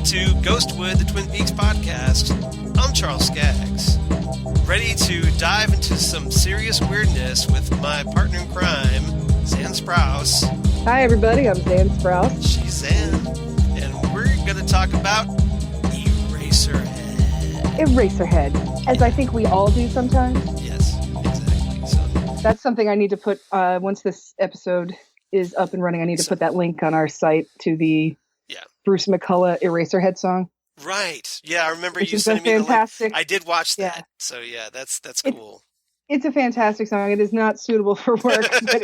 to Ghostwood, the Twin Peaks podcast. I'm Charles Skaggs, ready to dive into some serious weirdness with my partner in crime, Xan Sprouse. Hi, everybody. I'm Xan Sprouse. She's Xan, and we're going to talk about Eraserhead. Eraserhead, as I think we all do sometimes. Yes, exactly. So that's something I need to put, once this episode is up and running, I need to put that link on our site to the Bruce McCullough Eraserhead song. Right. Yeah, I remember you sending me fantastic. The link. I did watch that. Yeah. So yeah, that's cool. It's a fantastic song. It is not suitable for work, but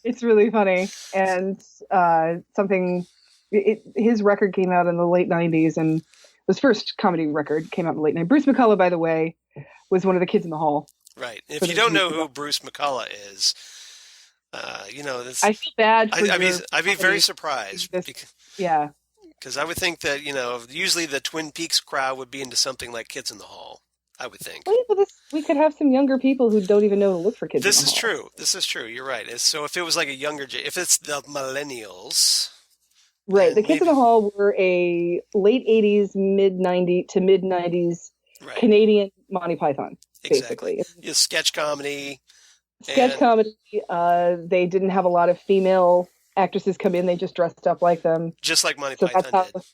it's really funny. And his record came out in the late 90s, and his first comedy record came out in the late 90s. Bruce McCullough, by the way, was one of the kids in the hall. Right. If you don't know who Bruce McCullough is, this, I feel bad for I'd be very surprised. Yeah. Because I would think that, usually the Twin Peaks crowd would be into something like Kids in the Hall, I would think. Well, yeah, but we could have some younger people who don't even know to look for Kids in the Hall. This is true. You're right. So if it was like if it's the millennials. Right. The Kids in the Hall were a late 80s, mid-90s to mid-90s Canadian Monty Python, basically. Exactly. Sketch comedy. Comedy. They didn't have a lot of female actresses come in. They just dressed up like them. Just like Monty Python did.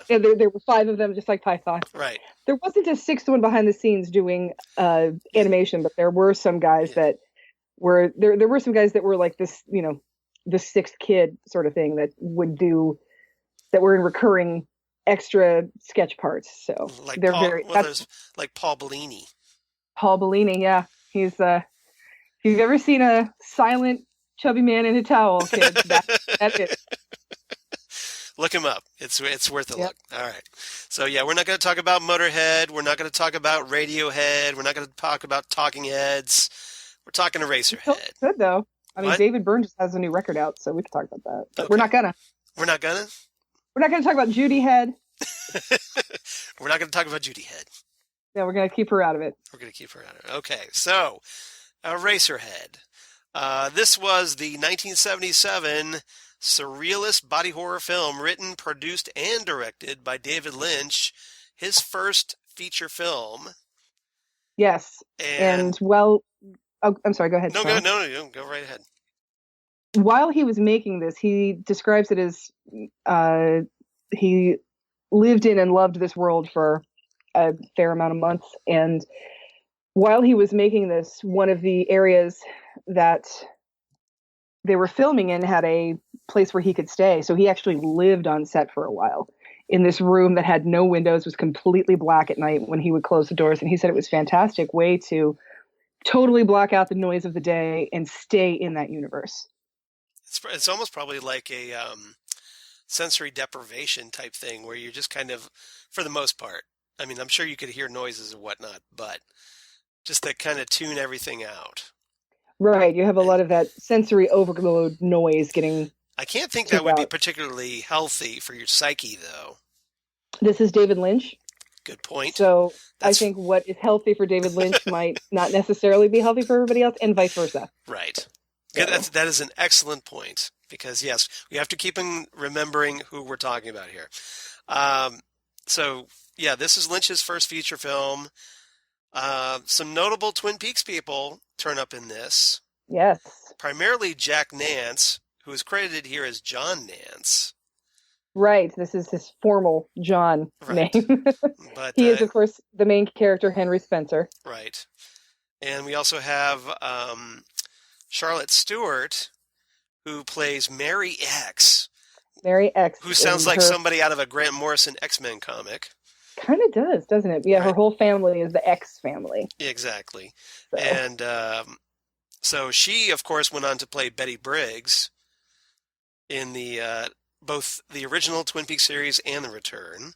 Yeah, there were 5 of them, just like Python. Right. There wasn't a 6th one behind the scenes doing animation, but there were some guys that were... There were some guys that were like this, the 6th kid sort of thing that were in recurring extra sketch parts. So like they're there's like Paul Bellini. Paul Bellini, yeah. He's if you've ever seen a silent chubby man in a towel, kid, that's it. Look him up. It's worth a look. All right. So yeah, we're not going to talk about Motorhead. We're not going to talk about Radiohead. We're not going to talk about Talking Heads. We're talking Eraserhead. Good though. I mean, David Byrne just has a new record out, so we can talk about that. But we're not gonna. We're not gonna. We're not gonna talk about Judy Head. We're not gonna talk about Judy Head. Yeah, we're gonna keep her out of it. We're gonna keep her out of it. Okay, so Eraserhead. This was the 1977 surrealist body horror film written, produced, and directed by David Lynch. His first feature film. Yes, and well, oh, I'm sorry. Go ahead. No, go right ahead. While he was making this, he describes it as he lived in and loved this world for a fair amount of months. And while he was making this, one of the areas that they were filming in had a place where he could stay. So he actually lived on set for a while in this room that had no windows, was completely black at night when he would close the doors. And he said it was a fantastic way to totally block out the noise of the day and stay in that universe. It's almost probably like a sensory deprivation type thing where you're just kind of, for the most part, I mean, I'm sure you could hear noises and whatnot, but just to kind of tune everything out. Right. You have a lot of that sensory overload noise getting... I can't think that would be particularly healthy for your psyche, though. This is David Lynch. Good point. So I think what is healthy for David Lynch might not necessarily be healthy for everybody else, and vice versa. Right. Yeah, that is an excellent point, because, yes, we have to keep in remembering who we're talking about here. So, yeah, this is Lynch's first feature film. Some notable Twin Peaks people turn up in this. Yes. Primarily Jack Nance, who is credited here as John Nance. Right. This is his formal John name. But he is, of course, the main character, Henry Spencer. Right. And we also have Charlotte Stewart, who plays Mary X. Mary X. Who sounds like somebody out of a Grant Morrison X-Men comic. Kind of does, doesn't it? Yeah, her whole family is the X family. Exactly. So. And so she, of course, went on to play Betty Briggs in the both the original Twin Peaks series and The Return.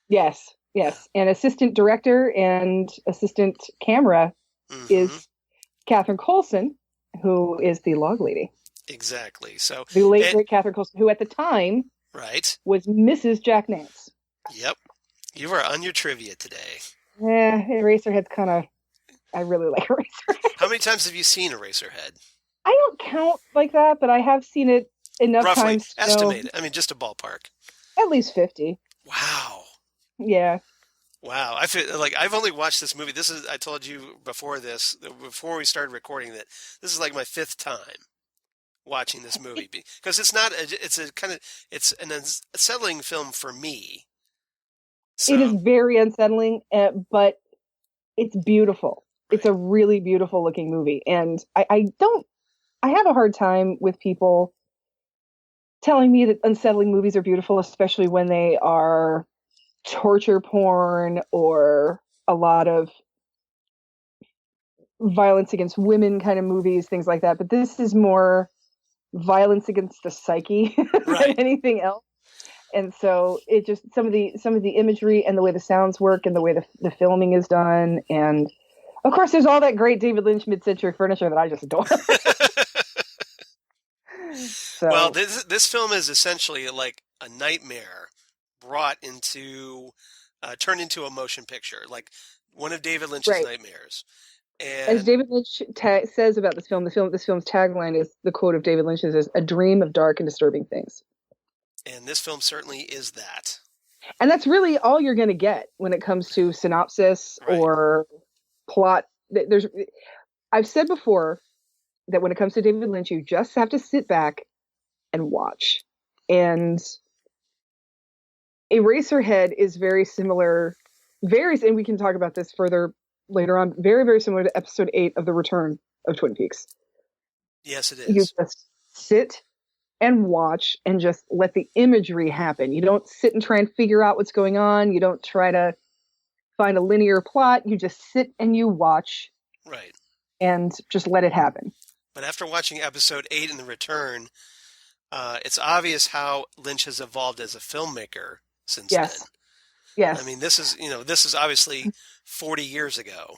Yes. And assistant director and assistant camera is Catherine Coulson, who is the log lady. Exactly. So the late great Catherine Coulson, who at the time was Mrs. Jack Nance. Yep. You are on your trivia today. Yeah, Eraserhead's kind of... I really like Eraserhead. How many times have you seen Eraserhead? I don't count like that, but I have seen it enough Roughly, times. Estimate it. I mean, just a ballpark. At least 50. Wow. Yeah. Wow, I feel like I've only watched this movie. I told you before we started recording, that this is like my fifth time watching this movie, because it's an unsettling film for me. It is So, very unsettling, but it's beautiful. It's right. a really beautiful looking movie. And I have a hard time with people telling me that unsettling movies are beautiful, especially when they are torture porn or a lot of violence against women kind of movies, things like that. But this is more violence against the psyche than Right. anything else. And so it just some of the imagery and the way the sounds work and the way the filming is done. And of course there's all that great David Lynch mid-century furniture that I just adore. Well, So this film is essentially like a nightmare brought turned into a motion picture, like one of David Lynch's right. nightmares. As And David Lynch says about this film's tagline is the quote of David Lynch's is a dream of dark and disturbing things. this film certainly is that. And that's really all you're going to get when it comes to synopsis Right. or plot. I've said before that when it comes to David Lynch, you just have to sit back and watch. And Eraserhead is very similar, and we can talk about this further later on, very, very similar to episode 8 of The Return of Twin Peaks. Yes, it You is. just sit and watch and just let the imagery happen. You don't sit and try and figure out what's going on. You don't try to find a linear plot. You just sit and you watch Right. and just let it happen. But after watching episode 8 in The Return, it's obvious how Lynch has evolved as a filmmaker since then. Yes. Yes. I mean, this is obviously 40 years ago.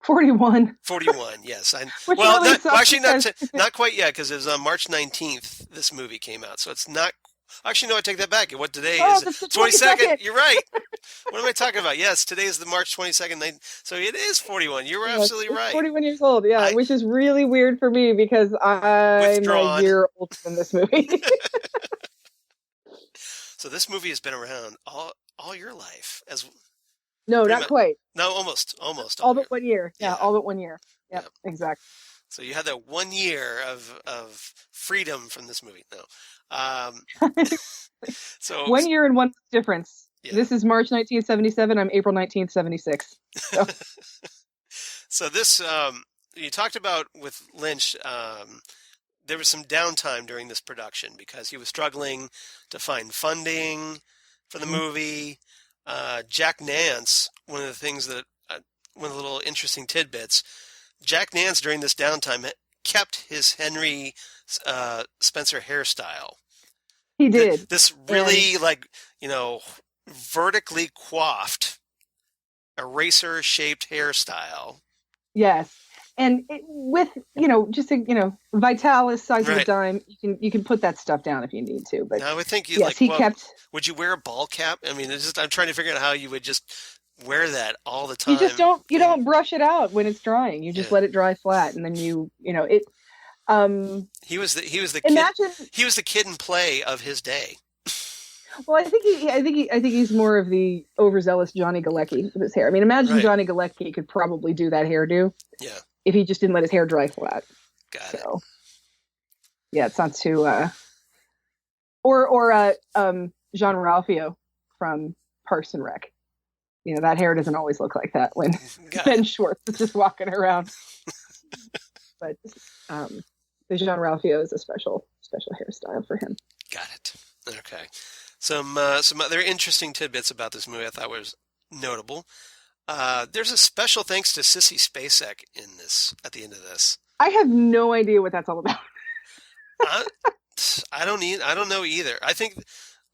41. 41, yes. Which Well, really actually, because not quite yet, because it was on March 19th this movie came out. So it's not. Actually, no, I take that back. What today is? that's the 22nd. You're right. What am I talking about? Yes, today is the March 22nd. So it is 41. You were absolutely it's right. 41 years old, yeah, which is really weird for me because I'm Withdrawn. a year older than this movie. So this movie has been around all your life, No, not quite. No, almost All but 1 year. Yeah, all but 1 year. Yep, yeah. exactly. So you had that 1 year of freedom from this movie. No. So 1 year and 1 difference. Yeah. This is March 1977. I'm April 1976. So, so this you talked about with Lynch. There was some downtime during this production because he was struggling to find funding for the movie. Jack Nance, one of the little interesting tidbits, Jack Nance during this downtime kept his Henry Spencer hairstyle. he did. This really vertically coiffed, eraser-shaped hairstyle. Yes. And with, just a, Vitalis size of a dime, you can put that stuff down if you need to. But now I would think kept. Would you wear a ball cap? I mean, I'm trying to figure out how you would just wear that all the time. You just don't brush it out when it's drying. You just let it dry flat, and then he was the kid in play of his day. Well, I think he's more of the overzealous Johnny Galecki with his hair. I mean, imagine Johnny Galecki could probably do that hairdo. Yeah. If he just didn't let his hair dry flat. Got it. Yeah, it's not too or Jean Ralphio from Parks and Rec. That hair doesn't always look like that when Ben Schwartz is just walking around. But the Jean Ralphio is a special hairstyle for him. Got it. Okay. Some other interesting tidbits about this movie I thought was notable. There's a special thanks to Sissy Spacek in this at the end of this. I have no idea what that's all about. I don't know either. I think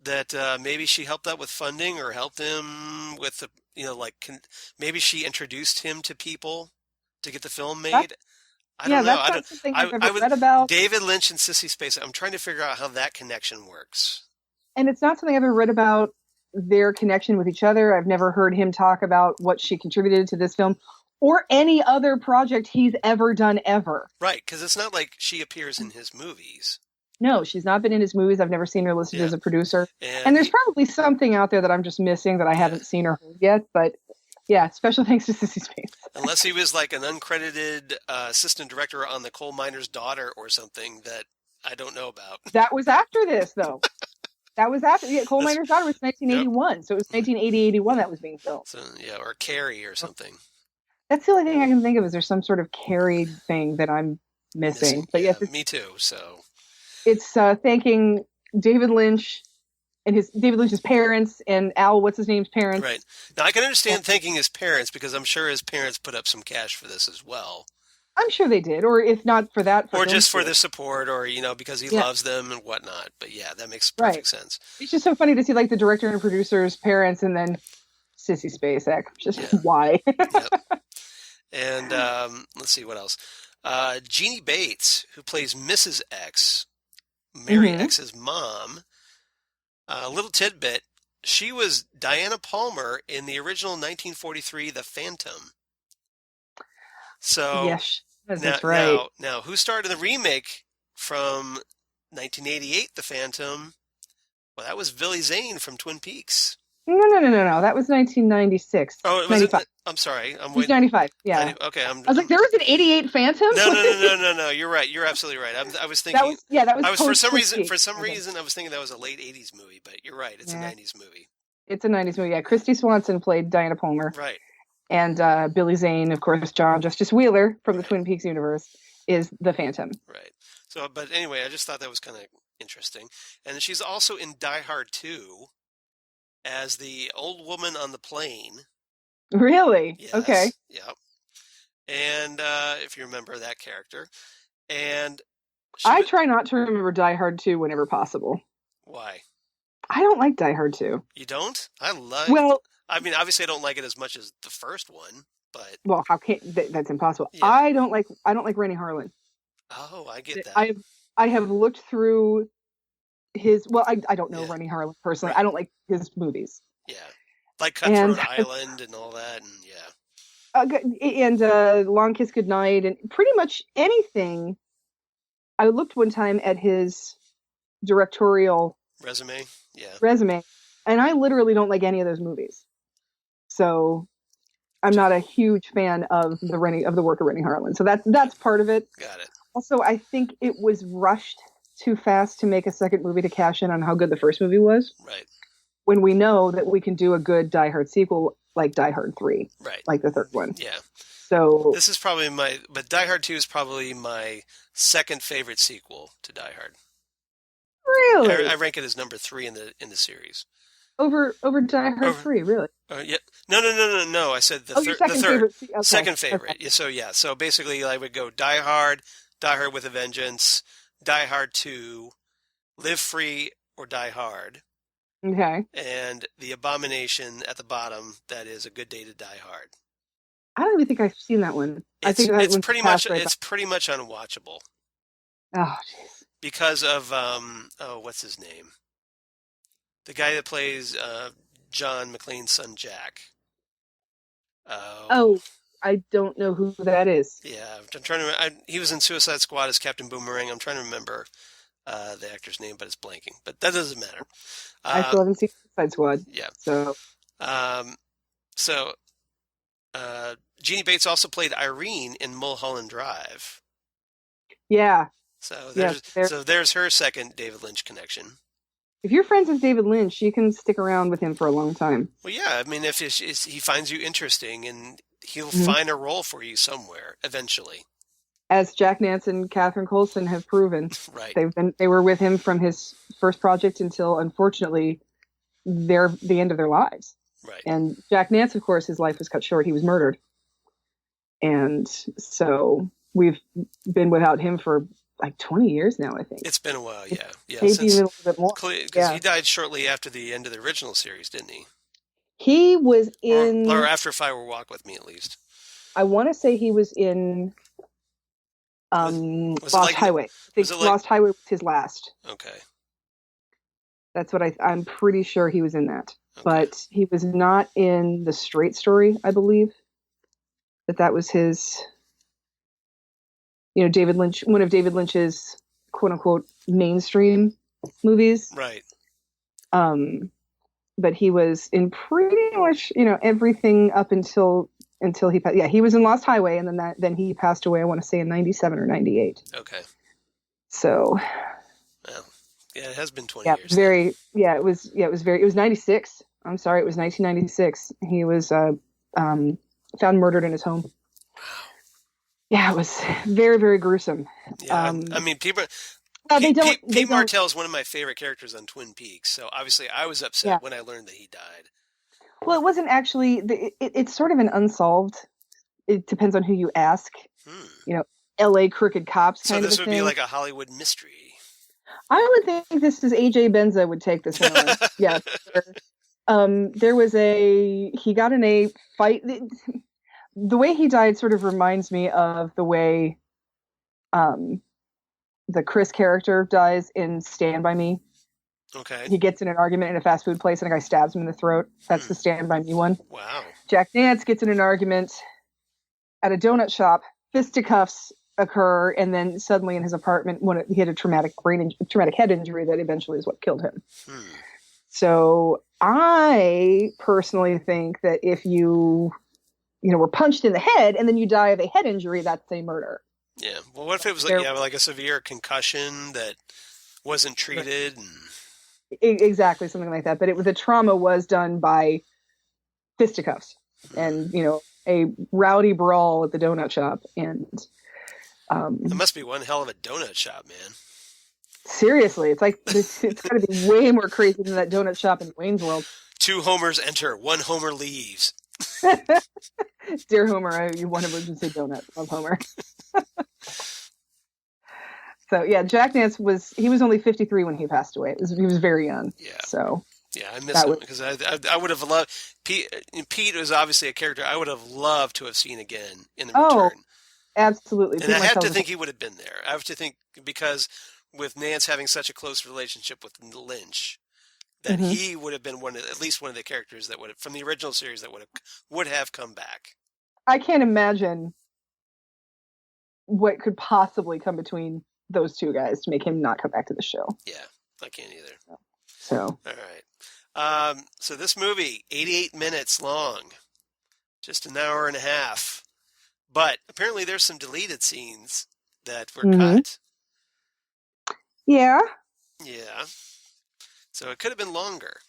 that maybe she helped out with funding or helped him with maybe she introduced him to people to get the film made. I don't know. That's not something I've ever read about. David Lynch and Sissy Spacek. I'm trying to figure out how that connection works. And it's not something I've ever read about their connection with each other. I've never heard him talk about what she contributed to this film or any other project he's ever done ever. Right, because it's not like she appears in his movies. No, she's not been in his movies. I've never seen her listed Yeah. as a producer. And And there's probably something out there that I'm just missing that I haven't seen or heard yet. But yeah, special thanks to Sissy Spacek. unless he was like an uncredited assistant director on The Coal Miner's Daughter or something that I don't know about. That was after this, though. That was after. Yeah, Coal That's- Miner's Daughter was Yep. 1981. So it was 1980-81 that was being filmed. So yeah, or Carrie or something. That's the only thing I can think of. Is there some sort of carried thing that I'm missing? But yeah, yes, me too. So it's thanking David Lynch and David Lynch's parents and Al, what's his name's parents. right now, I can understand thanking his parents because I'm sure his parents put up some cash for this as well, I'm sure they did, or if not for that, or just for the support, or because he loves them and whatnot. But yeah, that makes perfect sense. It's just so funny to see like the director and producer's parents, and then Sissy Spacek. Just why? Yep. And let's see what else. Jeannie Bates, who plays Mrs. X, Mary X's mom. A little tidbit: she was Diana Palmer in the original 1943 The Phantom. So yes, that's right. Now, who starred in the remake from 1988, The Phantom? Well, that was Billy Zane from Twin Peaks. No. That was 1996. Oh, it was 95. I'm sorry. I'm waiting. 95. Yeah. Okay. I was like, there was an 88 Phantom. No. You're right. You're absolutely right. I was thinking. That was. I was for some reason I was thinking that was a late 80s movie, but you're right. It's a 90s movie. It's a 90s movie. Yeah. Christy Swanson played Diana Palmer. Right. And Billy Zane, of course, John Justice Wheeler from the Twin Peaks universe, is the Phantom. Right. So, but anyway, I just thought that was kind of interesting. And she's also in Die Hard 2 as the old woman on the plane. Really? Yes. Okay. Yep. And if you remember that character. And I try not to remember Die Hard 2 whenever possible. Why? I don't like Die Hard 2. You don't? I love. Well, I mean, obviously, I don't like it as much as the first one, but how can that's impossible? Yeah. I don't like Rennie Harlan. Oh, I get that. I have looked through his. Well, I don't know Rennie Harlan personally. Right. I don't like his movies. Yeah, like Cutthroat Island and all that, and and Long Kiss Goodnight, and pretty much anything. I looked one time at his directorial resume, and I literally don't like any of those movies. So I'm not a huge fan of the work of Rennie Harlan. So that's part of it. Got it. Also, I think it was rushed too fast to make a second movie to cash in on how good the first movie was. Right. When we know that we can do a good Die Hard sequel like Die Hard 3. Right. Like the third one. Yeah. So this is probably but Die Hard 2 is probably my second favorite sequel to Die Hard. Really? I rank it as number 3 in the series. Over Die Hard 3, really? Yeah. No. I said the third. Second favorite. Okay. So basically, I would go Die Hard with a Vengeance, Die Hard 2, Live Free or Die Hard. Okay. And The Abomination at the bottom. That is A Good Day to Die Hard. I don't even think I've seen that one. It's pretty much unwatchable. Oh, jeez. Because of what's his name? The guy that plays John McClane's son, Jack. I don't know who that is. Yeah, I'm trying to remember. He was in Suicide Squad as Captain Boomerang. I'm trying to remember the actor's name, but it's blanking. But that doesn't matter. I still haven't seen Suicide Squad. Yeah. So. Jeannie Bates also played Irene in Mulholland Drive. Yeah. So there's her second David Lynch connection. If you're friends with David Lynch, you can stick around with him for a long time. Well, yeah. I mean, if he finds you interesting, and he'll find a role for you somewhere eventually. As Jack Nance and Catherine Coulson have proven. Right. They were with him from his first project until, unfortunately, the end of their lives. Right. And Jack Nance, of course, his life was cut short. He was murdered. And so we've been without him for like 20 years now, I think. It's been a while, yeah. Maybe even a little bit more. Because he died shortly after the end of the original series, didn't he? He was in... Or after If I Were Walk With Me, at least. I want to say he was in Lost Highway. I think Lost Highway was his last. Okay. That's what I'm pretty sure he was in that. Okay. But he was not in The Straight Story, I believe. That was his... David Lynch, one of David Lynch's quote unquote mainstream movies. Right. But he was in pretty much, everything up until he passed. Yeah, he was in Lost Highway, and then he passed away, I want to say in 97 or 98. Okay. So, Well, yeah, it has been 20 yeah, years. Then. it was 96. I'm sorry, it was 1996. He was found murdered in his home. Wow. Yeah, it was very, very gruesome. Yeah, I mean, people. Pete Martell is one of my favorite characters on Twin Peaks, so obviously I was upset when I learned that he died. Well, it wasn't actually. It's sort of an unsolved. It depends on who you ask. L.A. crooked cops kind of a thing. So this would be like a Hollywood mystery. I would think this is A.J. Benza would take this one on. Yeah. There was he got in a fight. The way he died sort of reminds me of the way the Chris character dies in Stand By Me. Okay. He gets in an argument in a fast food place and a guy stabs him in the throat. That's the Stand By Me one. Wow. Jack Nance gets in an argument at a donut shop. Fisticuffs occur, and then suddenly in his apartment, he had a traumatic head injury that eventually is what killed him. So I personally think that if you were punched in the head and then you die of a head injury, that's a murder. Yeah. Well, what if it was like a severe concussion that wasn't treated? Exactly, something like that. But the trauma was done by fisticuffs and, a rowdy brawl at the donut shop. And it must be one hell of a donut shop, man. Seriously, it's got to be way more crazy than that donut shop in Wayne's World. 2 homers enter, 1 homer leaves. Dear Homer, you want emergency donut. Love Homer. So yeah, Jack Nance was only 53 when he passed away. He was very young. Yeah. So yeah, I miss him because I would have loved Pete. Pete was obviously a character I would have loved to have seen again in the return. Absolutely. And I have to think he would have been there. I have to think because with Nance having such a close relationship with Lynch, that he would have been at least one of the characters that would have, from the original series, that would have come back. I can't imagine what could possibly come between those two guys to make him not come back to the show. Yeah, I can't either. So. All right. So this movie, 88 minutes long, just an hour and a half. But apparently there's some deleted scenes that were cut. Yeah. Yeah. So it could have been longer.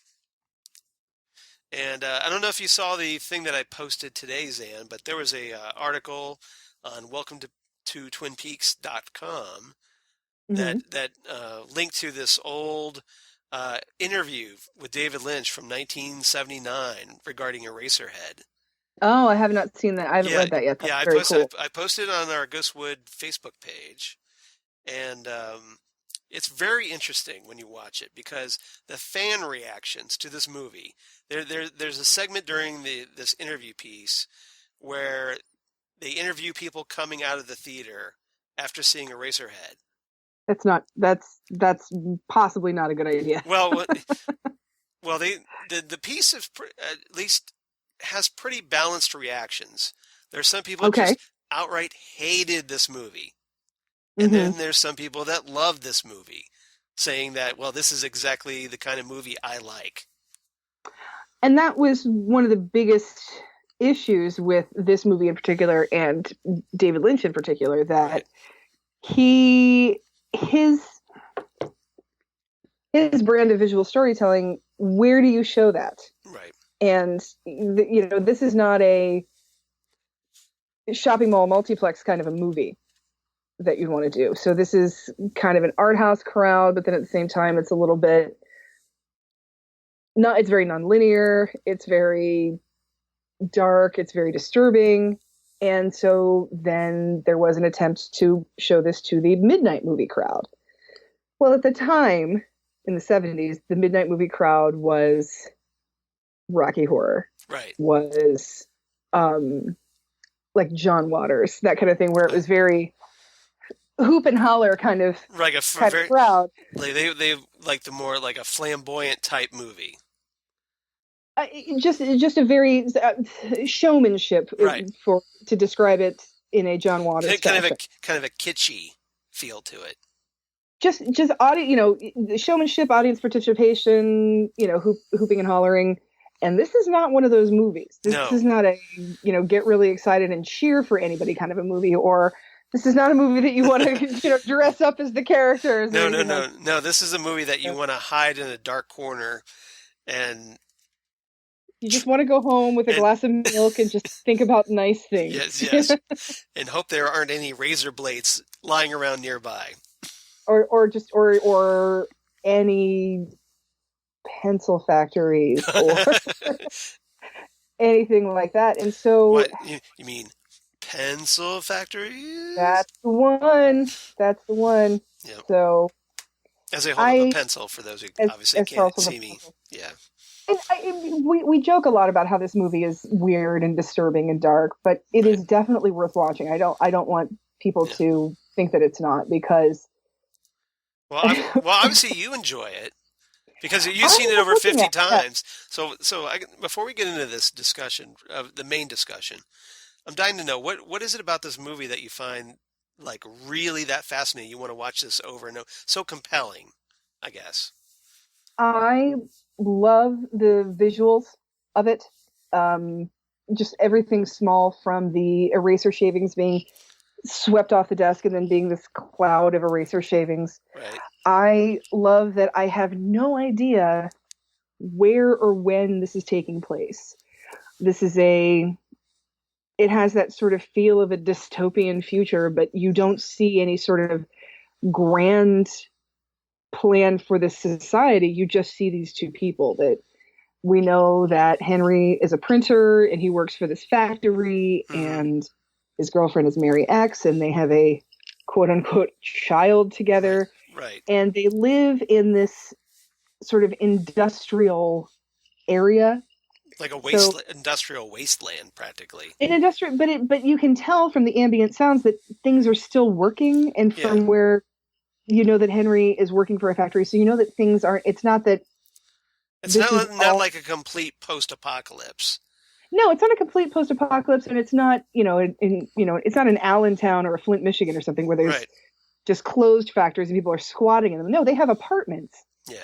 And I don't know if you saw the thing that I posted today, Xan, but there was a article on welcometotwinpeaks.com that linked to this old interview with David Lynch from 1979 regarding Eraserhead. Oh, I have not seen that. I haven't read that yet. That's I posted it on our Ghostwood Facebook page, and it's very interesting when you watch it because the fan reactions to this movie. There's a segment during this interview piece where they interview people coming out of the theater after seeing Eraserhead. That's possibly not a good idea. Well, the piece of at least has pretty balanced reactions. There's some people who just outright hated this movie. And then there's some people that love this movie, saying that, well, this is exactly the kind of movie I like. And that was one of the biggest issues with this movie in particular and David Lynch in particular, that his brand of visual storytelling, where do you show that? Right. And, this is not a shopping mall multiplex kind of a movie that you'd want to do. So this is kind of an art house crowd, but then at the same time, it's a little bit it's very nonlinear. It's very dark. It's very disturbing. And so then there was an attempt to show this to the midnight movie crowd. Well, at the time in the 70s, the midnight movie crowd was Rocky Horror. Right. Was like John Waters, that kind of thing, where it was very hoop and holler kind of crowd. Like they like the more like a flamboyant type movie. Just a very showmanship, right, to describe it in a John Waters kind of a kitschy feel to it. just audio, the showmanship, audience participation, hooping and hollering. And this is not one of those movies. This No. is not a, get really excited and cheer for anybody kind of a movie, or this is not a movie that you want to, dress up as the characters. No, no, no, no. This is a movie that you want to hide in a dark corner, and you just want to go home with a glass of milk and just think about nice things. Yes, and hope there aren't any razor blades lying around nearby, or any pencil factories or anything like that. And so, what you mean? Pencil factories? That's the one. Yep. So, as I hold up a pencil for those who obviously can't see me. Yeah. And we joke a lot about how this movie is weird and disturbing and dark, but it is definitely worth watching. I don't want people to think that it's not, because well, obviously you enjoy it because you've seen it over 50 times. So before we get into this discussion, the main discussion, I'm dying to know what is it about this movie that you find like really that fascinating? You want to watch this over and over, so compelling, I guess. I love the visuals of it. Just everything small, from the eraser shavings being swept off the desk and then being this cloud of eraser shavings. Right. I love that I have no idea where or when this is taking place. It has that sort of feel of a dystopian future, but you don't see any sort of grand plan for this society. You just see these two people. That we know that Henry is a printer and he works for this factory, and his girlfriend is Mary X, and they have a quote unquote child together. Right. And they live in this sort of industrial area. Like a industrial wasteland, practically. But you can tell from the ambient sounds that things are still working, and from where that Henry is working for a factory, so that things aren't. It's not that. It's not like a complete post-apocalypse. No, it's not a complete post-apocalypse, and it's not it's not an Allentown or a Flint, Michigan, or something where there's just closed factories and people are squatting in them. No, they have apartments. Yeah.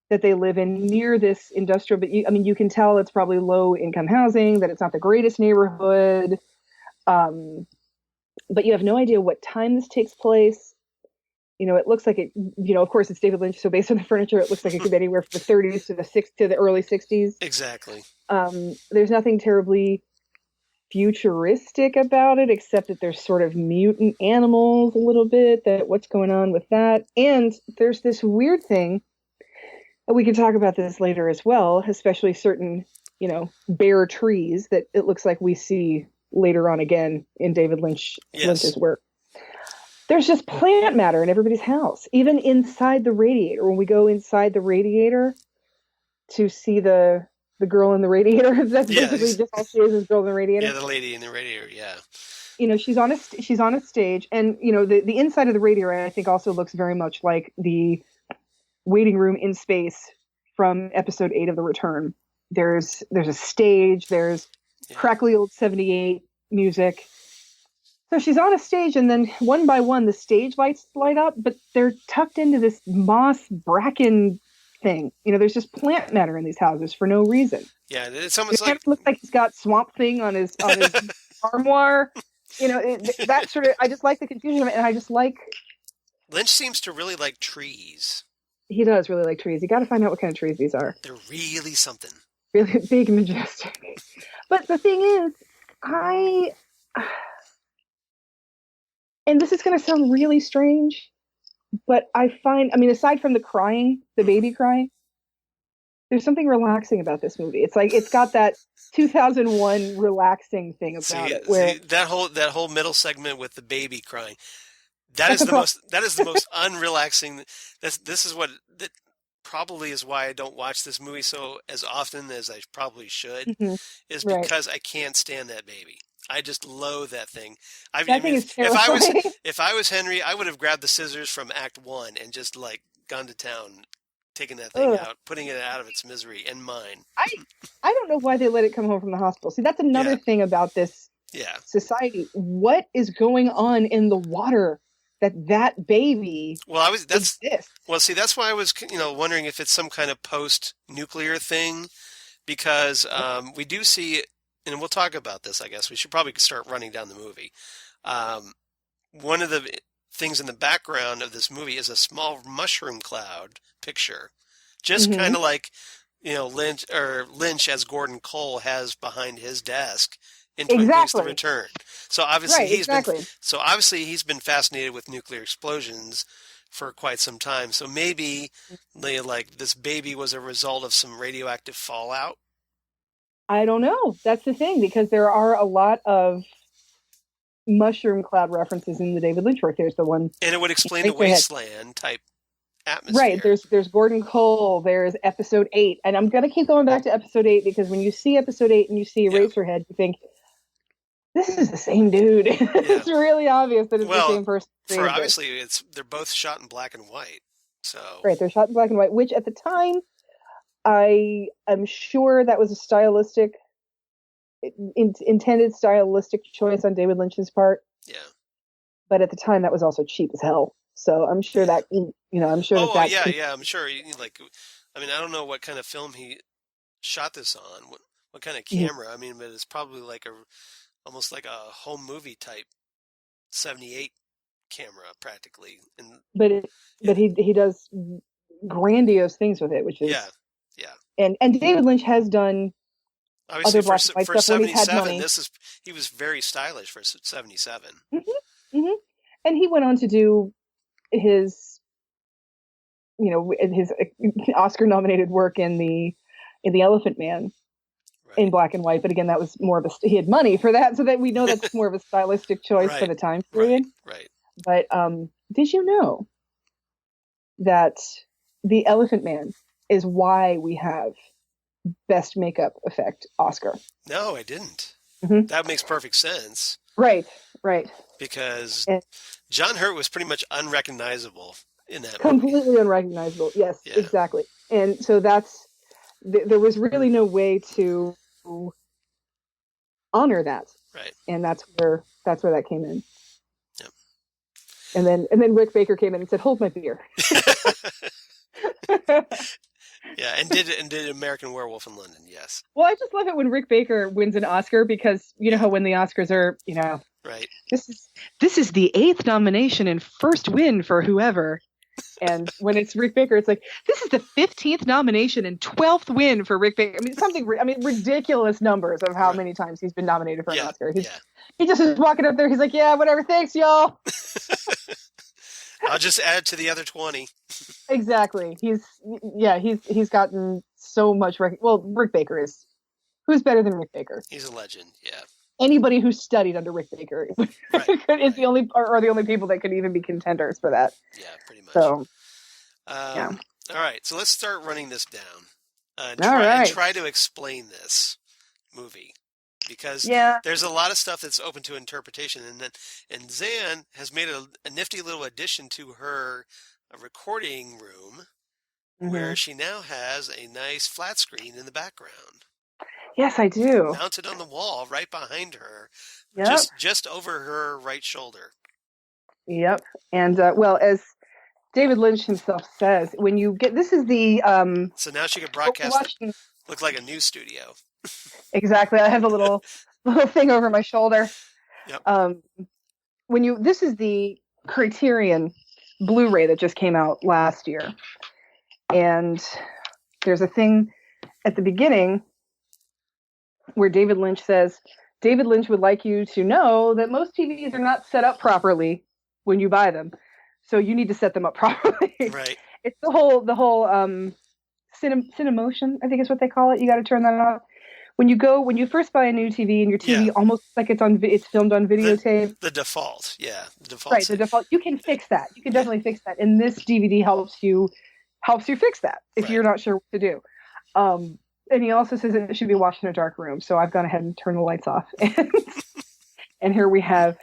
That they live in near this industrial, but you can tell it's probably low income housing, that it's not the greatest neighborhood. But you have no idea what time this takes place. It looks like it, of course it's David Lynch, so based on the furniture, it looks like it could be anywhere from the 30s to the early 60s. Exactly. There's nothing terribly futuristic about it, except that there's sort of mutant animals a little bit, that what's going on with that. And there's this weird thing. We can talk about this later as well, especially certain, bare trees that it looks like we see later on again in David Lynch's work. There's just plant matter in everybody's house, even inside the radiator. When we go inside the radiator to see the girl in the radiator, that's basically just all she is girl in the radiator. Yeah, the lady in the radiator, yeah. She's on a stage, and the inside of the radiator, I think, also looks very much like the waiting room in space from episode 8 of The Return. There's a stage, there's crackly old 78 music. So she's on a stage, and then one by one the stage lights light up, but they're tucked into this moss bracken thing. There's just plant matter in these houses for no reason. Yeah, it's almost like it looks like he's got Swamp Thing on his armoire. That sort of. I just like the confusion of it, and I just like. Lynch seems to really like trees. He does really like trees. You got to find out what kind of trees these are. They're really something. Really big and majestic. But the thing is, and this is going to sound really strange, but aside from the baby crying, there's something relaxing about this movie. It's like it's got that 2001 relaxing thing about it. Where that whole middle segment with the baby crying. That is the most unrelaxing. This is what that probably is why I don't watch this movie as often as I probably should, is because I can't stand that baby. I just loathe that thing. Thing is terrifying. If I was Henry, I would have grabbed the scissors from Act 1 and just like gone to town, taking that thing out, putting it out of its misery and mine. I don't know why they let it come home from the hospital. See, that's another thing about this society. What is going on in the water that baby Well, exists. well, see, that's why I was, wondering if it's some kind of post-nuclear thing, because we do see, and we'll talk about this, I guess. We should probably start running down the movie. Um, One of the things in the background of this movie is a small mushroom cloud picture, just Hmm. kind of like, Lynch as Gordon Cole has behind his desk in Twin Peaks: The Exactly. Return. So obviously Right. Exactly. he's been fascinated with nuclear explosions for quite some time. So maybe like this baby was a result of some radioactive fallout. I don't know. That's the thing because there are a lot of mushroom cloud references in the David Lynch work. There's the one And it would explain the Eraserhead. wasteland type Right. atmosphere. There's Gordon Cole. There's episode 8, and I'm gonna keep going back to episode 8 because when you see episode 8 and you see Yeah. Eraserhead, you think this is the same dude. Yeah. It's really obvious that it's the Well, same person. for obviously they're both shot in black and white. So Right. They're shot in black and white, which at the time I am sure that was a intended stylistic choice on David Lynch's part. yeah. But at the time that was also cheap as hell. So I'm sure Yeah. I'm sure Oh, that yeah, I'm sure. I mean, I don't know what kind of film he shot this on. What kind of camera? I mean, but it's probably like almost like a home movie type 78 camera, practically. And but he does grandiose things with it, which is yeah, yeah. and David Lynch has done Obviously, other black and white for stuff when he's had 77, money. he was very stylish for 77. Hmm. Hmm. And he went on to do his his Oscar nominated work in the Elephant Man in Right, black and white. But again, that was more of he had money for that, so that we know that's more of a stylistic choice for right, the time period. right. But did you know that the Elephant Man is why we have Best Makeup Effect Oscar? No, I didn't. Hmm. That makes perfect sense Right, right. because And John Hurt was pretty much unrecognizable in that movie. completely unrecognizable. Yes, Yeah, exactly. And so there was really no way to honor that, right. and that's where that came in. Yep. And then Rick Baker came in and said, "Hold my beer." Yeah, and did American Werewolf in London? Yes. Well, I just love it when Rick Baker wins an Oscar because you know how when the Oscars are, Right. this is the 8th nomination and first win for whoever. And when it's Rick Baker, it's like, this is the 15th nomination and 12th win for Rick Baker. I mean, ridiculous numbers of how many times he's been nominated for an Oscar. He just is walking up there. He's like, yeah, whatever. Thanks, y'all. I'll just add to the other 20. Exactly. He's gotten so much. Well, Rick Baker is. Who's better than Rick Baker? He's a legend. Yeah. Anybody who studied under Rick Baker is the only people that could even be contenders for that. Yeah, pretty much. So, yeah. All right, so let's start running this down. And try to explain this movie because there's a lot of stuff that's open to interpretation, and Xan has made a nifty little addition to her recording room, where she now has a nice flat screen in the background. Yes, I do. Mounted on the wall right behind her, Yep. just over her right shoulder. Yep. And well, as David Lynch himself says, when you get this is the so now she can broadcast look like a news studio. Exactly. I have a little thing over my shoulder. Yep. This is the Criterion Blu-ray that just came out last year. And there's a thing at the beginning where David Lynch says, David Lynch would like you to know that most TVs are not set up properly when you buy them. So you need to set them up properly. Right. It's the whole Cinemotion, I think is what they call it. You got to turn that off. When you first buy a new TV and your TV almost like it's filmed on videotape. The default. Yeah. The default. Right. The default. You can fix that. You can definitely fix that. And this DVD helps you fix that if you're not sure what to do. And he also says that it should be watched in a dark room. So I've gone ahead and turned the lights off. And here we have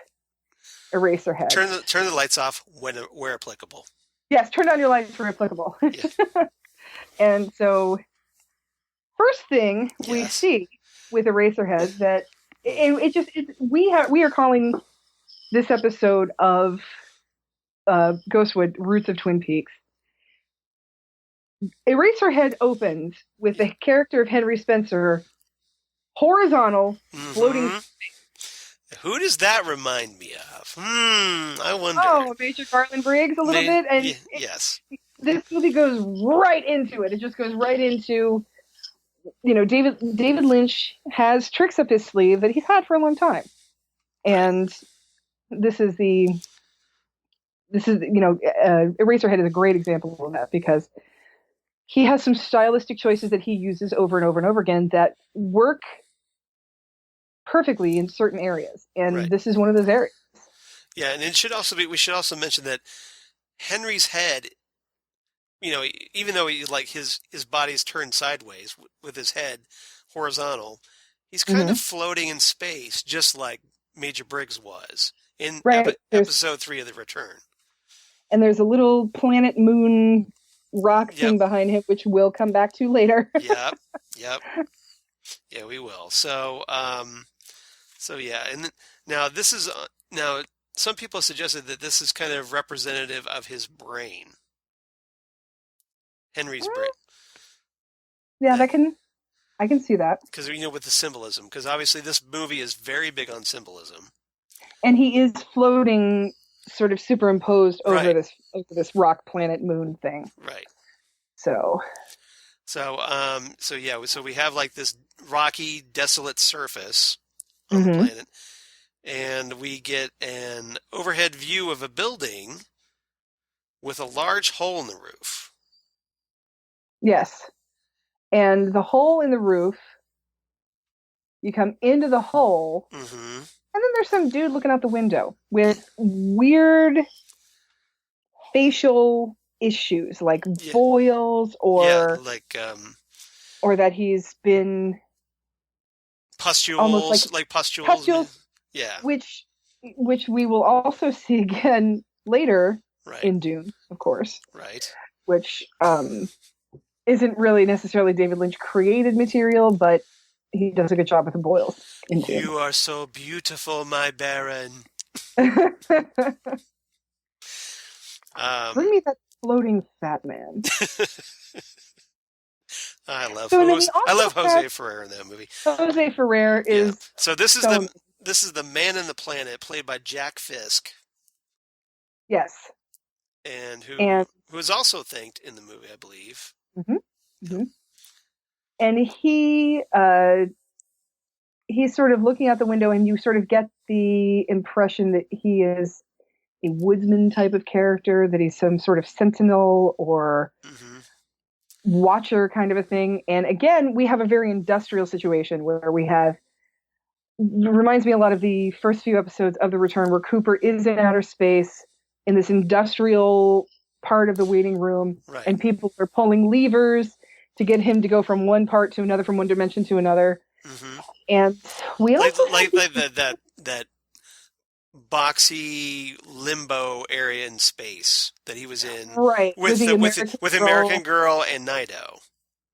Eraserhead. Turn the lights off where applicable. Yes, turn on your lights where applicable. Yeah. And so, first thing we see with Eraserhead that we are calling this episode of Ghostwood, Roots of Twin Peaks. Eraserhead opens with the character of Henry Spencer horizontal, floating. Mm-hmm. Who does that remind me of? I wonder. Oh, Major Garland Briggs a little bit, and Yes. this movie goes right into it. It just goes right into, David Lynch has tricks up his sleeve that he's had for a long time, and this is Eraserhead is a great example of that because he has some stylistic choices that he uses over and over and over again that work perfectly in certain areas, and this is one of those areas. Yeah, and we should also mention that Henry's head, even though his body's turned sideways with his head horizontal, he's kind of floating in space, just like Major Briggs was in episode 3 of The Return. And there's a little planet moon rock thing behind him, which we'll come back to later. Yep. Yeah, we will. So yeah, and now some people suggested that this is kind of representative of his brain, Henry's brain. Yeah, I can see that because with the symbolism, because obviously this movie is very big on symbolism, and he is floating, sort of superimposed over this rock planet moon thing. Right. So we have like this rocky, desolate surface on the planet, and we get an overhead view of a building with a large hole in the roof. Yes. And the hole in the roof, you come into the hole, and then there's some dude looking out the window with weird facial issues, like boils or that he's been pustules, almost like pustules. Yeah. Which we will also see again later in Dune, of course. Right. Which isn't really necessarily David Lynch created material, but he does a good job with the boils in Dune. You are so beautiful, my Baron. Bring me that floating fat man. I love Jose Ferrer in that movie. Jose Ferrer is so this is the Man in the Planet, played by Jack Fisk. Yes. And who is also thanked in the movie, I believe. And he's sort of looking out the window, and you sort of get the impression that he is a woodsman type of character, that he's some sort of sentinel or watcher kind of a thing. And again, we have a very industrial situation where reminds me a lot of the first few episodes of The Return, where Cooper is in outer space in this industrial part of the waiting room, and people are pulling levers to get him to go from one part to another, from one dimension to another. And we also like that boxy limbo area in space that he was in, with American Girl and Nido.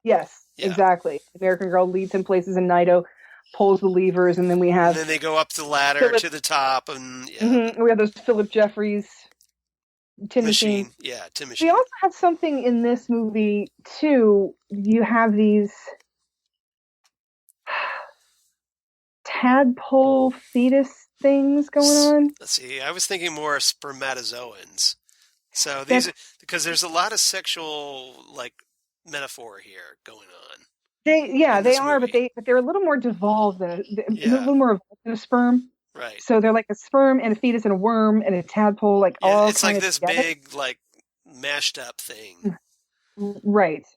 Yes, exactly. American Girl leads him places, and Nido pulls the levers, and then they go up the ladder to the top, and we have those Philip Jeffries tin machine. Yeah, tin machine. We also have something in this movie too. You have these tadpole fetus things going on. Let's see. I was thinking more spermatozoans. So these because there's a lot of sexual metaphor here going on. They are, but they're a little more devolved than a little more evolved than a sperm. Right. So they're like a sperm and a fetus and a worm and a tadpole, all it's like this together. Big mashed up thing. Right.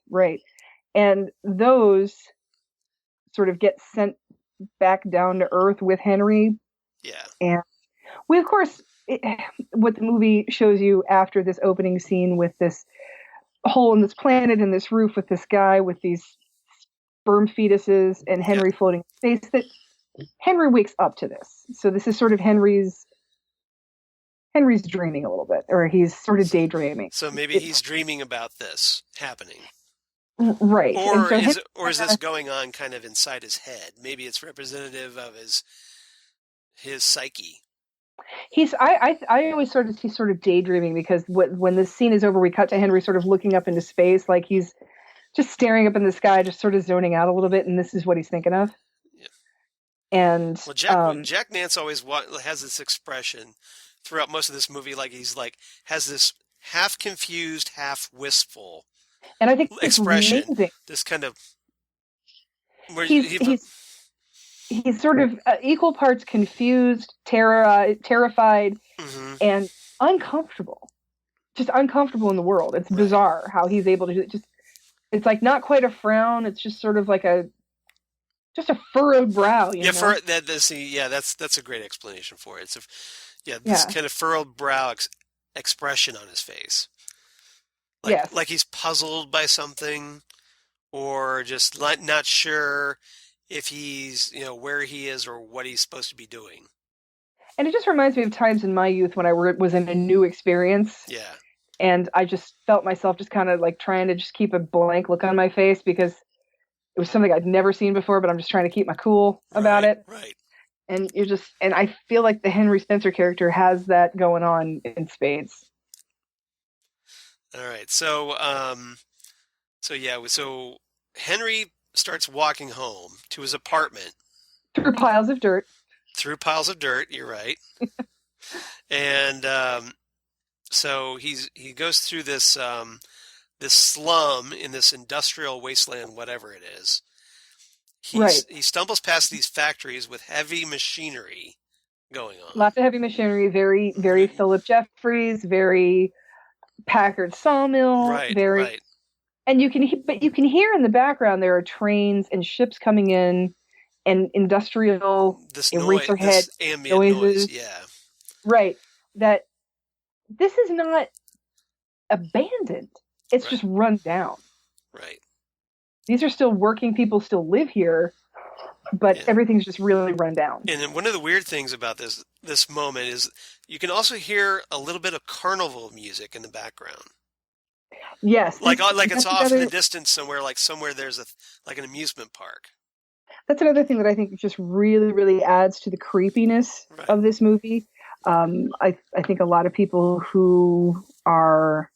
And those sort of get sent back down to Earth with Henry. Yeah. And we, of course, what the movie shows you after this opening scene with this hole in this planet and this roof with this guy with these sperm fetuses and Henry floating in space, that Henry wakes up to this. So this is sort of Henry's dreaming a little bit, or he's sort of daydreaming. So maybe he's dreaming about this happening. Right. Or is this going on kind of inside his head? Maybe it's representative of his psyche. I always he's sort of daydreaming, because when this scene is over, we cut to Henry sort of looking up into space, like he's just staring up in the sky, just sort of zoning out a little bit, and this is what he's thinking of. Yeah. And Well, Jack Nance always has this expression throughout most of this movie, like he's like has this half confused, half wistful and I think it's expression. amazing. This kind of where he's sort of equal parts confused, terrified, mm-hmm. and uncomfortable. Just uncomfortable in the world. It's bizarre how he's able to do it. It's like not quite a frown. It's just sort of like just a furrowed brow. You know? That's a great explanation for it. This kind of furrowed brow expression on his face. Like he's puzzled by something, or just not sure if he's, where he is or what he's supposed to be doing. And it just reminds me of times in my youth when I was in a new experience. Yeah. And I just felt myself just kind of like trying to just keep a blank look on my face, because it was something I'd never seen before, but I'm just trying to keep my cool about it. Right. And and I feel like the Henry Spencer character has that going on in spades. All right. So Henry starts walking home to his apartment. Through piles of dirt. You're right. And so he goes through this this slum in this industrial wasteland, whatever it is. He stumbles past these factories with heavy machinery going on. Lots of heavy machinery, very, very Philip Jeffries, very Packard sawmill, right. And you can hear in the background there are trains and ships coming in, and industrial Eraserhead this ambient noises. Yeah. Right. That this is not abandoned. It's just run down. Right. These are still working people, still live here, but everything's just really run down. And one of the weird things about this moment is you can also hear a little bit of carnival music in the background. Yes. Like it's off in the distance somewhere, there's an amusement park. That's another thing that I think just really, really adds to the creepiness of this movie. I think a lot of people who are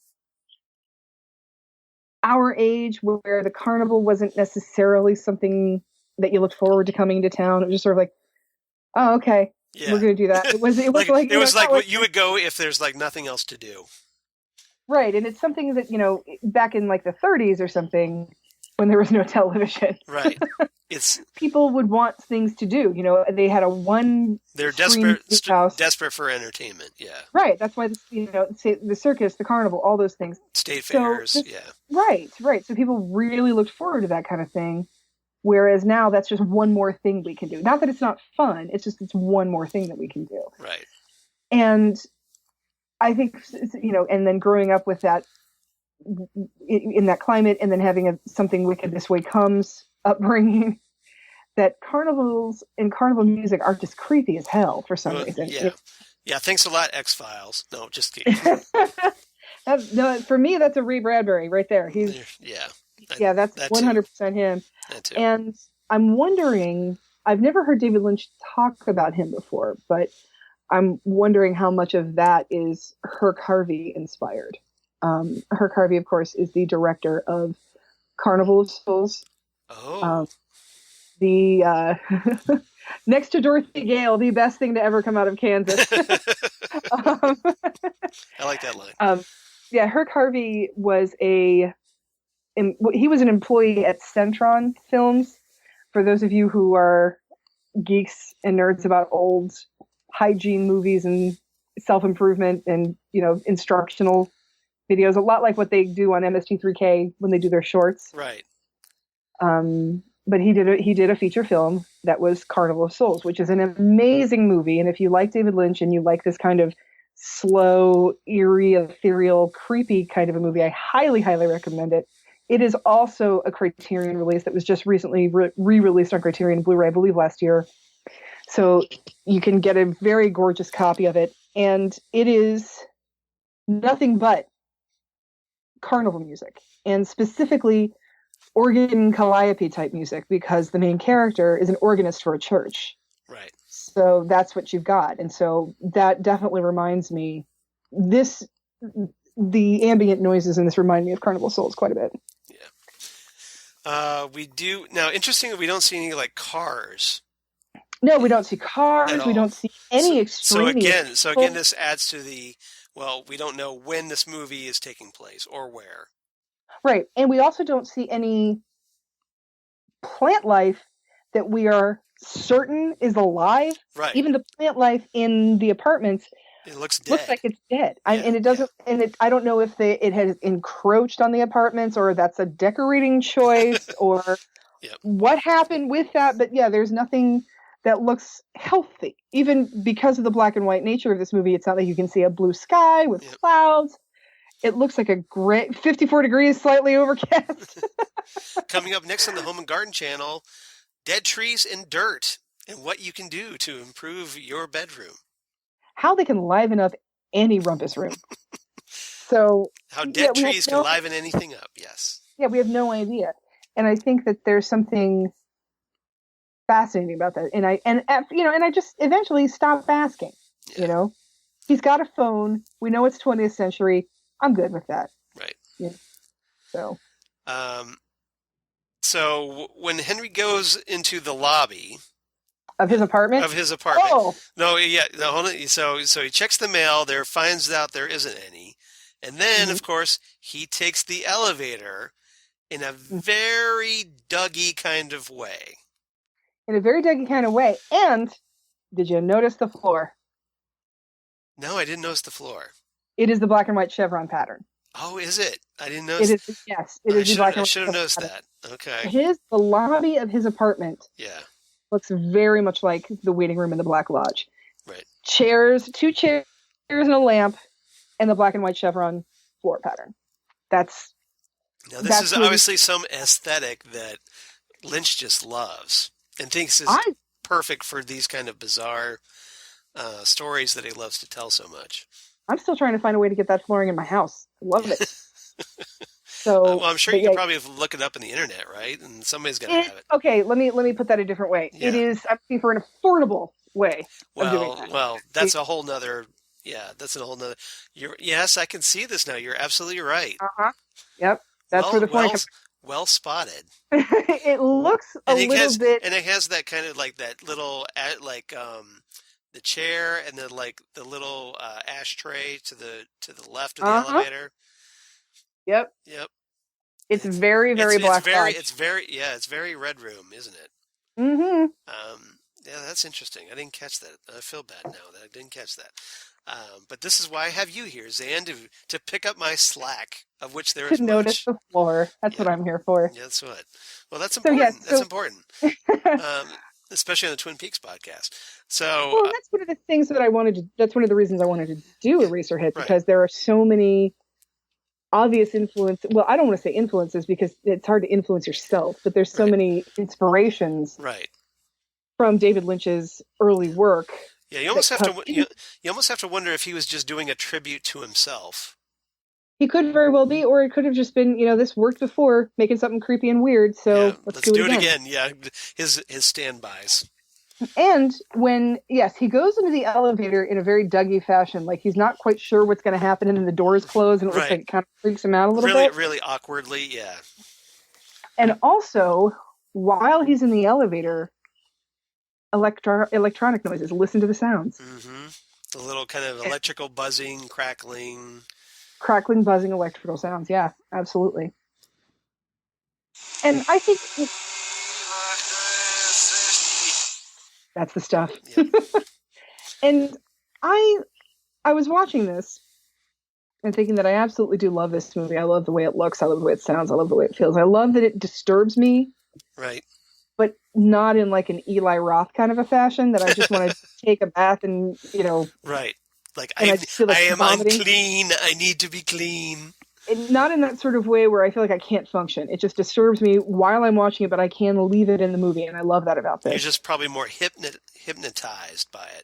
our age, where the carnival wasn't necessarily something that you looked forward to coming to town, it was just sort of like, oh, okay, we're going to do that. It was like what you would go if there's like nothing else to do. Right, and it's something that, back in like the 30s or something, when there was no television. Right. People would want things to do. They had they're desperate for entertainment. Yeah. Right. That's why the circus, the carnival, all those things. State fairs. Right. So people really looked forward to that kind of thing. Whereas now that's just one more thing we can do. Not that it's not fun. It's one more thing that we can do. Right. And I think, and then growing up with that, in that climate, and then having something wicked this way comes upbringing, that carnivals and carnival music are just creepy as hell for some reason. Yeah. Thanks a lot, X-Files. No, just kidding. For me, that's a Ray Bradbury right there. That's 100% him. That too. And I'm wondering, I've never heard David Lynch talk about him before, but I'm wondering how much of that is Herc Harvey inspired. Herc Harvey, of course, is the director of Carnival of Souls. Oh. The next to Dorothy Gale, the best thing to ever come out of Kansas. I like that line. Herc Harvey was he was an employee at Centron Films. For those of you who are geeks and nerds about old hygiene movies and self-improvement and instructional videos, a lot like what they do on MST3K when they do their shorts. Right. But he did a feature film that was Carnival of Souls, which is an amazing movie. And if you like David Lynch and you like this kind of slow, eerie, ethereal, creepy kind of a movie, I highly, highly recommend it. It is also a Criterion release that was just recently re-released on Criterion Blu-ray, I believe last year. So you can get a very gorgeous copy of it. And it is nothing but carnival music, and specifically organ calliope type music, because the main character is an organist for a church. Right. So that's what you've got. And so that definitely reminds me, the ambient noises in this remind me of Carnival Souls quite a bit. Yeah. We do now. Interestingly, we don't see any like cars. No, we don't see cars. At We all. don't see any extraneous. So again, this adds to the, well, we don't know when this movie is taking place or where. Right. And we also don't see any plant life that we are certain is alive. Right. Even the plant life in the apartments It looks dead. looks like it's dead. Yeah, And it doesn't, I don't know if it has encroached on the apartments or that's a decorating choice or what happened with that. But yeah, there's nothing that looks healthy. Even because of the black and white nature of this movie, it's not like you can see a blue sky with clouds. It looks like a great 54 degrees, slightly overcast. Coming up next on the Home and Garden Channel, dead trees and dirt and what you can do to improve your bedroom. How they can liven up any rumpus room. So how dead trees can liven anything up. Yes. Yeah, we have no idea. And I think that there's something fascinating about that. And I just eventually stopped asking. He's got a phone. We know it's 20th century. I'm good with that. Right. Yeah. So when Henry goes into the lobby of his apartment, hold on. So he checks the mail there, finds out there isn't any, and then of course he takes the elevator in a very Dougie kind of way. And did you notice the floor? No, I didn't notice the floor. It is the black and white chevron pattern. Oh, is it? I didn't notice. It is. Yes, it is the black and white. I should have noticed that. Okay. The lobby of his apartment. Yeah. Looks very much like the waiting room in the Black Lodge. Right. Two chairs and a lamp, and the black and white chevron floor pattern. This is obviously some aesthetic that Lynch just loves and thinks is perfect for these kind of bizarre stories that he loves to tell so much. I'm still trying to find a way to get that flooring in my house. I love it. So, well, I'm sure you can probably look it up on the internet, right? And somebody's got to have it. Okay, let me put that a different way. Yeah. I'm looking for an affordable way of doing that. Well, that's a whole nother. Yeah, that's a whole nother. Yes, I can see this now. You're absolutely right. Yep, that's where the flooring comes. Well spotted. It looks a little bit, and it has that kind of like that little the chair and then like the little ashtray to the left of the elevator. Yep. It's very, very black. It's very Red Room, isn't it? Mm-hmm. Yeah, that's interesting. I didn't catch that. I feel bad now that I didn't catch that. But this is why I have you here, Xan, to pick up my slack, of which there is much. To notice the floor. That's what I'm here for. Yeah, that's what. Well, that's important. That's important. Especially on the Twin Peaks podcast. So, that's one of the things that I wanted to. That's one of the reasons I wanted to do Eraserhead, because there are so many obvious influences. Well, I don't want to say influences because it's hard to influence yourself, but there's so many inspirations from David Lynch's early work. Yeah, you almost have to wonder if he was just doing a tribute to himself. He could very well be, or it could have just been, this worked before, making something creepy and weird, so let's do it again. Yeah, his standbys. And when, he goes into the elevator in a very Dougie fashion, like he's not quite sure what's going to happen, and then the doors close, and it looks like it kind of freaks him out a little bit. Really awkwardly, yeah. And also, while he's in the elevator, electronic noises. Listen to the sounds. Mm-hmm. The little kind of electrical buzzing, crackling, buzzing, electrical sounds. Yeah, absolutely. And I think that's the stuff. Yep. And I was watching this and thinking that I absolutely do love this movie. I love the way it looks. I love the way it sounds. I love the way it feels. I love that it disturbs me. Right. But not in like an Eli Roth kind of a fashion that I just want to take a bath and, Right. Like, I am unclean. I need to be clean. And not in that sort of way where I feel like I can't function. It just disturbs me while I'm watching it, but I can leave it in the movie, and I love that about this. You're just probably more hypnotized by it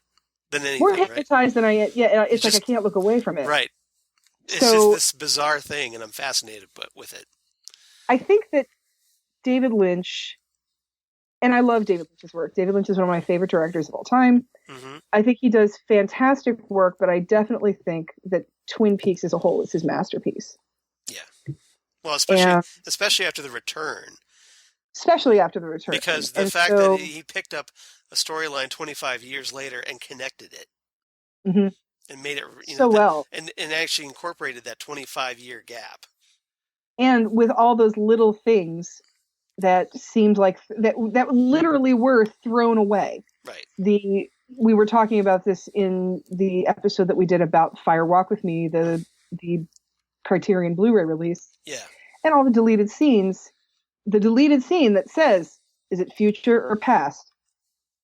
than anything, more hypnotized than I am. Yeah, it's like I can't look away from it. Right. It's just this bizarre thing, and I'm fascinated with it. I think that David Lynch, and I love David Lynch's work. David Lynch is one of my favorite directors of all time. Mm-hmm. I think he does fantastic work, but I definitely think that Twin Peaks as a whole is his masterpiece. Yeah. Well, And especially after the return, especially after the return. because the And fact that so, he picked up a storyline 25 years later and connected it mhm, and made it, so well. and actually incorporated that 25-year gap. And with all those little things that seemed like that literally were thrown away. Right. We were talking about this in the episode that we did about Fire Walk with Me, the Criterion Blu-ray release, Yeah. and all the deleted scenes. The deleted scene that says, "Is it future or past?"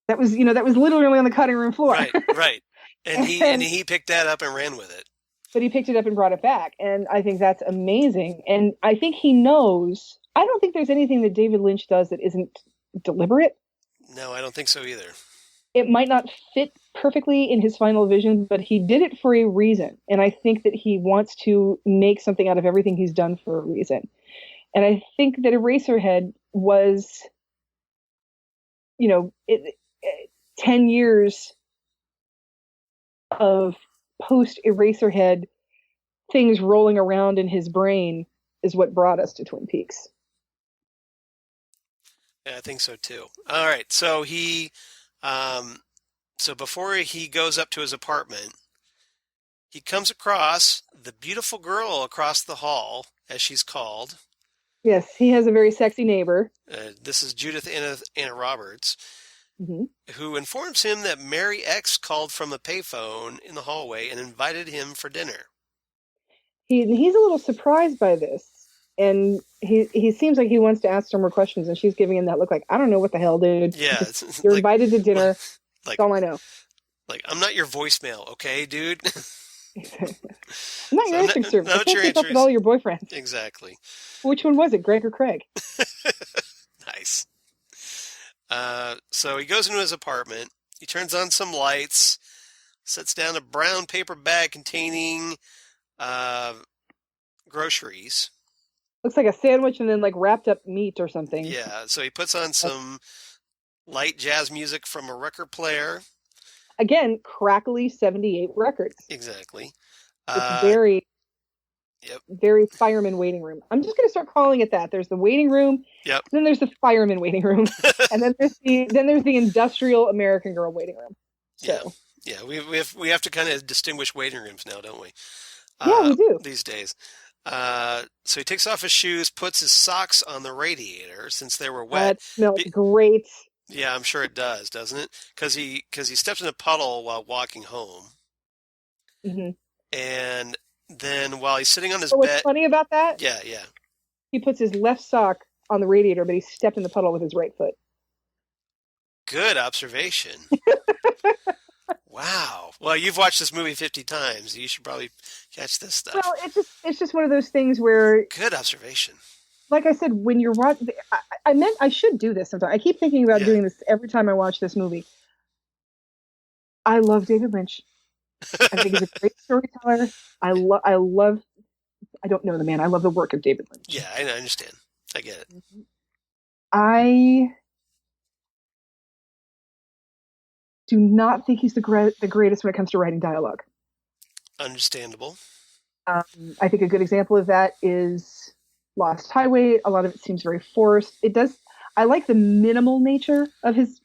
That was literally on the cutting room floor. Right. Right. And he picked that up and ran with it. But he picked it up and brought it back, and I think that's amazing. And I think he knows. I don't think there's anything that David Lynch does that isn't deliberate. No, I don't think so either. It might not fit perfectly in his final vision, but he did it for a reason. And I think that he wants to make something out of everything he's done for a reason. And I think that Eraserhead was, 10 years of post Eraserhead things rolling around in his brain is what brought us to Twin Peaks. Yeah, I think so too. All right. So so before he goes up to his apartment, he comes across the beautiful girl across the hall, as she's called. Yes, he has a very sexy neighbor. This is Judith Anna Roberts, Mm-hmm. who informs him that Mary X called from a payphone in the hallway and invited him for dinner. He's a little surprised by this, and he seems like he wants to ask some more questions, and she's giving him that look like, I don't know what the hell, dude. Yeah, You're invited to dinner. That's all I know. Like, I'm not your voicemail, okay, dude? I'm not your answering service. I can't keep up with all your boyfriends. Exactly. Which one was it, Greg or Craig? Nice. So he goes into his apartment. He turns on some lights, sets down a brown paper bag containing groceries. Looks like a sandwich and then like wrapped up meat or something. Yeah, so he puts on some light jazz music from a record player. Again, crackly 78 records. Exactly. It's very fireman waiting room. I'm just going to start calling it that. There's the waiting room. Yep. Then there's the fireman waiting room, and then there's the industrial American girl waiting room. So. Yeah. We have to kind of distinguish waiting rooms now, don't we? Yeah, we do these days. So he takes off his shoes, puts his socks on the radiator since they were wet. That smells great. Yeah, I'm sure it does, doesn't it? Because he steps in a puddle while walking home. Mm-hmm. And then while he's sitting on his what's bed... funny about that? Yeah. He puts his left sock on the radiator, but he stepped in the puddle with his right foot. Good observation. Wow. Well, you've watched this movie 50 times. You should probably catch this stuff. Well, it's just one of those things where... Good observation. Like I said, when you're watching... I meant I should do this sometime. I keep thinking about doing this every time I watch this movie. I love David Lynch. I think he's a great storyteller. I love... I don't know the man. I love the work of David Lynch. Yeah, I understand. I get it. I do not think he's the greatest when it comes to writing dialogue. Understandable. I think a good example of that is Lost Highway. A lot of it seems very forced. It does. I like the minimal nature of his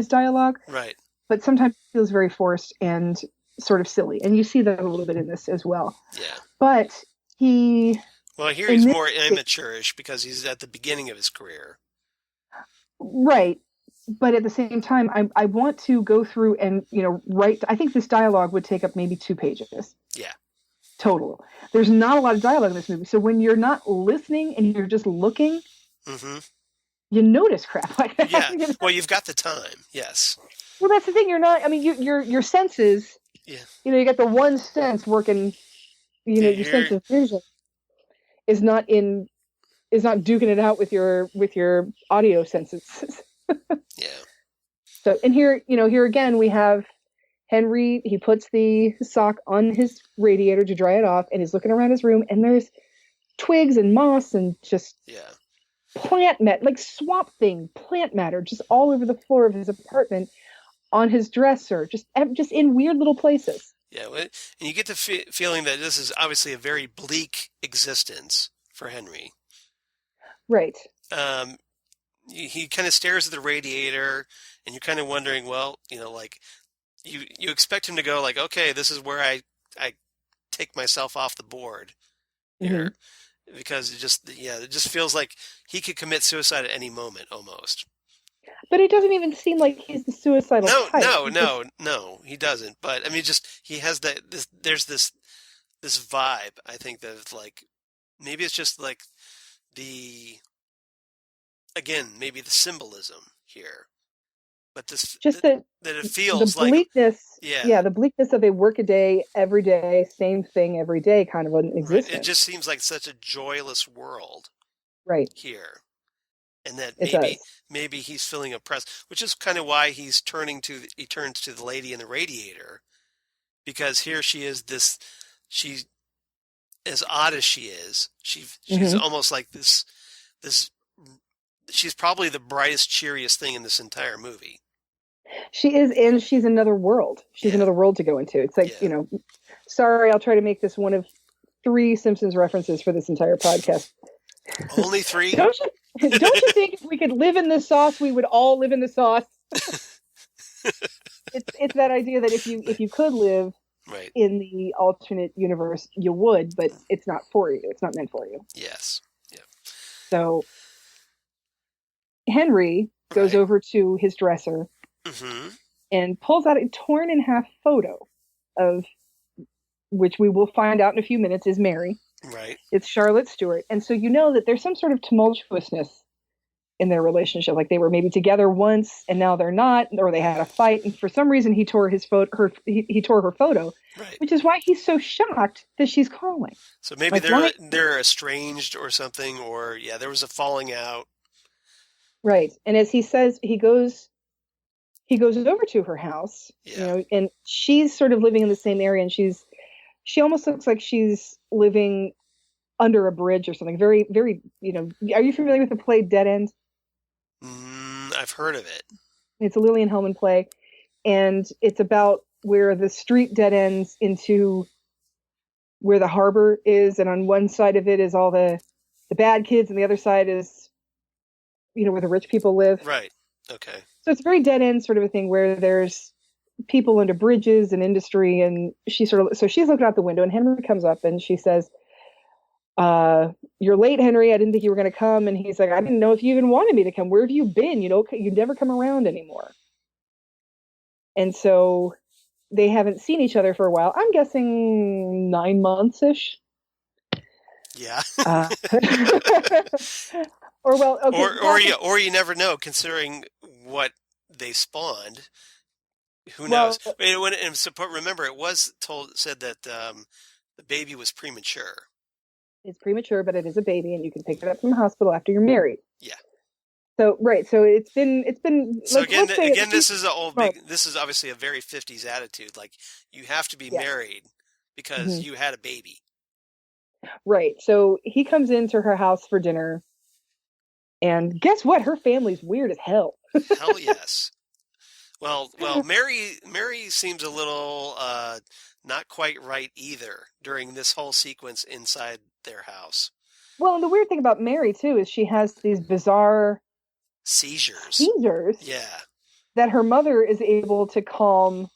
dialogue. Right. But sometimes it feels very forced and sort of silly. And you see that a little bit in this as well. Yeah. But he... Well, here he's more amateurish because he's at the beginning of his career. Right. But at the same time, I want to go through and, write... I think this dialogue would take up maybe 2 pages. Yeah. Total. There's not a lot of dialogue in this movie. So when you're not listening and you're just looking, you notice crap like that. Yeah. Well, you've got the time. Yes. Well, that's the thing. You're not... I mean, your senses... Yeah. You got the one sense working... your sense of vision is not duking it out with your audio senses. Yeah. So, and here again, we have Henry. He puts the sock on his radiator to dry it off, and he's looking around his room, and there's twigs and moss and just plant matter, like swamp thing, plant matter, just all over the floor of his apartment, on his dresser, just in weird little places. Yeah, and you get the feeling that this is obviously a very bleak existence for Henry. Right. He kind of stares at the radiator, and you're kind of wondering, well, like you expect him to go like, okay, this is where I take myself off the board here, because it just feels like he could commit suicide at any moment almost. But it doesn't even seem like he's the suicidal type. No, he doesn't. But I mean, just he has there's this vibe. I think that like maybe it's just like maybe the symbolism here, but just that it feels the bleakness, like the bleakness of a workaday, every day, same thing every day kind of an existence. Right. It just seems like such a joyless world, right here, and that maybe he's feeling oppressed, which is kind of why he turns to the lady in the radiator, because here she is she's as odd as she is, she's almost like this. She's probably the brightest, cheeriest thing in this entire movie. She is, and she's another world. She's another world to go into. It's like, sorry, I'll try to make this one of 3 Simpsons references for this entire podcast. Only 3? Don't you think if we could live in the sauce, we would all live in the sauce? It's that idea that if you could live in the alternate universe, you would, but it's not for you. It's not meant for you. Yes. Yeah. So Henry goes over to his dresser and pulls out a torn in half photo of which we will find out in a few minutes is Mary. Right. It's Charlotte Stewart. And so you know that there's some sort of tumultuousness in their relationship. Like they were maybe together once and now they're not, or they had a fight. And for some reason he tore he tore her photo, which is why he's so shocked that she's calling. So maybe they're estranged or something, or there was a falling out. Right. And as he says, he goes over to her house, and she's sort of living in the same area, and she almost looks like she's living under a bridge or something. Very, very, are you familiar with the play Dead End? I've heard of it. It's a Lillian Hellman play, and it's about where the street dead ends into where the harbor is, and on one side of it is all the bad kids, and the other side is where the rich people live. Right. Okay. So it's a very dead end sort of a thing where there's people under bridges and industry, and she's looking out the window, and Henry comes up and she says, "You're late, Henry. I didn't think you were going to come." And he's like, "I didn't know if you even wanted me to come. Where have you been? You never come around anymore." And so they haven't seen each other for a while. I'm guessing 9 months-ish. Yeah. Or you never know, considering what they spawned. Who knows? Remember, it was said that the baby was premature. It's premature, but it is a baby, and you can pick it up from the hospital after you're married. Yeah. So So it's been. So again, this is this is obviously a very 50s attitude. Like you have to be married because you had a baby. Right. So he comes into her house for dinner, and guess what? Her family's weird as hell. Hell yes. Well, Mary seems a little not quite right either during this whole sequence inside their house. Well, and the weird thing about Mary too is she has these bizarre seizures. Yeah. That her mother is able to calm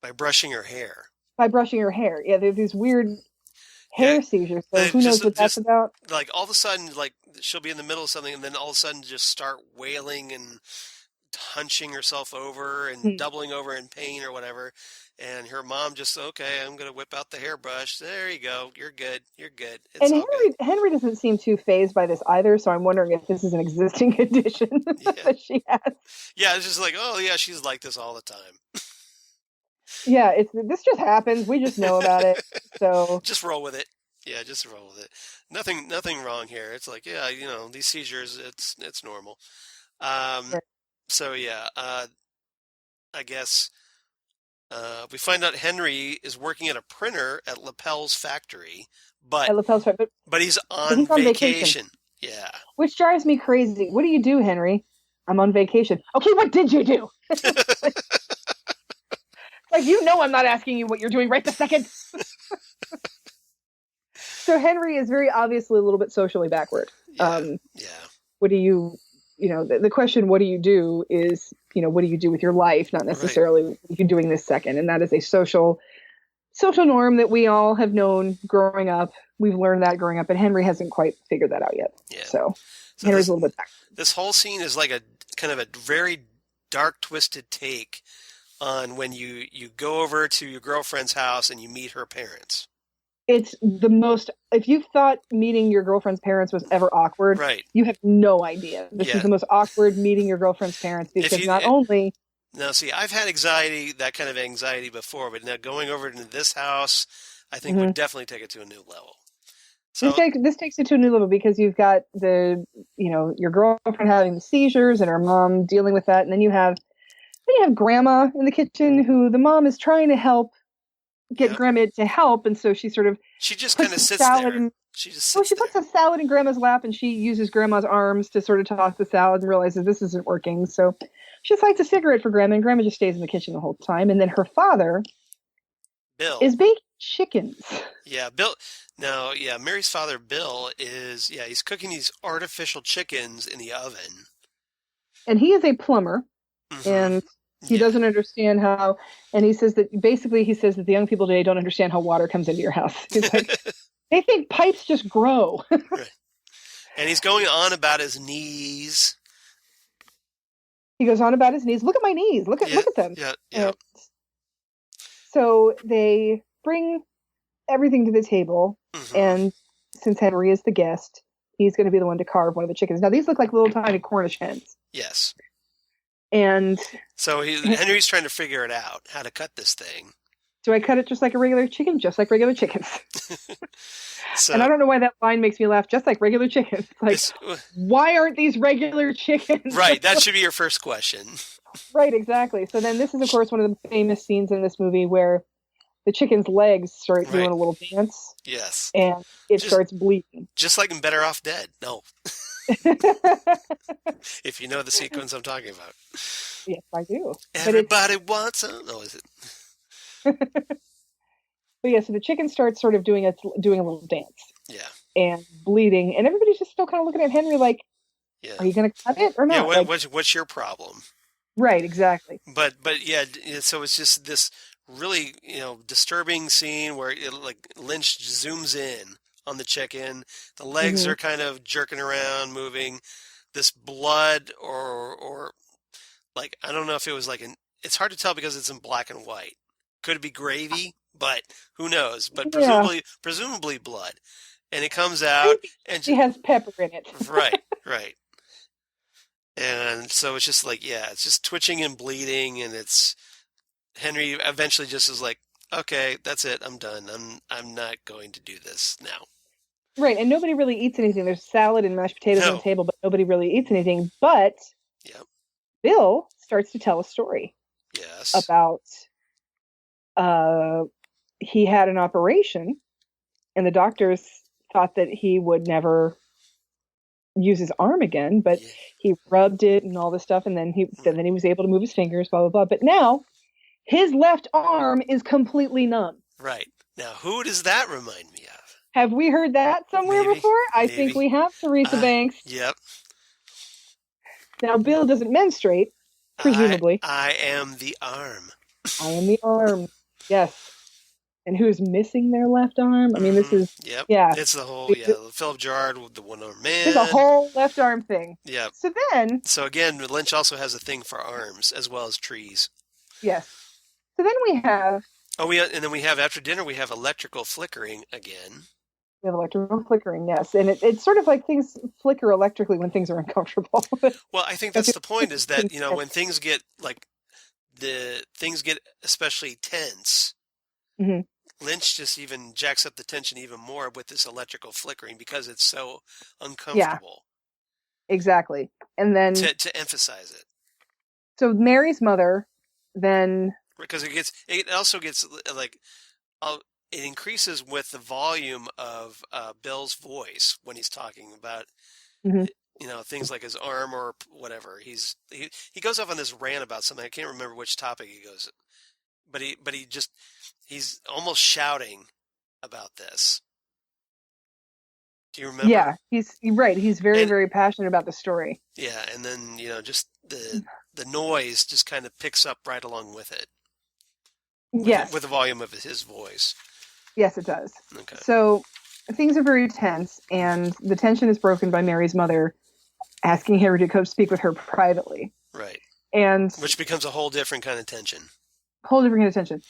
by brushing her hair. Yeah, they're these weird hair seizures. So who knows what that's about? Like all of a sudden, like she'll be in the middle of something, and then all of a sudden just start wailing and hunching herself over and doubling over in pain or whatever. And her mom just, okay, I'm going to whip out the hairbrush. There you go. You're good. It's and Henry doesn't seem too fazed by this either. So I'm wondering if this is an existing condition that she has. Yeah, it's just like, oh yeah, she's like this all the time. Yeah, this just happens. We just know about it. So just roll with it. Yeah, just roll with it. Nothing wrong here. It's like, yeah, these seizures, it's normal. Right. So yeah, I guess we find out Henry is working at a printer at Lapel's factory, but he's on vacation. Yeah, which drives me crazy. What do you do, Henry? I'm on vacation. Okay, what did you do? Like, you know, I'm not asking you what you're doing right this second. So Henry is very obviously a little bit socially backward. Yeah. Yeah. What do you, the question, what do you do is, what do you do with your life? Not Right. necessarily what are you doing this second. And that is a social norm that we all have known growing up. We've learned that growing up, and Henry hasn't quite figured that out yet. Yeah. So Henry's this a little bit back. this whole scene is like a kind of a very dark, twisted take on when you go over to your girlfriend's house and you meet her parents. It's the most, if you thought meeting your girlfriend's parents was ever awkward, Right. you have no idea. This is the most awkward meeting your girlfriend's parents, because not only... Now, see, I've had that kind of anxiety before, but now going over to this house, I think would definitely take it to a new level. So this takes it to a new level, because you've got your girlfriend having the seizures and her mom dealing with that, and then you have grandma in the kitchen, who the mom is trying to help get grandma to help, and so she just kind of sits there. She puts a salad in grandma's lap, and she uses grandma's arms to sort of toss the salad and realizes this isn't working. So she just lights a cigarette for grandma, and grandma just stays in the kitchen the whole time. And then her father, Bill, is baking chickens. Yeah, Bill. No, yeah, Mary's father, Bill, he's cooking these artificial chickens in the oven. And he is a plumber, and he doesn't understand how, and he says that the young people today don't understand how water comes into your house. He's like, they think pipes just grow. Right. And he's going on about his knees. He goes on about his knees. Look at my knees. Look at them. Yeah. And so they bring everything to the table, and since Henry is the guest, he's going to be the one to carve one of the chickens. Now, these look like little tiny Cornish hens. Yes. And so Henry's trying to figure it out, how to cut this thing. Do I cut it just like a regular chicken? Just like regular chickens. And I don't know why that line makes me laugh. Just like regular chickens. Like, why aren't these regular chickens? Right, that should be your first question. Right, exactly. So then this is, of course, one of the famous scenes in this movie where the chicken's legs start doing a little dance. Yes. And it starts bleeding. Just like in Better Off Dead. No. If you know the sequence I'm talking about. Yes, I do. Everybody wants a... No, is it? But yeah, so the chicken starts sort of doing a little dance. Yeah. And bleeding. And everybody's just still kind of looking at Henry like, are you going to cut it or not? Yeah, what's your problem? Right, exactly. But yeah, so it's just this really, disturbing scene where Lynch zooms in on the chicken. The legs are kind of jerking around, moving. This blood or like, I don't know if it was like it's hard to tell because it's in black and white. Could it be gravy? But who knows? But presumably blood. And it comes out and she has pepper in it. Right. And so it's just like, it's just twitching and bleeding, and it's Henry eventually just is like, okay, that's it, I'm done. I'm not going to do this now. Right, and nobody really eats anything. There's salad and mashed potatoes on the table, but nobody really eats anything. But Bill starts to tell a story. Yes. About he had an operation, and the doctors thought that he would never use his arm again, but he rubbed it and all this stuff, and then he was able to move his fingers, blah blah blah. But now his left arm is completely numb. Right. Now, who does that remind me of? Have we heard that somewhere before? I think we have, Teresa Banks. Yep. Now, Bill doesn't menstruate, presumably. I am the arm. I am the arm. Yes. And who's missing their left arm? I mean, this is... Yep. Yeah. It's the whole, Philip Jarrard with the one-armed man. It's a whole left arm thing. Yep. So again, Lynch also has a thing for arms as well as trees. Yes. So then we have... after dinner, we have electrical flickering again. We have electrical flickering, yes. And it's sort of like things flicker electrically when things are uncomfortable. Well, I think that's the point, is that, when things get, especially tense, Lynch just even jacks up the tension even more with this electrical flickering because it's so uncomfortable. Yeah, exactly. And then... To emphasize it. So Mary's mother then... Because it also gets, it increases with the volume of Bill's voice when he's talking about, things like his arm or whatever. He goes off on this rant about something. I can't remember which topic he he's almost shouting about this. Do you remember? Yeah, he's right. He's very, And very passionate about the story. yeah, and then, just the noise just kind of picks up right along with it, Yes. with the volume of his voice. Yes, it does. Okay. So things are very tense, and the tension is broken by Mary's mother asking Harry to come speak with her privately. Right. And which becomes a whole different kind of tension. Whole different kind of tension.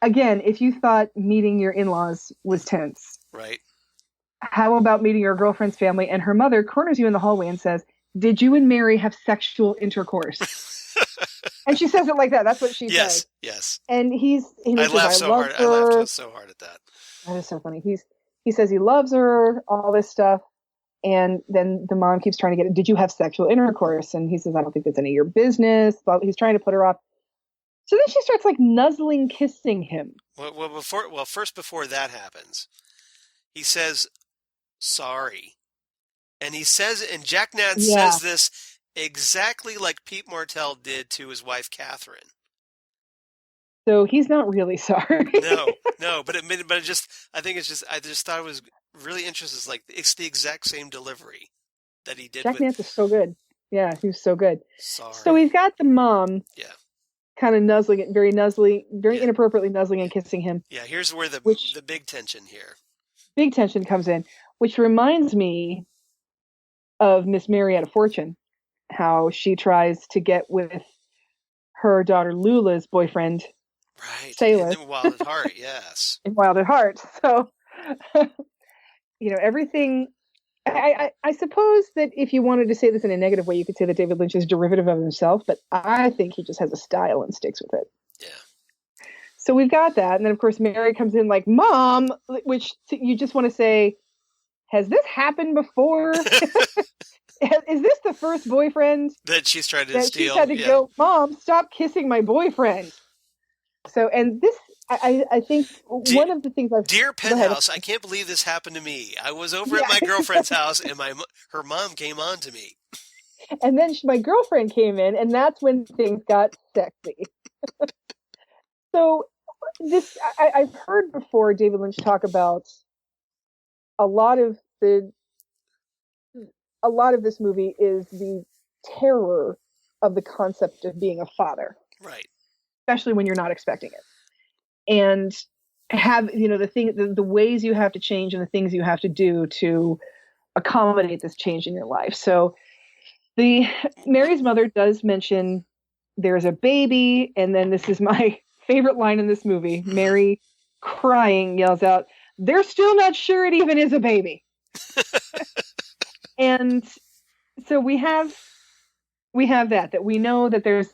Again, if you thought meeting your in-laws was tense, right? How about meeting your girlfriend's family and her mother corners you in the hallway and says, "Did you and Mary have sexual intercourse?" And she says it like that. That's what she says. Yes. And he says, laughed so hard. her. I laughed so hard at that. That is so funny. He says he loves her, all this stuff. And then the mom keeps trying to get it. Did you have sexual intercourse? And he says, I don't think that's any of your business. But he's trying to put her off. So then she starts like nuzzling, kissing him. First before that happens, he says, sorry. And Jack Nance says this exactly like Pete Martell did to his wife, Catherine. So he's not really sorry. No, but I just thought it was really interesting. It's the exact same delivery that he did. Jack Nance is so good. Yeah, he was so good. Sorry. So we've got the mom. Yeah. Kind of nuzzling it, very inappropriately nuzzling and kissing him. Yeah, here's where the big tension here. Big tension comes in, which reminds me of Miss Marietta Fortune, how she tries to get with her daughter Lula's boyfriend, right? Sailor. In Wild at Heart, yes. In Wild at Heart. So, everything. I suppose that if you wanted to say this in a negative way, you could say that David Lynch is derivative of himself, but I think he just has a style and sticks with it. Yeah. So we've got that. And then, of course, Mary comes in like, Mom, which you just want to say, has this happened before? Is this the first boyfriend that she's tried to steal? She's had to go, Mom, stop kissing my boyfriend. So, and this, I think one of the things Dear Penthouse, I can't believe this happened to me. I was over at my girlfriend's house, and her mom came on to me. And then my girlfriend came in, and that's when things got sexy. So this, I've heard before David Lynch talk about a lot of this movie is the terror of the concept of being a father, right? Especially when you're not expecting it. And have, the ways you have to change and the things you have to do to accommodate this change in your life. So Mary's mother does mention there's a baby. And then this is my favorite line in this movie. Mary crying yells out, "They're still not sure it even is a baby." And so we have that we know that there's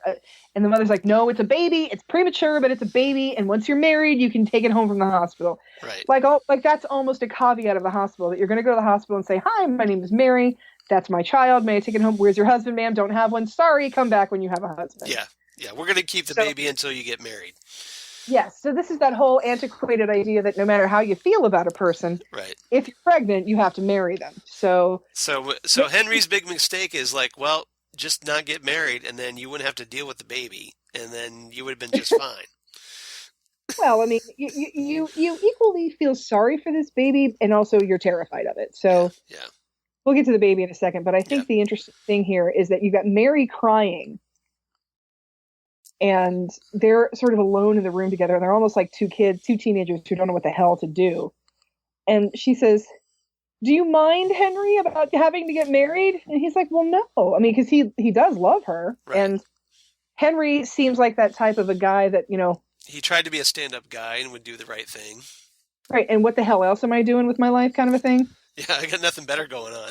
and the mother's like, no, it's a baby. It's premature, but it's a baby. And once you're married, you can take it home from the hospital. Right. Like that's almost a caveat of the hospital, that you're going to go to the hospital and say, "Hi, my name is Mary. That's my child. May I take it home? Where's your husband, ma'am? Don't have one. Sorry. Come back when you have a husband." Yeah. We're going to keep the baby until you get married. Yes. So this is that whole antiquated idea that no matter how you feel about a person, right, if you're pregnant, you have to marry them. So Henry's big mistake is like, well, just not get married, and then you wouldn't have to deal with the baby, and then you would have been just fine. Well, I mean, you equally feel sorry for this baby, and also you're terrified of it. So yeah. We'll get to the baby in a second, but I think the interesting thing here is that you've got Mary crying, and they're sort of alone in the room together, and they're almost like two teenagers who don't know what the hell to do. And she says, "Do you mind, Henry, about having to get married?" And he's like, "Well, no." I mean, because he does love her. Right. And Henry seems like that type of a guy that, he tried to be a stand-up guy and would do the right thing. Right. And what the hell else am I doing with my life, kind of a thing? Yeah, I got nothing better going on.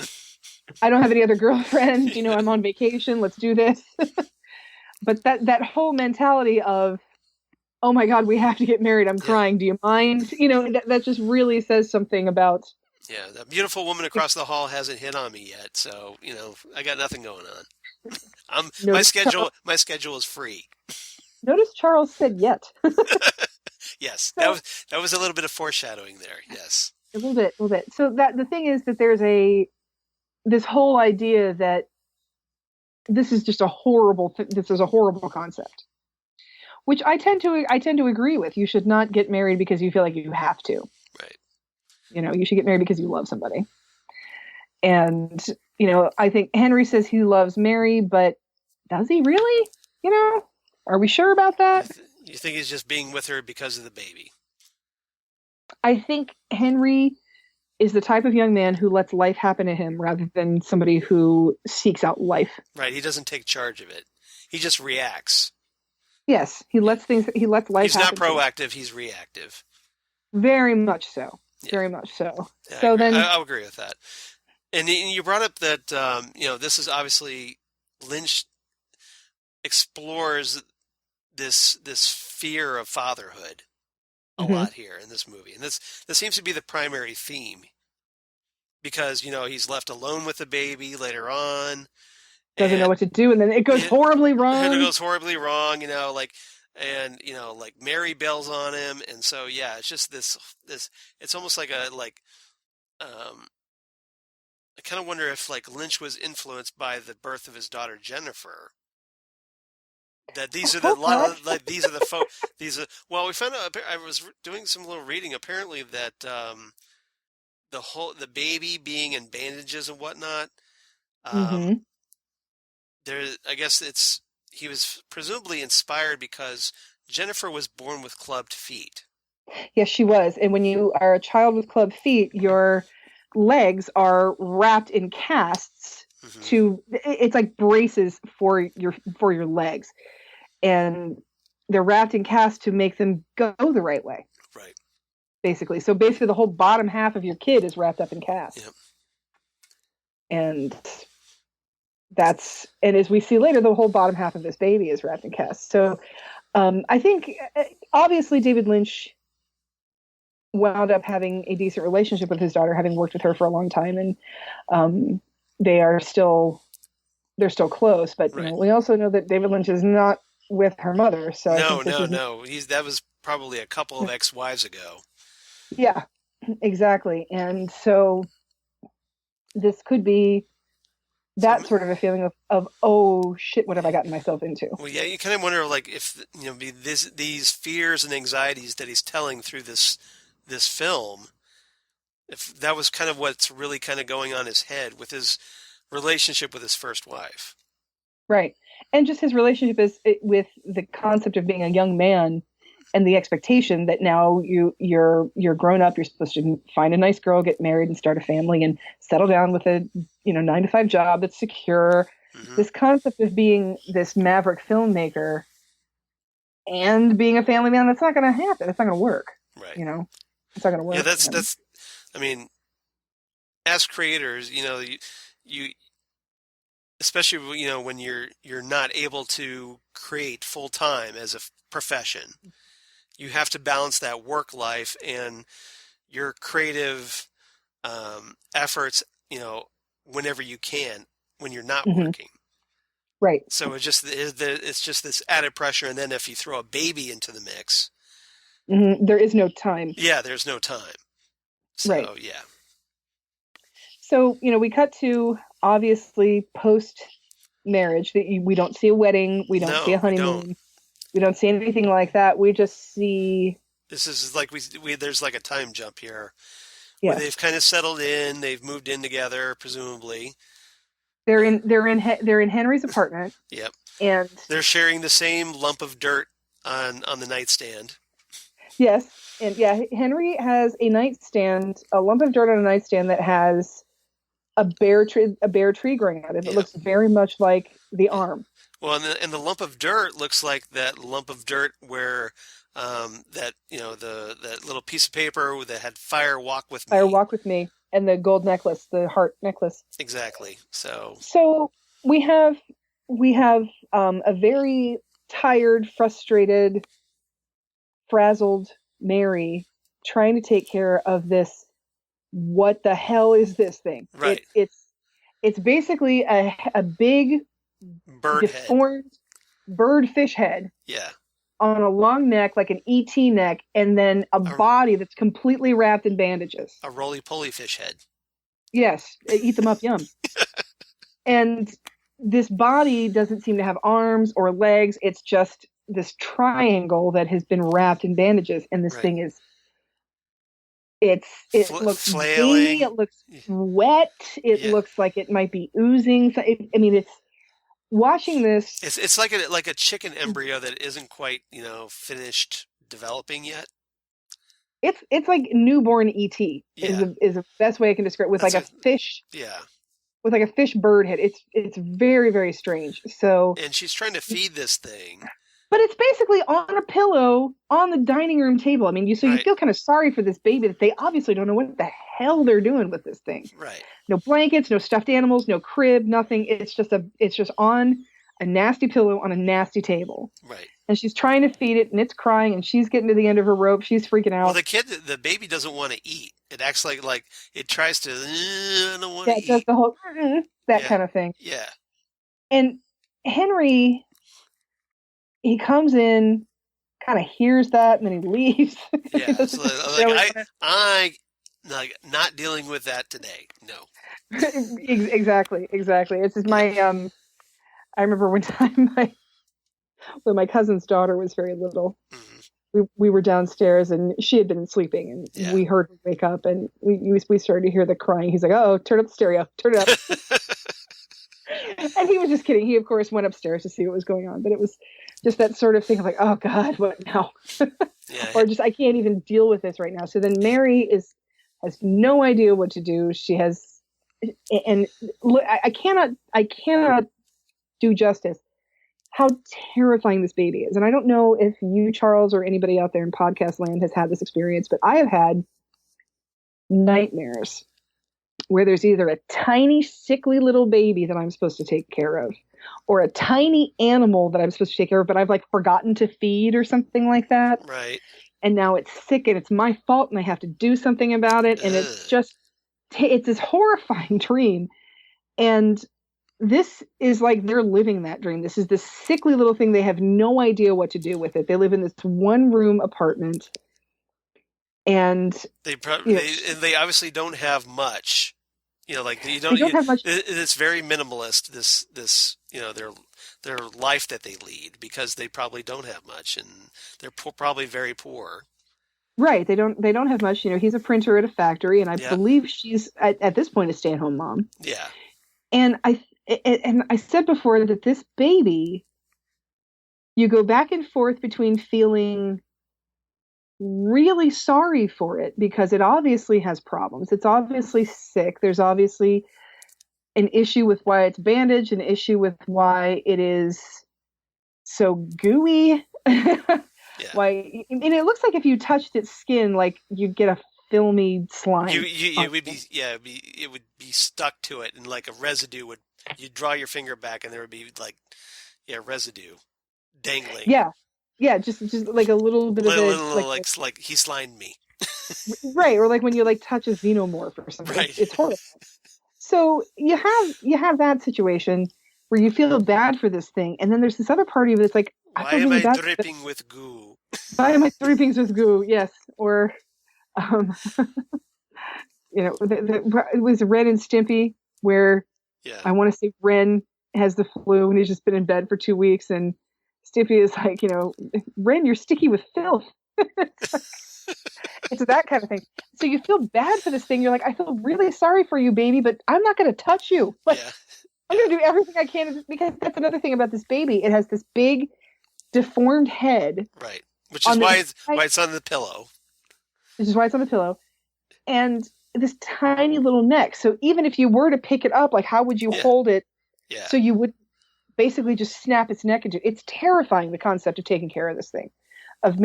I don't have any other girlfriends. I'm on vacation. Let's do this. But that whole mentality of, oh my God, we have to get married. I'm crying. Do you mind? That just really says something about. Yeah, that beautiful woman across the hall hasn't hit on me yet, so I got nothing going on. My schedule is free. Notice Charles said yet. Yes, that was a little bit of foreshadowing there. Yes, a little bit. So that the thing is that there's this whole idea that this is just a horrible. This is a horrible concept. which I tend to agree with. You should not get married because you feel like you have to. Right. You should get married because you love somebody. And, I think Henry says he loves Mary, but does he really? Are we sure about that? You think he's just being with her because of the baby? I think Henry is the type of young man who lets life happen to him rather than somebody who seeks out life. Right. He doesn't take charge of it. He just reacts. Yes, he lets life he's happen. He's not proactive, he's reactive. Very much so. Yeah. Very much so. Yeah, so then I'll agree with that. And you brought up that, this is obviously Lynch explores this fear of fatherhood a lot here in this movie. And this seems to be the primary theme because, he's left alone with the baby later on. Doesn't know what to do, and then it goes horribly wrong. And it goes horribly wrong, Mary bails on him. And so, yeah, it's just this, it's almost like I kind of wonder if Lynch was influenced by the birth of his daughter, Jennifer. That these are the well, we found out. I was doing some little reading. Apparently, that the baby being in bandages and whatnot. There, I guess he was presumably inspired because Jennifer was born with clubbed feet. Yes, she was. And when you are a child with clubbed feet, your legs are wrapped in casts it's like braces for your legs. And they're wrapped in casts to make them go the right way. Right. Basically. So basically the whole bottom half of your kid is wrapped up in casts. Yep. And as we see later, the whole bottom half of this baby is wrapped in casts. So I think obviously David Lynch wound up having a decent relationship with his daughter, having worked with her for a long time, and they're still close. But right. We also know that David Lynch is not with her mother. So no. That was probably a couple of ex-wives ago. Yeah, exactly. And so this could be that sort of a feeling of oh shit, what have I gotten myself into? Well, yeah, you kind of wonder if these fears and anxieties that he's telling through this film, if that was kind of what's really kind of going on in his head with his relationship with his first wife. Right. And just his relationship with the concept of being a young man and the expectation that now you're grown up, you're supposed to find a nice girl, get married and start a family and settle down with a 9-to-5 job that's secure. This concept of being this maverick filmmaker and being a family man, that's not going to happen. It's not going to work. Right. It's not going to work. Yeah, that's I mean, as creators, you especially when you're not able to create full time as a profession, you have to balance that work life and your creative efforts, whenever you can when you're not working. Right. So it's just this added pressure, and then if you throw a baby into the mix, there is no time. Yeah, there's no time. So, right. Yeah. So, we cut to obviously post-marriage. We don't see a wedding. We don't see a honeymoon. We don't see anything like that. We just see... This is like there's like a time jump here. Yes. Where they've kind of settled in. They've moved in together, presumably. They're in Henry's apartment. Yep. And they're sharing the same lump of dirt on the nightstand. Yes. And yeah, Henry has a nightstand, a lump of dirt on a nightstand that has a bare tree growing out of it. It looks very much like the arm. Well, and the lump of dirt looks like that lump of dirt where that little piece of paper that had "Fire Walk with Me." Fire Walk with Me, and the gold necklace, the heart necklace. Exactly. So we have a very tired, frustrated, frazzled Mary trying to take care of this. What the hell is this thing? Right. It's basically a big deformed birdfish head. Yeah. On a long neck, like an ET neck, and then a body that's completely wrapped in bandages. A roly-poly fish head. Yes. Eat them up, yum. And this body doesn't seem to have arms or legs. It's just this triangle that has been wrapped in bandages, and this Right. thing is it looks veiny, Flailing. it looks wet, it Yeah. looks like it might be oozing. So I mean, it's watching this. It's like a chicken embryo that isn't quite, finished developing yet. It's like newborn ET is Yeah. the best way I can describe it, with like That's a a fish yeah. with like a fish bird head. It's very, very strange. So, And she's trying to feed this thing. but it's basically on a pillow on the dining room table. I mean, you Right. feel kind of sorry for this baby that they obviously don't know what the hell they're doing with this thing. Right. No blankets, no stuffed animals, no crib, nothing. It's just on a nasty pillow on a nasty table. Right. And she's trying to feed it, and it's crying, and she's getting to the end of her rope. She's freaking Well, out. the baby doesn't want to eat. It acts like it tries to. I don't want Yeah, to it does eat. the whole that Yeah. kind of thing. Yeah. And Henry, he comes in, kind of hears that, and then he leaves. Yeah. He So, doesn't like necessarily I like not dealing with that today. No. exactly. It's just Yeah. my I remember one time when my cousin's daughter was very little. Hmm. We were downstairs and she had been sleeping, and Yeah. we heard her wake up, and we started to hear the crying. He's like, "Oh, turn up the stereo, turn it up." And he was just kidding. He of course went upstairs to see what was going on, but it was just that sort of thing of like, "Oh God, what now?" Yeah. Or just, I can't even deal with this right now. So then Mary has no idea what to do. She has, and look, I cannot do justice how terrifying this baby is. And I don't know if you, Charles, or anybody out there in podcast land has had this experience, but I have had nightmares where there's either a tiny, sickly little baby that I'm supposed to take care of, or a tiny animal that I'm supposed to take care of, but I've like forgotten to feed or something like that. Right. And now it's sick and it's my fault and I have to do something about it. And it's just, it's this horrifying dream. And this is like they're living that dream. This is this sickly little thing. They have no idea what to do with it. They live in this one room apartment. And They you know, they obviously don't have much. Like they don't have much. It's very minimalist. This their life that they lead because they probably don't have much and they're probably very poor. Right. They don't have much. He's a printer at a factory, and I Yeah. believe she's at this point a stay-at-home mom. Yeah. And I said before that this baby, you go back and forth between feeling really sorry for it because it obviously has problems. It's obviously sick. There's obviously an issue with why it's bandaged, an issue with why it is so gooey. Yeah. Why? And it looks like if you touched its skin, like you'd get a filmy slime. It would be it would be stuck to it and like a residue would you'd draw your finger back and there would be like residue dangling. Yeah, just like a little bit of it, like he slimed me. Right, or like when you like touch a xenomorph or something. Right. It's horrible. So you have that situation where you feel bad for this thing, and then there's this other part of it that's like, Why I feel am really I bad dripping with goo? Why am I dripping with goo? Yes, or it was Ren and Stimpy where Yeah. I want to say Ren has the flu and he's just been in bed for 2 weeks, and Stimpy is like, Ren, you're sticky with filth. It's that kind of thing. So you feel bad for this thing. You're like, I feel really sorry for you, baby, but I'm not going to touch you. Like, Yeah. I'm going to do everything I can, because that's another thing about this baby. It has this big, deformed head. Right. Which is why it's on the pillow. Which is why it's on the pillow. And this tiny little neck. So even if you were to pick it up, like, how would you hold it? Yeah. So you would basically just snap its neck into it. It's terrifying, the concept of taking care of this thing, of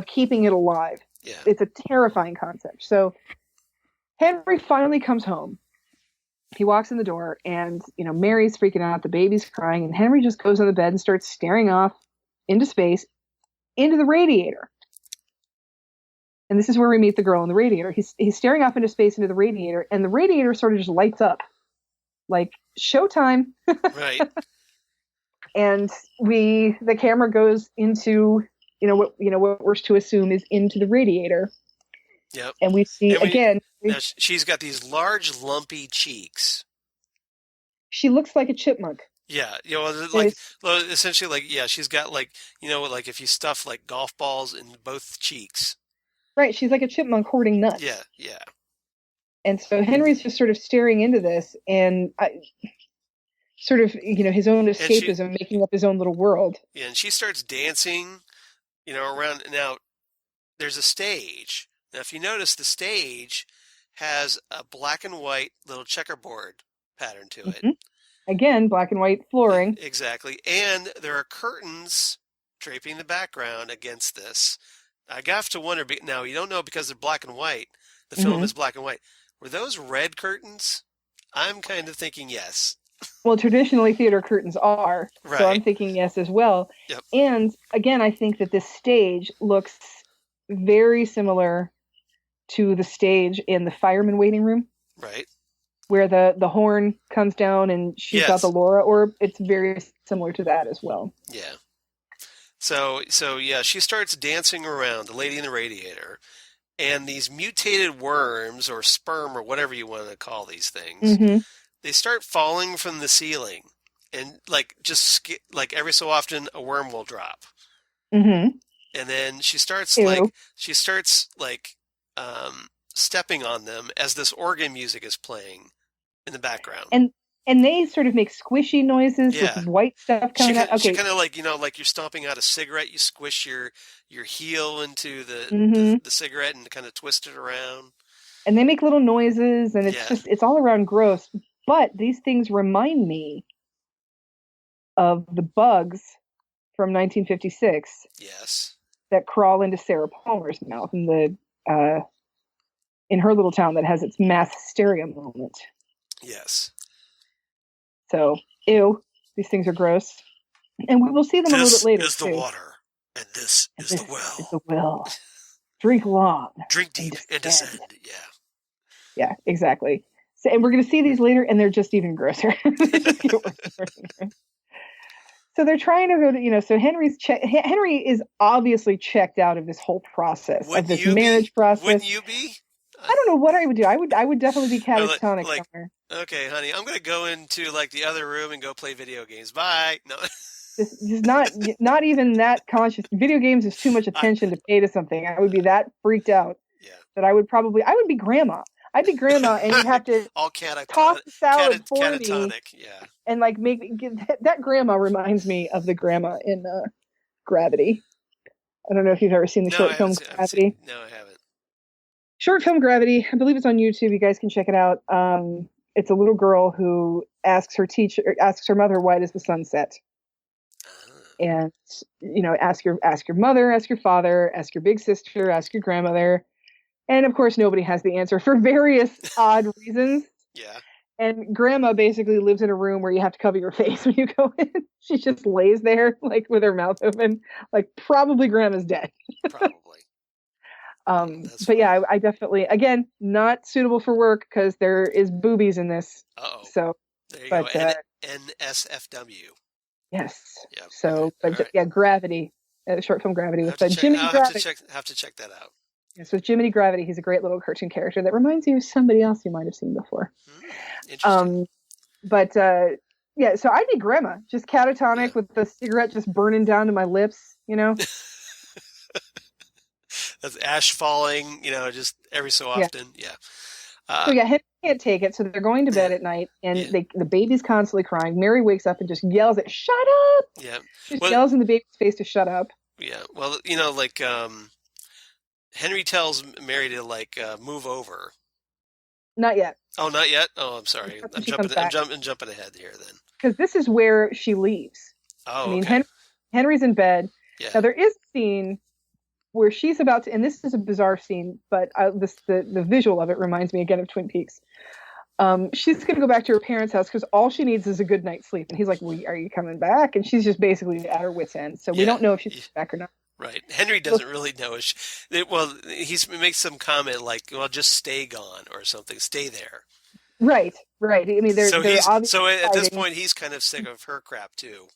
keeping it alive. Yeah. It's a terrifying concept. So Henry finally comes home. He walks in the door and, Mary's freaking out. The baby's crying. And Henry just goes on the bed and starts staring off into space, into the radiator. And this is where we meet the girl in the radiator. He's staring off into space, into the radiator. And the radiator sort of just lights up like showtime. Right. And the camera goes into, what we're to assume is into the radiator. Yep. And we see again. Now she's got these large, lumpy cheeks. She looks like a chipmunk. Yeah, like, It's, well, essentially, like, yeah, she's got like, like if you stuff like golf balls in both cheeks. right. She's like a chipmunk hoarding Yeah, nuts. yeah, And so Henry's just sort of staring into this and sort of, his own and she, escapism, making up his own little world. yeah, and she starts dancing, around. Now, there's a stage. Now, if you notice, the stage has a black and white little checkerboard pattern to it. Hmm. Again, black and white flooring. Exactly, and there are curtains draping the background against this. I have to wonder. Now, you don't know because they're black and white. The film Hmm. is black and white. Were those red curtains? I'm kind of thinking yes. Well, traditionally theater curtains are, so Right. I'm thinking yes as well. Yep. And again, I think that this stage looks very similar to the stage in the fireman waiting room, Right. where the horn comes down and shoots out the Yes. Laura orb. It's very similar to that as well. Yeah. So yeah, she starts dancing around, the lady in the radiator, and these mutated worms or sperm or whatever you want to call these things, Hmm. they start falling from the ceiling, and like like every so often a worm will drop, Hmm. and then Ew. she starts like stepping on them as this organ music is playing in the background. And and they sort of make squishy noises with Yeah. white stuff coming out. She Okay. kind of like, like you're stomping out a cigarette, you squish your heel into Hmm. the cigarette and kind of twist it around. And they make little noises, and Yeah. it's all around gross. But these things remind me of the bugs from 1956 Yes. that crawl into Sarah Palmer's mouth in her little town that has its mass hysteria moment. Yes. So, ew, these things are gross, and we will see them a little bit This later is the too. water, and this And is this the is the well. will. Drink long Drink and deep and descend. descend. Yeah. Yeah, exactly. So, and we're going to see these later, and they're just even grosser. They just get worse and worse and worse. So they're trying to go to, so Henry is obviously checked out of this whole process, of Wouldn't this you be? marriage process. Wouldn't you be? I don't know what I would do. I would definitely be Or catatonic like, somewhere. okay, honey, I'm gonna go into like the other room and go play video games. Bye. No. Just not even that conscious. Video games is too much I, attention to pay to something. I would be that freaked out yeah. that I would be grandma. I'd be grandma, and you'd have to All toss the salad for me, catatonic. Yeah. and like that grandma reminds me of the grandma in Gravity. I don't know if you've ever seen the No, short film I haven't seen. Gravity. No, I haven't. Short film Gravity. I believe it's on YouTube. You guys can check it out. It's a little girl who asks her mother, "Why does the sun set?" Ah. And ask your mother, ask your father, ask your big sister, ask your grandmother, and of course nobody has the answer for various odd reasons. Yeah. And grandma basically lives in a room where you have to cover your face when you go in. She just lays there like with her mouth open, like probably grandma's dead. Probably. That's But yeah, funny. I definitely, again, not suitable for work because there is boobies in this. Uh-oh. So, There you go. but NSFW. yes. Yep. Okay. So, All but right. yeah, Gravity, short film Gravity I have with to check. Jiminy I'll have to Gravity. check that out. Yes, with Jiminy Gravity, he's a great little cartoon character that reminds you of somebody else you might have seen before. Interesting. But yeah, so I'd be grandma, just catatonic Yeah. with the cigarette just burning down to my lips, That's ash falling, just every so Yeah. often. Yeah. So yeah, Henry can't take it, so they're going to bed Yeah. at night, and Yeah. the baby's constantly crying. Mary wakes up and just yells at, "Shut up!" Yeah. Just Well, yells in the baby's face to shut up. yeah. Well, like Henry tells Mary to like move over. Not yet, Oh, not yet. Oh, I'm sorry. after I'm she comes jumping. I'm back, jumping ahead here. Then. because this is where she leaves. I Oh, mean, okay. Henry's in bed. Yeah. Now there is a scene where she's about to, and this is a bizarre scene, but the visual of it reminds me again of Twin Peaks. She's going to go back to her parents' house because all she needs is a good night's sleep. And he's like, well, "Are you coming back?" And she's just basically at her wit's end. So we Yeah. don't know if she's back or not. Right. Henry doesn't really know. Well, he makes some comment like, "Well, just stay gone" or something. Stay there. Right. I mean, they're obviously at this fighting. point he's kind of sick of her crap too.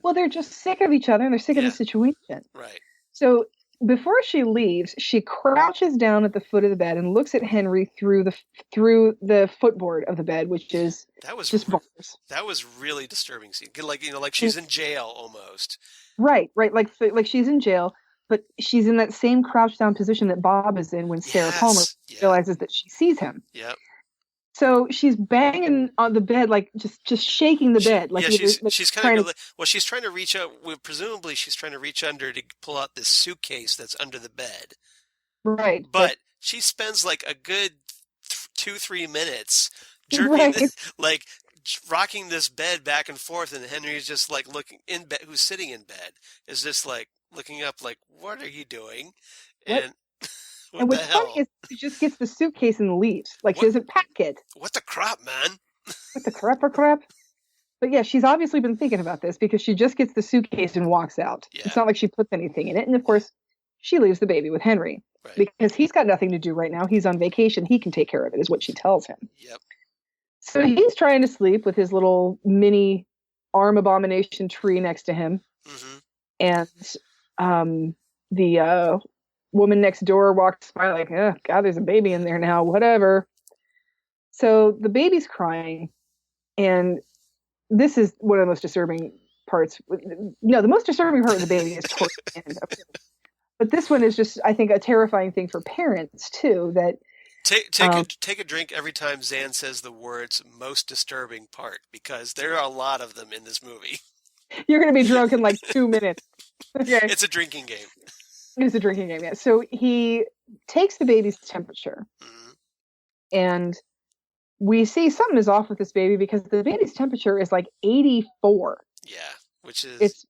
Well, they're just sick of each other and they're sick of the Yeah. situation. Right. So before she leaves, she crouches down at the foot of the bed and looks at Henry through the footboard of the bed, which is That was just bars. that was really disturbing scene. Like like she's in jail almost. Right, right, like she's in jail, but she's in that same crouched down position that Bob is in when Sarah Palmer Yes. Yeah. realizes that she sees him. Yep. So she's banging on the bed, like just shaking the bed, like she's kind of she's trying to reach out. Well, presumably, she's trying to reach under to pull out this suitcase that's under the bed. Right, but she spends like a good 2-3 minutes jerking, right. like rocking this bed back and forth, and Henry's just like looking in bed, who's sitting in bed, is just like looking up, like, "What are you doing?" And and what's funny is she just gets the suitcase and leaves. Like, she doesn't pack it. What the crap, man? What the crap? But yeah, she's obviously been thinking about this because she just gets the suitcase and walks out. Yeah. It's not like she puts anything in it. And of course, she leaves the baby with Henry. Right. Because he's got nothing to do right now. He's on vacation. He can take care of it, is what she tells him. Yep. So he's trying to sleep with his little mini arm abomination tree next to him. Mm-hmm. And the woman next door walks by like, oh, God, there's a baby in there now, whatever. So the baby's crying. And this is one of the most disturbing parts. No, the most disturbing part of the baby is towards the end. But this one is just, I think, a terrifying thing for parents, too, that... Take a drink every time Xan says the words "most disturbing part," because there are a lot of them in this movie. You're going to be drunk in like 2 minutes. Okay. It's a drinking game. It's a drinking game, yeah. So he takes the baby's temperature, and we see something is off with this baby because the baby's temperature is like 84. Yeah, which is... It's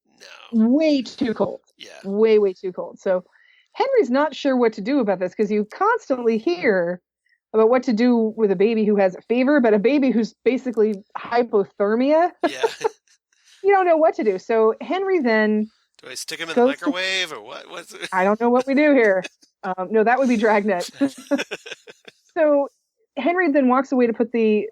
way too cold. Yeah. Way, way too cold. So Henry's not sure what to do about this because you constantly hear about what to do with a baby who has a fever, but a baby who's basically hypothermia. Yeah. You don't know what to do. So Henry then... Do I stick him in the microwave or what? I don't know what we do here. No, that would be Dragnet. So Henry then walks away to put the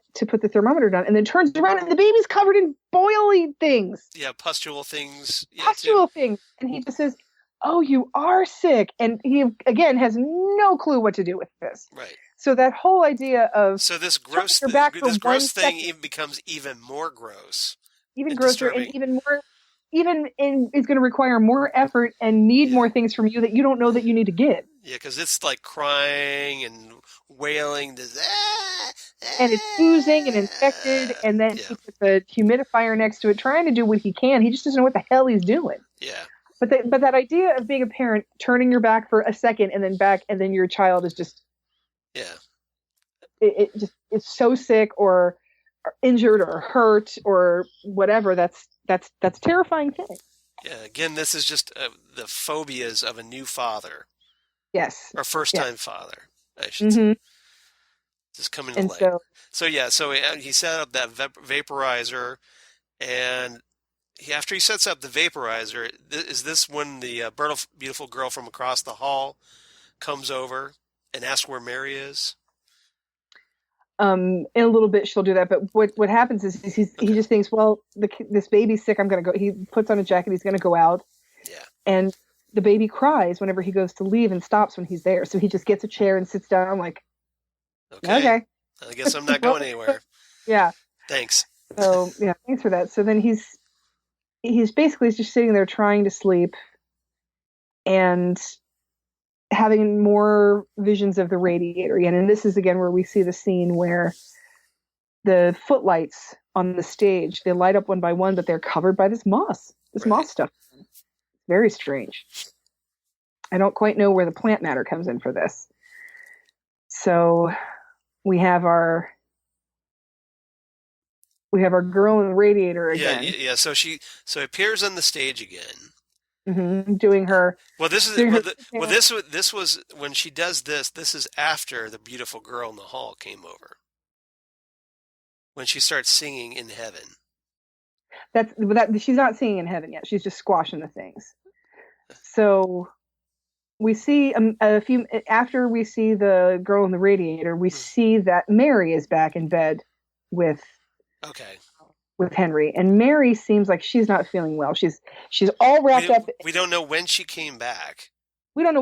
thermometer down, and then turns around, and the baby's covered in boily things. Yeah, pustule things. Yeah, pustule things, and he just says, "Oh, you are sick," and he again has no clue what to do with this. Right. So that whole idea of this gross thing even becomes even more gross, even grosser, disturbing. And even more. Even is going to require more effort and need more things from you that you don't know that you need to give. Yeah, because it's like crying and wailing, and it's oozing and infected, and then he puts a humidifier next to it, trying to do what he can. He just doesn't know what the hell he's doing. Yeah. But that idea of being a parent, turning your back for a second and then back, and then your child is just it's so sick or injured or hurt or whatever. That's a terrifying thing. Yeah. Again, this is just the phobias of a new father. Yes. Or first-time father, I should say. Just coming to light. So he set up that vaporizer, and after he sets up the vaporizer, is this when the beautiful girl from across the hall comes over and asks where Mary is? In a little bit she'll do that, but what happens is he just thinks, well, this baby's sick, I'm gonna go. He puts on a jacket, he's gonna go out, and the baby cries whenever he goes to leave and stops when he's there. So he just gets a chair and sits down. I'm like, okay. I guess I'm not going anywhere. Yeah. Thanks. So yeah, thanks for that. So then he's basically just sitting there trying to sleep and having more visions of the radiator again. And this is again where we see the scene where the footlights on the stage, they light up one by one, but they're covered by this moss stuff. Very strange. I don't quite know where the plant matter comes in for this. So we have our girl in the radiator again. Yeah. So she appears on the stage again. Mm-hmm. Doing her. Well, this was when she does this. This is after the beautiful girl in the hall came over. When she starts singing in heaven. She's not singing in heaven yet. She's just squashing the things. So we see after we see the girl in the radiator, we see that Mary is back in bed with Henry, and Mary seems like she's not feeling well. She's all wrapped up. We don't know when she came back. we don't know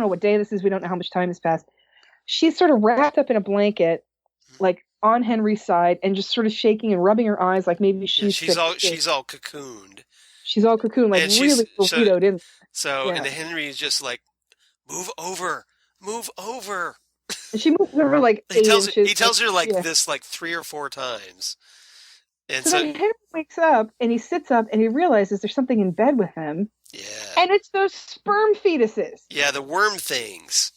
what day this is. We don't know how much time has passed. She's sort of wrapped up in a blanket, like on Henry's side, and just sort of shaking and rubbing her eyes, like maybe Yeah, she's sick. she's all cocooned. She's all cocoon, like And really burritoed in. and Yeah. Henry is just like, move over. And she moves over like He 8 inches. tells her like Yeah. this like 3 or 4 times. And So then Henry wakes up and he sits up and he realizes there's something in bed with him. yeah. And it's those sperm fetuses. Yeah, the worm things.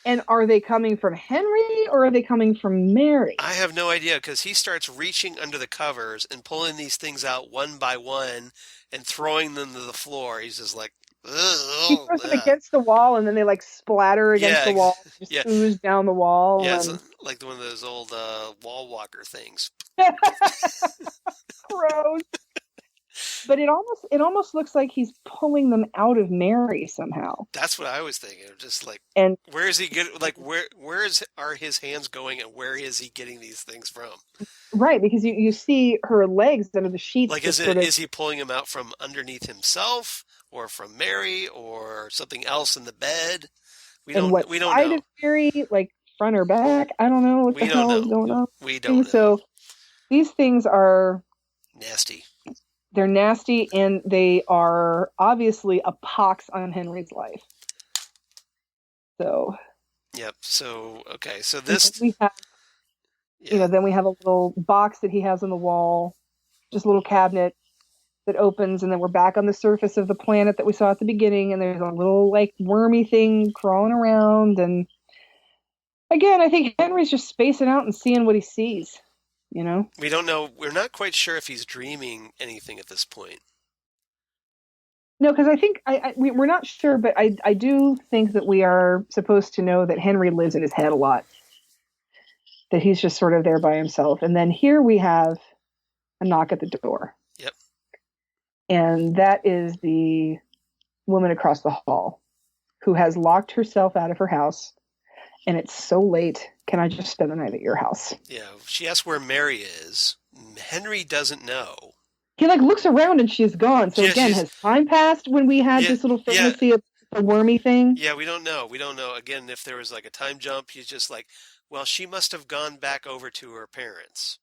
And are they coming from Henry or are they coming from Mary? I have no idea because he starts reaching under the covers and pulling these things out one by one and throwing them to the floor. He's just like, He throws them against the wall and then they like splatter against the wall, just ooze down the wall. Yeah, it's like one of those old wall walker things. Gross. But it almost looks like he's pulling them out of Mary somehow. That's what I was thinking. Just like, and where is he getting? Like, are his hands going, and where is he getting these things from? Right, because you see her legs under the sheets. Like, is he pulling them out from underneath himself, or from Mary, or something else in the bed? We don't know. Of Mary, like front or back? I don't know what the hell is going on. We don't know. So these things are nasty. They're nasty, and they are obviously a pox on Henry's life. So. Yep. So okay. So this. We have, then we have a little box that he has on the wall, just a little cabinet that opens, and then we're back on the surface of the planet that we saw at the beginning, and there's a little like wormy thing crawling around, and again, I think Henry's just spacing out and seeing what he sees. We don't know. We're not quite sure if he's dreaming anything at this point. No, because I think we're not sure, but I do think that we are supposed to know that Henry lives in his head a lot. That he's just sort of there by himself. And then here we have a knock at the door. Yep. And that is the woman across the hall who has locked herself out of her house. And it's so late. Can I just spend the night at your house? Yeah. She asks where Mary is. Henry doesn't know. He like looks around and she's gone. So again, has time passed when we had this little fantasy of the wormy thing? Yeah, we don't know. We don't know. Again, if there was like a time jump, he's just like, well, she must have gone back over to her parents.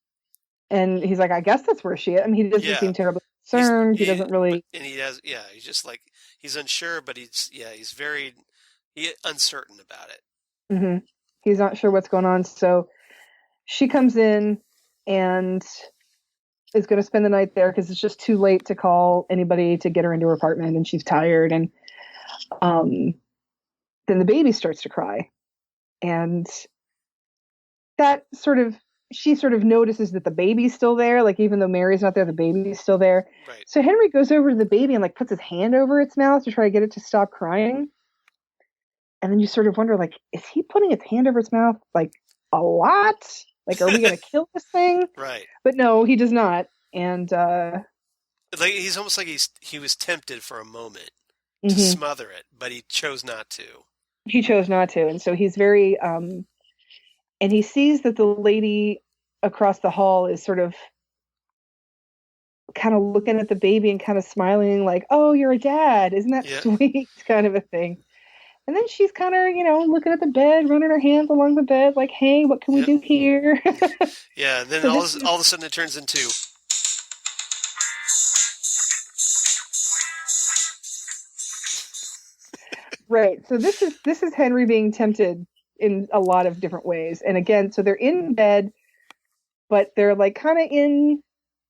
And he's like, I guess that's where she is. I mean, he doesn't seem terribly concerned. He doesn't really. And he has, he's just like, he's unsure, but he's very uncertain about it. Mm-hmm. He's not sure what's going on. So she comes in and is going to spend the night there because it's just too late to call anybody to get her into her apartment, and she's tired. And then the baby starts to cry, and she sort of notices that the baby's still there. Like, even though Mary's not there, the baby's still there. Right. So Henry goes over to the baby and like puts his hand over its mouth to try to get it to stop crying. And then you sort of wonder, like, is he putting his hand over its mouth like a lot? Like, are we going to kill this thing? Right. But no, he does not. And like, he's almost like he was tempted for a moment to smother it, but he chose not to. He chose not to, and so he's very and he sees that the lady across the hall is sort of kind of looking at the baby and kind of smiling, like, "Oh, you're a dad, isn't that sweet?" kind of a thing. And then she's kind of, looking at the bed, running her hands along the bed, like, "Hey, what can we do here?" Yeah. And then so all of a sudden it turns into. Right. So this is Henry being tempted in a lot of different ways. And again, so they're in bed, but they're like kind of in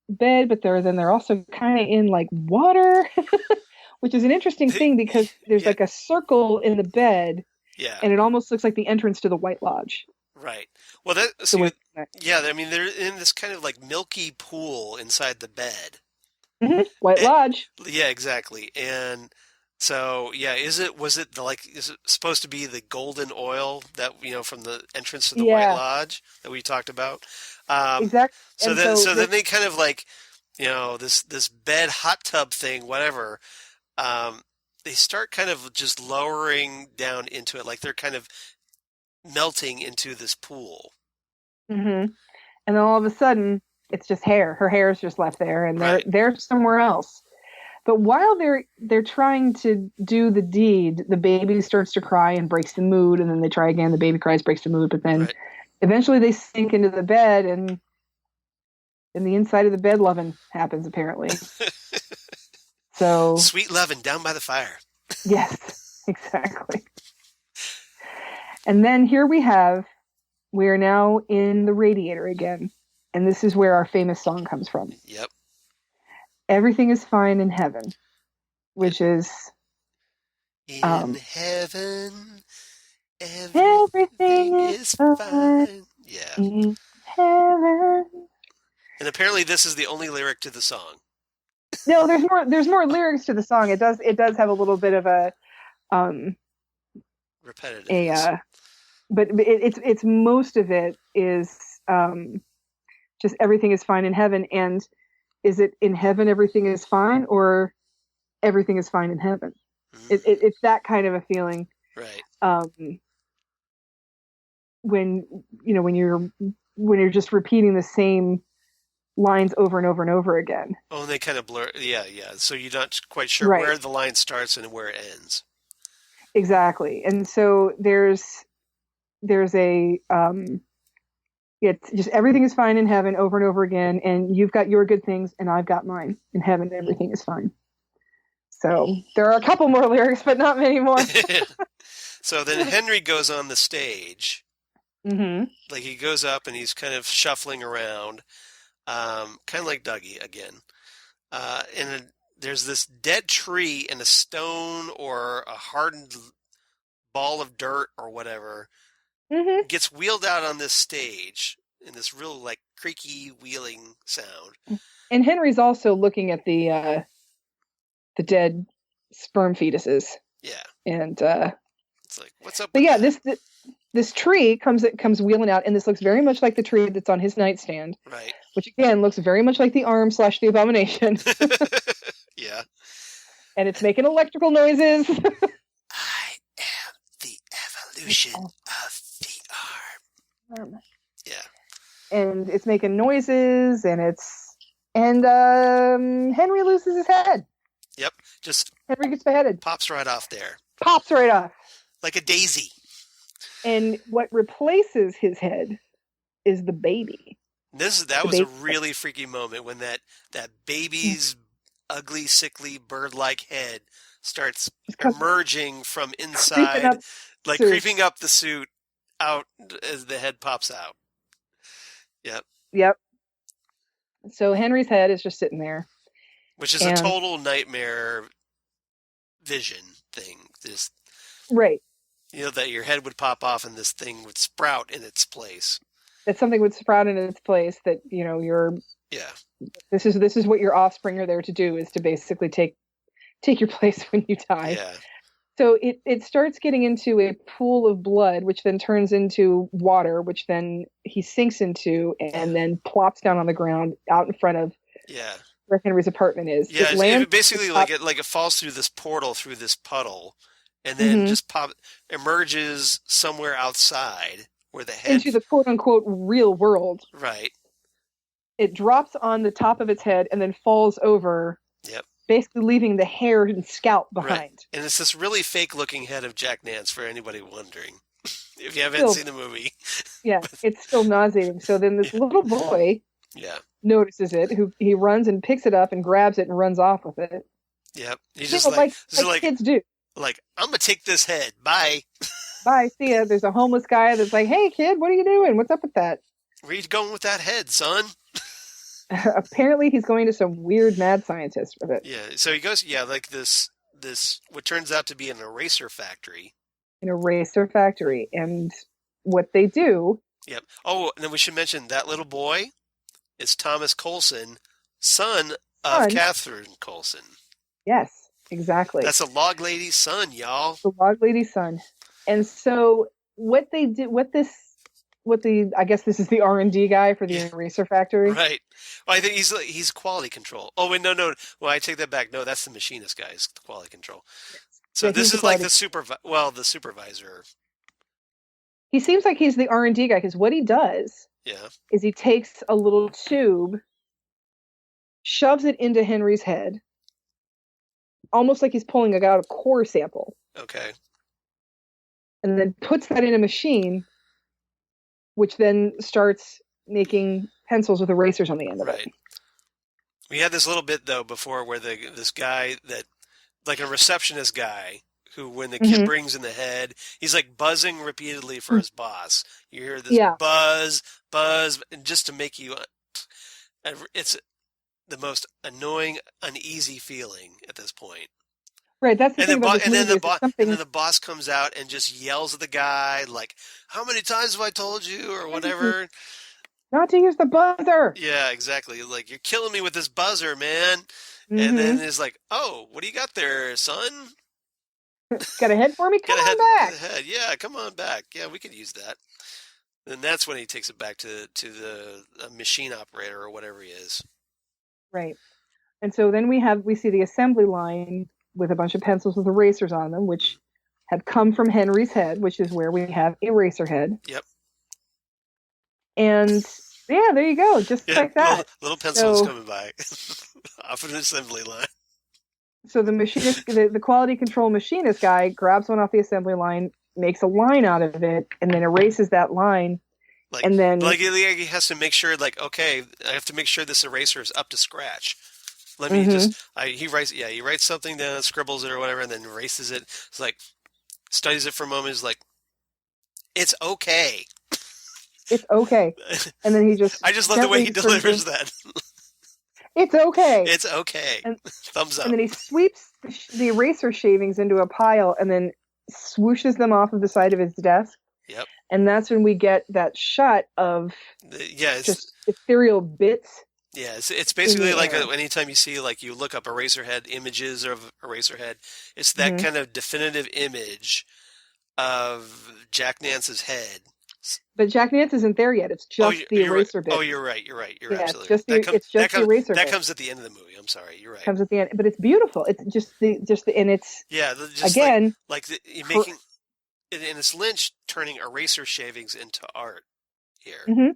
bed, but they're also kind of in like water, which is an interesting thing because there's like a circle in the bed. Yeah. And it almost looks like the entrance to the White Lodge. Right. Well, I mean, they're in this kind of like milky pool inside the bed. Mm-hmm. White Lodge. Yeah, exactly. And so, is it supposed to be the golden oil that, from the entrance to the White Lodge that we talked about? Exactly. So then they kind of like, this bed hot tub thing, whatever, they start kind of just lowering down into it. Like they're kind of melting into this pool. Mm-hmm. And then all of a sudden it's just hair. Her hair is just left there and they're somewhere else. But while they're trying to do the deed, the baby starts to cry and breaks the mood, and then they try again. The baby cries, breaks the mood, but then Right. eventually they sink into the bed, and in the inside of the bed, loving happens apparently. So Sweet lovin' down by the fire. yes, exactly. And then here we are now in the radiator again, and this is where our famous song comes from. Yep. Everything is fine in heaven, which is in heaven. everything is fine fine. Yeah. in heaven. And apparently this is the only lyric to the song. No, there's more lyrics to the song. It does have a little bit of a repetitive. But it's most of it is just everything is fine in heaven. And is it in heaven everything is fine, or everything is fine in heaven? It's that kind of a feeling. Right. When you're just repeating the same lines over and over and over again. Oh, and they kind of blur. Yeah. So you're not quite sure right. where the line starts and where it ends. Exactly. And so there's a it's just everything is fine in heaven over and over again, and you've got your good things and I've got mine. In heaven everything is fine. So there are a couple more lyrics, but not many more. So then Henry goes on the stage. Mm-hmm. Like he goes up and he's kind of shuffling around, kind of like Dougie again. And there's this dead tree and a stone or a hardened ball of dirt or whatever gets wheeled out on this stage in this real like creaky wheeling sound. And Henry's also looking at the dead sperm fetuses. Yeah. And it's like, what's up? But yeah, this tree comes wheeling out, and this looks very much like the tree that's on his nightstand. Right. Which again looks very much like the arm / the abomination. Yeah. And it's making electrical noises. I am the evolution of the arm. Yeah. And it's making noises, and Henry loses his head. Yep. Just Henry gets beheaded. Pops right off there. Pops right off. Like a daisy. And what replaces his head is the baby. That was a really freaky moment when that baby's ugly, sickly, bird-like head starts emerging from inside, creeping up the suit out as the head pops out. Yep. So Henry's head is just sitting there. Which is a total nightmare vision thing. Right. That your head would pop off and this thing would sprout in its place. That something would sprout in its place, that, you're... Yeah. This is what your offspring are there to do, is to basically take your place when you die. Yeah. So it starts getting into a pool of blood, which then turns into water, which then he sinks into and then plops down on the ground out in front of where Henry's apartment is. Yeah, it basically it falls through this portal through this puddle, and then just emerges somewhere outside where the head into the quote unquote real world. Right. It drops on the top of its head and then falls over. Yep. Basically leaving the hair and scalp behind. Right. And it's this really fake-looking head of Jack Nance, for anybody wondering. If you haven't seen the movie. Yeah, it's still nauseating. So then this little boy notices it, he runs and picks it up and grabs it and runs off with it. Yep. He's just like kids do. Like, I'm going to take this head. Bye. Bye. See ya. There's a homeless guy that's like, hey, kid, what are you doing? What's up with that? Where are you going with that head, son? Apparently he's going to some weird mad scientist with it. Yeah, so he goes, like this what turns out to be an eraser factory. An eraser factory. And what they do... Yep. Oh, and then we should mention that little boy is Thomas Coulson, son of Catherine Coulson. Yes, exactly. That's a log lady's son, y'all. The log lady's son. And so what they did, I guess this is the R&D guy for the eraser factory. Right. Well, I think he's quality control. Oh, wait, no. Well, I take that back. No, that's the machinist guy, is the quality control. So this is like the supervisor. He seems like he's the R&D guy, because what he does is he takes a little tube, shoves it into Henry's head, almost like he's pulling out a core sample, Okay. and then puts that in a machine, which then starts making pencils with erasers on the end of it. Right. We had this little bit though before where this guy that like a receptionist guy who when the kid Mm-hmm. brings in the head, he's like buzzing repeatedly for his boss. You hear this Yeah, buzz, buzz, and just to make you it's the most annoying, uneasy feeling at this point. right. That's the And thing then, about this and then movie the is it's and then something. the boss comes out and just yells at the guy like, "How many times have I told you?" or whatever. Not to use the buzzer. Yeah, exactly. Like you're killing me with this buzzer, man. And then Mm-hmm. it's like, "Oh, what do you got there, son? Got a head for me? Come Get ahead, on get back. ahead. Yeah, come on back. Yeah, we could use that." And that's when he takes it back to the machine operator or whatever he is. Right. And so then we see the assembly line with a bunch of pencils with erasers on them, which have come from Henry's head, which is where we have Eraserhead. Yep. And yeah, there you go, just Yeah, like that. little pencils So coming by off an assembly line. so the machinist, the quality control machinist guy grabs one off the assembly line, makes a line out of it, and then erases that line. Like, And then he has to make sure, like, okay, I have to make sure this eraser is up to scratch. Let me mhm, he writes something down, scribbles it or whatever, and then erases it. It's like, studies it for a moment, is like, it's okay. it's okay. And then he just I just love the way gently he turns delivers in, that. it's okay. It's okay. And Thumbs and up. then he sweeps the eraser shavings into a pile and then swooshes them off of the side of his desk. Yep. And that's when we get that shot of Yeah, just ethereal bits it's in basically the like air. anytime you see like you look up Eraserhead images of Eraserhead, it's that Hmm. kind of definitive image of Jack Nance's head. But Jack Nance isn't there yet. It's Oh, just the eraser oh, bits. you're right. You're right. You're Yeah, it's absolutely right. just the eraser That bits comes at the end of the movie. I'm sorry. You're right. comes at the end, but it's beautiful. It's and it's Yeah, just again, you're cr- making and it's Lynch turning eraser shavings into art here. mhm.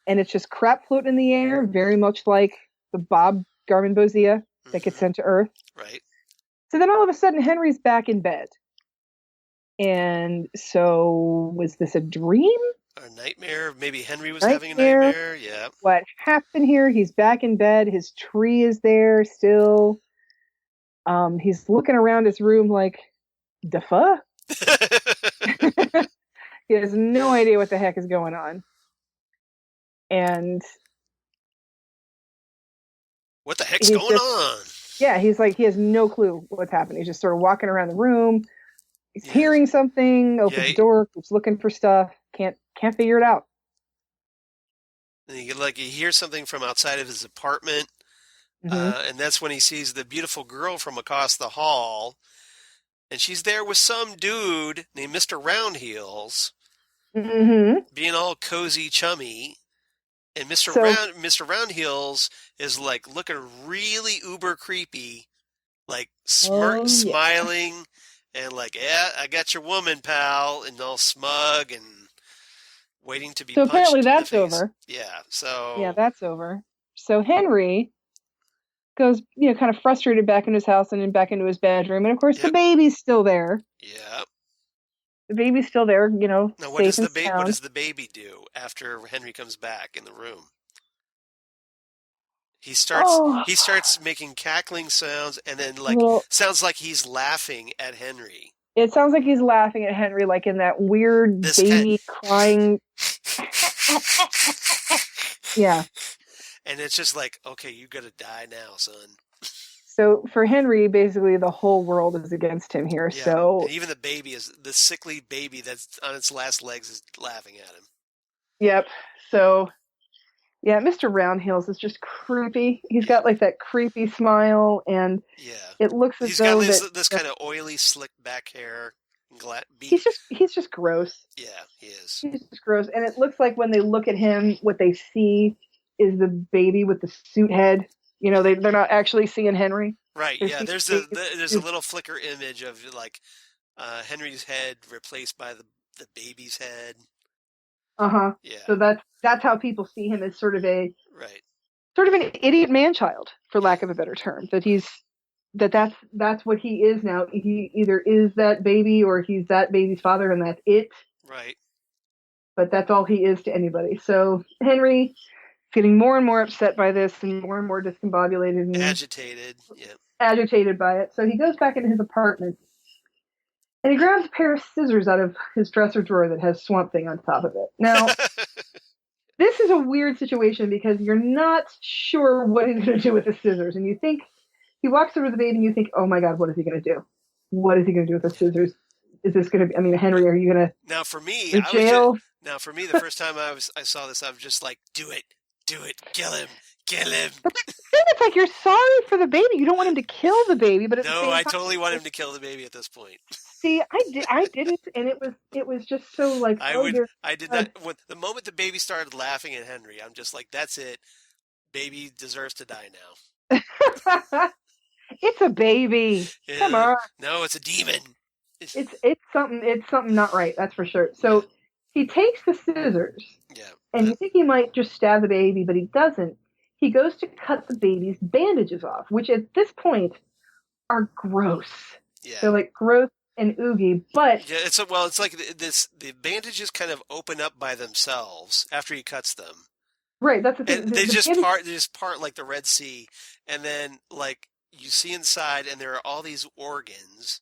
And it's just crap floating in the air, very much like the Bob Garmin Bozia that gets Hmm. sent to Earth. Right. So then all of a sudden, Henry's back in bed, and so was this a dream? A nightmare. Maybe Henry was having a Nightmare? nightmare. Yeah. What happened here? He's back in bed. His tree is there still. He's looking around his room like, the fuck? He has no idea what the heck is going on. And What the heck's he's going just, on? yeah, he's like, he has no clue what's happening. He's just sort of walking around the room. He's Yeah. hearing something, opens Yeah. the door, keeps looking for stuff, can't figure it out. And he hears something from outside of his apartment, Mm-hmm. and that's when he sees the beautiful girl from across the hall, and she's there with some dude named Mr. Roundheels, Mm-hmm. being all cozy, chummy. And So, Mr. Roundheels is like looking really uber creepy, like oh yeah. smiling, and like, yeah, I got your woman, pal, and all smug and waiting to be So apparently punched in the that's face. over. Yeah, Yeah, so that's over. So Henry goes, kind of frustrated back in his house and then back into his bedroom. And of course, the yep, baby's still there. yep. The baby's still there, Now, safe and what sound. does the baby do after Henry comes back in the room? Oh, He starts making cackling sounds, and then like little. sounds like he's laughing at Henry. It sounds like he's laughing at Henry, like in that weird This cat, baby crying. Yeah. and it's just like, okay, you gotta die now, son. So for Henry, basically the whole world is against him here. Yeah, So and even the sickly baby that's on its last legs is laughing at him. yep. So yeah, Mr. Roundheels is just creepy. He's got Yeah, like that creepy smile, and yeah. it looks as He's got though that this kind of oily, slick back hair, and beak. he's just gross. Yeah, he is. He's just gross, and it looks like when they look at him, what they see is the baby with the suit head. They're not actually seeing Henry. Right. They're Yeah. seeing There's a little flicker image of like Henry's head replaced by the baby's head. uh-huh. Yeah. So that's how people see him, as Right. sort of an idiot man child, for lack of a better term. That Right. that's what he is now. He either is that baby or he's that baby's father, and that's it. Right. But that's all he is to anybody. So Henry is getting more and more upset by this, and more discombobulated and Agitated. Yeah. agitated by it. So he goes back into his apartment, and he grabs a pair of scissors out of his dresser drawer that has Swamp Thing on top of it. Now, this is a weird situation because you're not sure what he's going to do with the scissors, and you think he walks over to the baby, and you think, "Oh my God, what is he going to do? What is he going to do with the scissors? Is this going to be? I mean, Henry, are you going to Now for me, jail?" the first time I saw this, I was just like, do it, kill him. But then it's like you're sorry for the baby. You don't want him to kill the baby, but at the same time, I totally want him to kill the baby at this point. See, I didn't, and it was just so like I did that when the moment the baby started laughing at Henry. I'm just like, that's it. Baby deserves to die now. It's a baby. Yeah. Come on. No, it's a demon. It's something not right. That's for sure. So he takes the scissors. Yeah. And you think he might just stab the baby, but he doesn't. He goes to cut the baby's bandages off, which at this point are gross. Yeah. They're like gross and oogie, but yeah, it's like this. The bandages kind of open up by themselves after he cuts them. Right, that's the thing. And they just part like the Red Sea, and then like you see inside, and there are all these organs.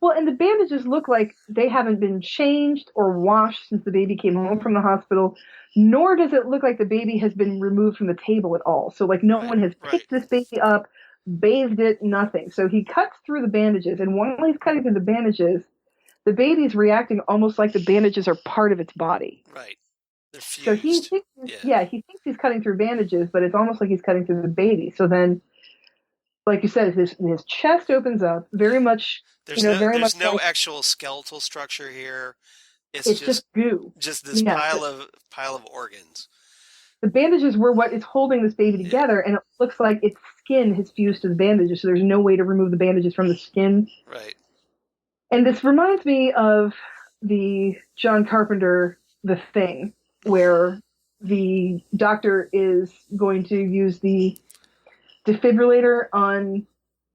Well, and the bandages look like they haven't been changed or washed since the baby came home from the hospital, nor does it look like the baby has been removed from the table at all. So, like, no one has picked this baby up, bathed it, nothing. So he cuts through the bandages, and while he's cutting through the bandages, the baby's reacting almost like the bandages are part of its body. Right. They're fused. So he thinks, he thinks he's cutting through bandages, but it's almost like he's cutting through the baby. So then, like you said, his chest opens up very much. There's no actual skeletal structure here. It's just goo. Just this pile of organs. The bandages were what is holding this baby together, and it looks like its skin has fused to the bandages, so there's no way to remove the bandages from the skin. Right. And this reminds me of the John Carpenter The Thing, where the doctor is going to use the defibrillator on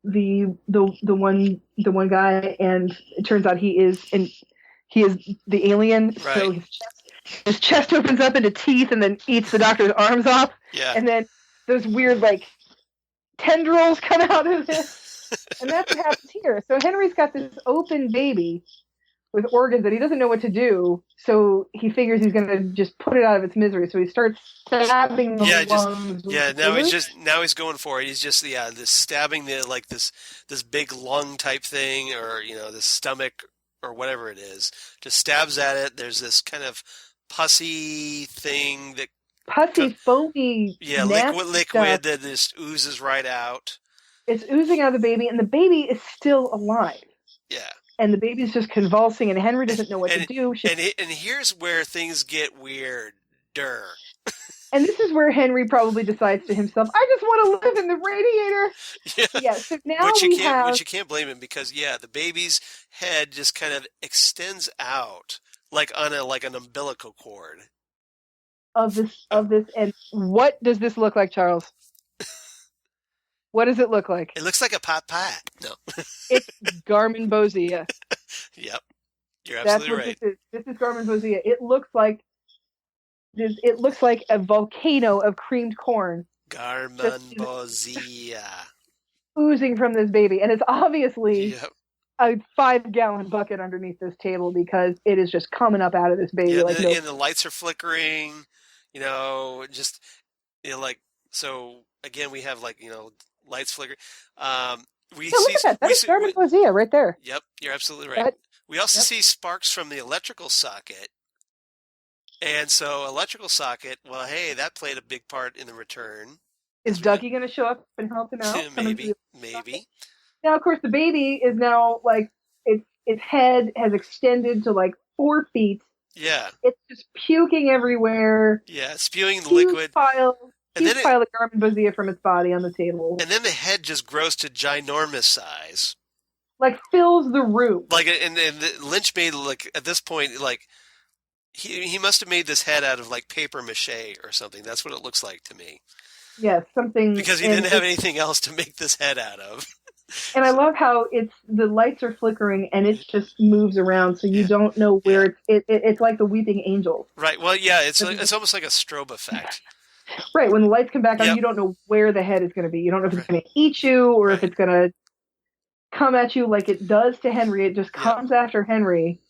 the one guy, and it turns out he is the alien. Right. So his chest opens up into teeth and then eats the doctor's arms off. Yeah. And then those weird like tendrils come out of it. And that's what happens here. So Henry's got this open baby with organs that he doesn't know what to do. So he figures he's going to just put it out of its misery. So he starts stabbing the lungs. Now he's going for it. He's just this stabbing this big lung type thing, or the stomach or whatever it is. Just stabs at it. There's this kind of pussy thing foamy liquid that just oozes right out. It's oozing out of the baby, and the baby is still alive. Yeah. And the baby's just convulsing, and Henry doesn't know what to do. And here's where things get weirder. And this is where Henry probably decides to himself, I just want to live in the radiator. Yeah. So now which you can't blame him, because the baby's head just kind of extends out like on an umbilical cord. Of this, and what does this look like, Charles? What does it look like? It looks like a pot pie. No. It's Garmonbozia. Yep. You're absolutely right. This is Garmonbozia. It looks like a volcano of creamed corn. Garmonbozia. Oozing from this baby. And it's obviously a 5-gallon bucket underneath this table, because it is just coming up out of this baby. Yeah, and the lights are flickering, so again, we have lights flickering. Look at that. That's Garmonbozia right there. Yep, you're absolutely right. We also see sparks from the electrical socket. And so electrical socket, well, hey, that played a big part in the return. Is Dougie going to show up and help him out? Maybe. Now, of course, the baby is now its head has extended to 4 feet. Yeah. It's just puking everywhere. Yeah, spewing the liquid. Pile of Garmonbozia from its body on the table. And then the head just grows to ginormous size. Fills the room. And Lynch made, at this point, he must have made this head out of, paper mache or something. That's what it looks like to me. Yes, something. Because he didn't have anything else to make this head out of. And I love how the lights are flickering and it just moves around, so you Yeah. don't know Yeah. where it's like the weeping angels. Right. Well, yeah, it's almost like a strobe effect. Right, when the lights come back on, Yep. you don't know where the head is going to be. You don't know if it's Right. going to eat you or if Right. it's going to come at you like it does to Henry. It just Yep. comes after Henry.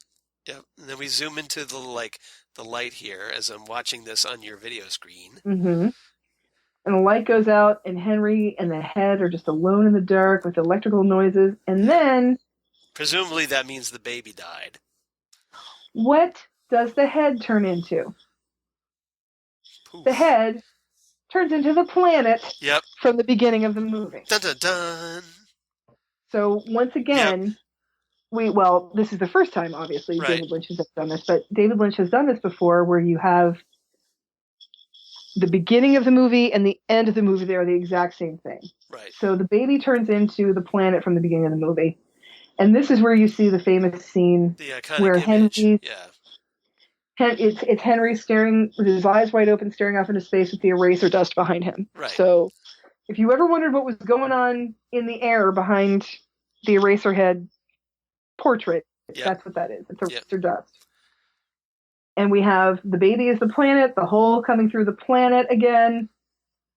Yep. And then we zoom into the light here as I'm watching this on your video screen. Mm-hmm. And the light goes out, and Henry and the head are just alone in the dark with electrical noises. And Yep. then, Presumably that means the baby died. what does the head turn into? The Poof. head turns into the planet Yep. from the beginning of the movie. Dun dun dun. So once Yep. again, this is the first time, obviously, Right. David Lynch has done this, but David Lynch has done this before where you have the beginning of the movie and the end of the movie, they are the exact same thing. Right. So the baby turns into the planet from the beginning of the movie. And this is where you see the famous scene The iconic where image. Henry, Yeah. it's Henry staring with his eyes wide open, staring off into space with the eraser dust behind him. Right. So if you ever wondered what was going on in the air behind the Eraserhead portrait, Yep. that's what that is. It's eraser Yep. dust. And we have the baby is the planet, the hole coming through the planet again.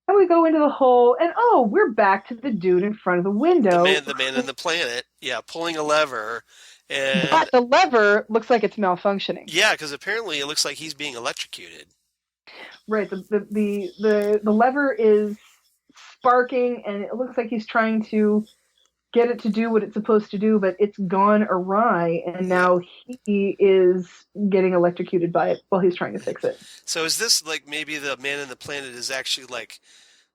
And we go into the hole, and we're back to the dude in front of the window. The man in the planet. Yeah, pulling a lever, and But the lever looks like it's malfunctioning. yeah, because apparently it looks like he's being electrocuted. Right. The lever is sparking, and it looks like he's trying to get it to do what it's supposed to do, but it's gone awry, and now he is getting electrocuted by it while he's trying to fix it. So is this like maybe the man in the planet is actually like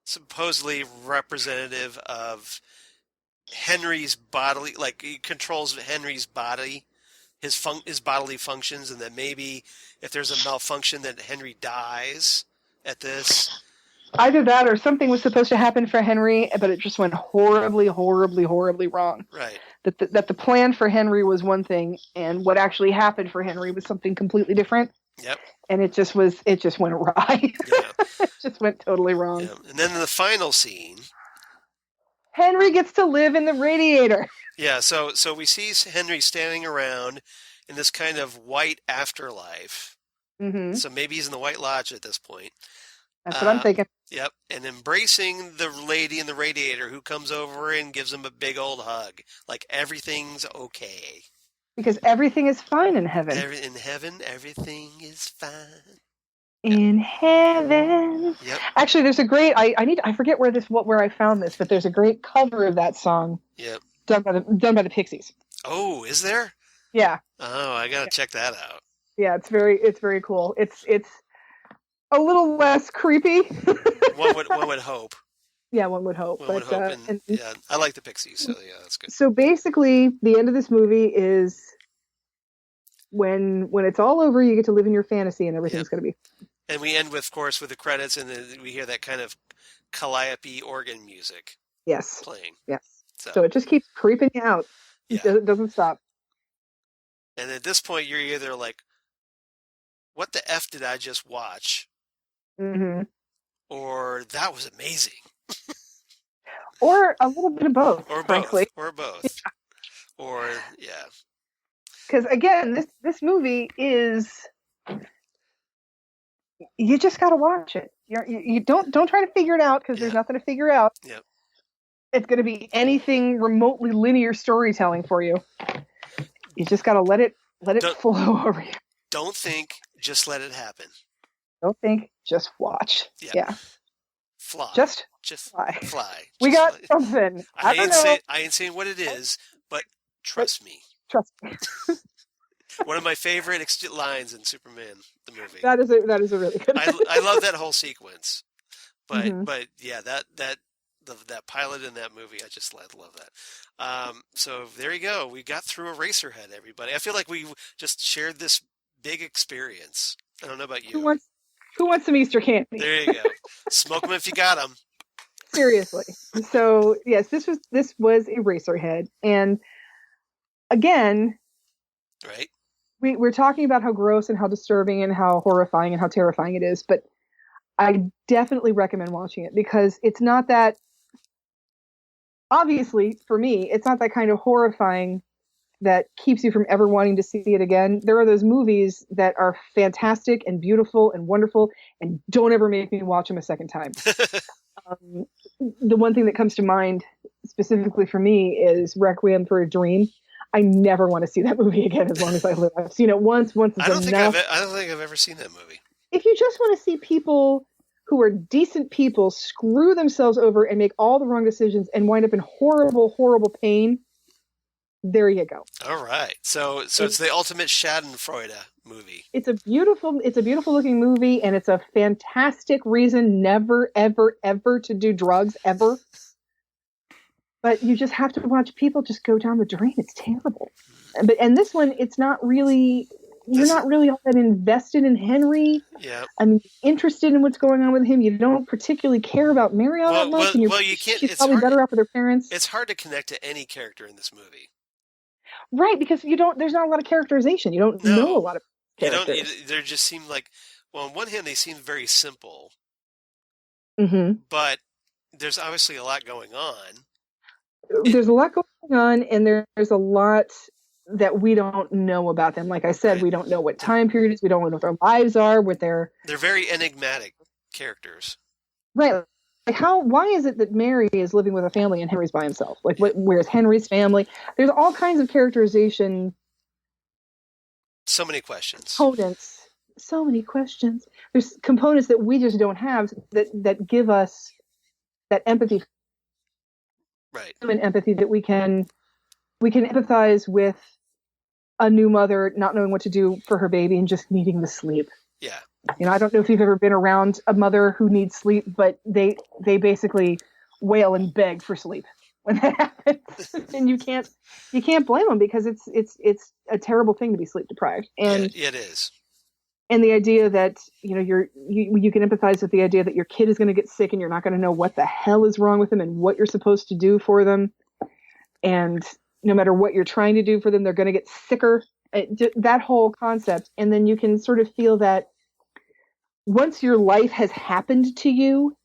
supposedly representative of Henry's bodily, like he controls Henry's body, his bodily functions, and that maybe if there's a malfunction that Henry dies at this. Either that or something was supposed to happen for Henry, but it just went horribly, horribly, horribly wrong. Right. That the plan for Henry was one thing, and what actually happened for Henry was something completely different. Yep. And it just went awry. Yeah. It just went totally wrong. Yeah. And then in the final scene, Henry gets to live in the radiator. yeah, so we see Henry standing around in this kind of white afterlife. Mm-hmm. So maybe he's in the White Lodge at this point. That's what I'm thinking. Yep, and embracing the lady in the radiator who comes over and gives him a big old hug. Like everything's okay. Because everything is fine in heaven. In heaven, everything is fine. In heaven. Yep. Actually, there's a great. I forget where I found this, but there's a great cover of that song. Yep. Done by the Pixies. Oh, is there? Yeah. Oh, I gotta check that out. Yeah, it's very cool. It's a little less creepy. One would hope. Yeah, one would hope. One would hope, and yeah, I like the Pixies, so yeah, that's good. So basically, the end of this movie is when it's all over, you get to live in your fantasy, and everything's going to be. And we end with, of course, with the credits, and then we hear that kind of calliope organ music. Yes. Playing. Yes. So it just keeps creeping you out. Yeah. It doesn't stop. And at this point, you're either like, "What the f did I just watch?" Mm-hmm. Or that was amazing. Or a little bit of both. Or frankly. both. Or both. Or yeah. Because again, this movie is. You just got to watch it. You don't try to figure it out because there's nothing to figure out. Yep. It's going to be anything remotely linear storytelling for you. You just got to let it flow over you. Don't think, just let it happen. Don't think, just watch. Yeah. Fly. Just fly. We just got something. I ain't saying what it is, but trust me. Trust me. One of my favorite lines in Superman, the movie. That is a really good. I love that whole sequence, but yeah, that pilot in that movie, I just love that. So there you go. We got through Eraserhead, everybody. I feel like we just shared this big experience. I don't know about you. Who wants some Easter candy? There you go. Smoke them if you got them. Seriously. So yes, this was Eraserhead, and again, right. We're talking about how gross and how disturbing and how horrifying and how terrifying it is, but I definitely recommend watching it because it's not that obviously, for me, it's not that kind of horrifying that keeps you from ever wanting to see it again. There are those movies that are fantastic and beautiful and wonderful, and don't ever make me watch them a second time. Um, the one thing that comes to mind specifically for me is Requiem for a Dream. I never want to see that movie again as long as I live. I've seen it once is enough. I don't think I've ever seen that movie. If you just want to see people who are decent people screw themselves over and make all the wrong decisions and wind up in horrible, horrible pain, there you go. All right. So it's the ultimate Schadenfreude movie. It's a beautiful looking movie, and it's a fantastic reason never, ever, ever to do drugs, ever. But you just have to watch people just go down the drain. It's terrible. And this one, it's not really, you're not really all that invested in Henry. Yeah. I mean, interested in what's going on with him. You don't particularly care about Mary all that much. And you can't. She's probably better off with her parents. It's hard to connect to any character in this movie. Right, because there's not a lot of characterization. You don't know a lot of characters. They just seem like, well, on one hand, they seem very simple. Mm-hmm. But there's obviously a lot going on. There's a lot going on, and there's a lot that we don't know about them. Like I said, we don't know what time period is. We don't know what their lives are, They're very enigmatic characters. Right. Like why is it that Mary is living with a family and Henry's by himself? Like where's Henry's family? There's all kinds of characterization. So many questions. Components. So many questions. There's components that we just don't have that give us that empathy. Right. Human empathy that we can empathize with a new mother not knowing what to do for her baby and just needing to sleep. Yeah. I don't know if you've ever been around a mother who needs sleep, but they basically wail and beg for sleep when that happens. And you can't blame them because it's a terrible thing to be sleep deprived. And it is. And the idea that, you can empathize with the idea that your kid is going to get sick and you're not going to know what the hell is wrong with them and what you're supposed to do for them. And no matter what you're trying to do for them, they're going to get sicker. That whole concept. And then you can sort of feel that once your life has happened to you,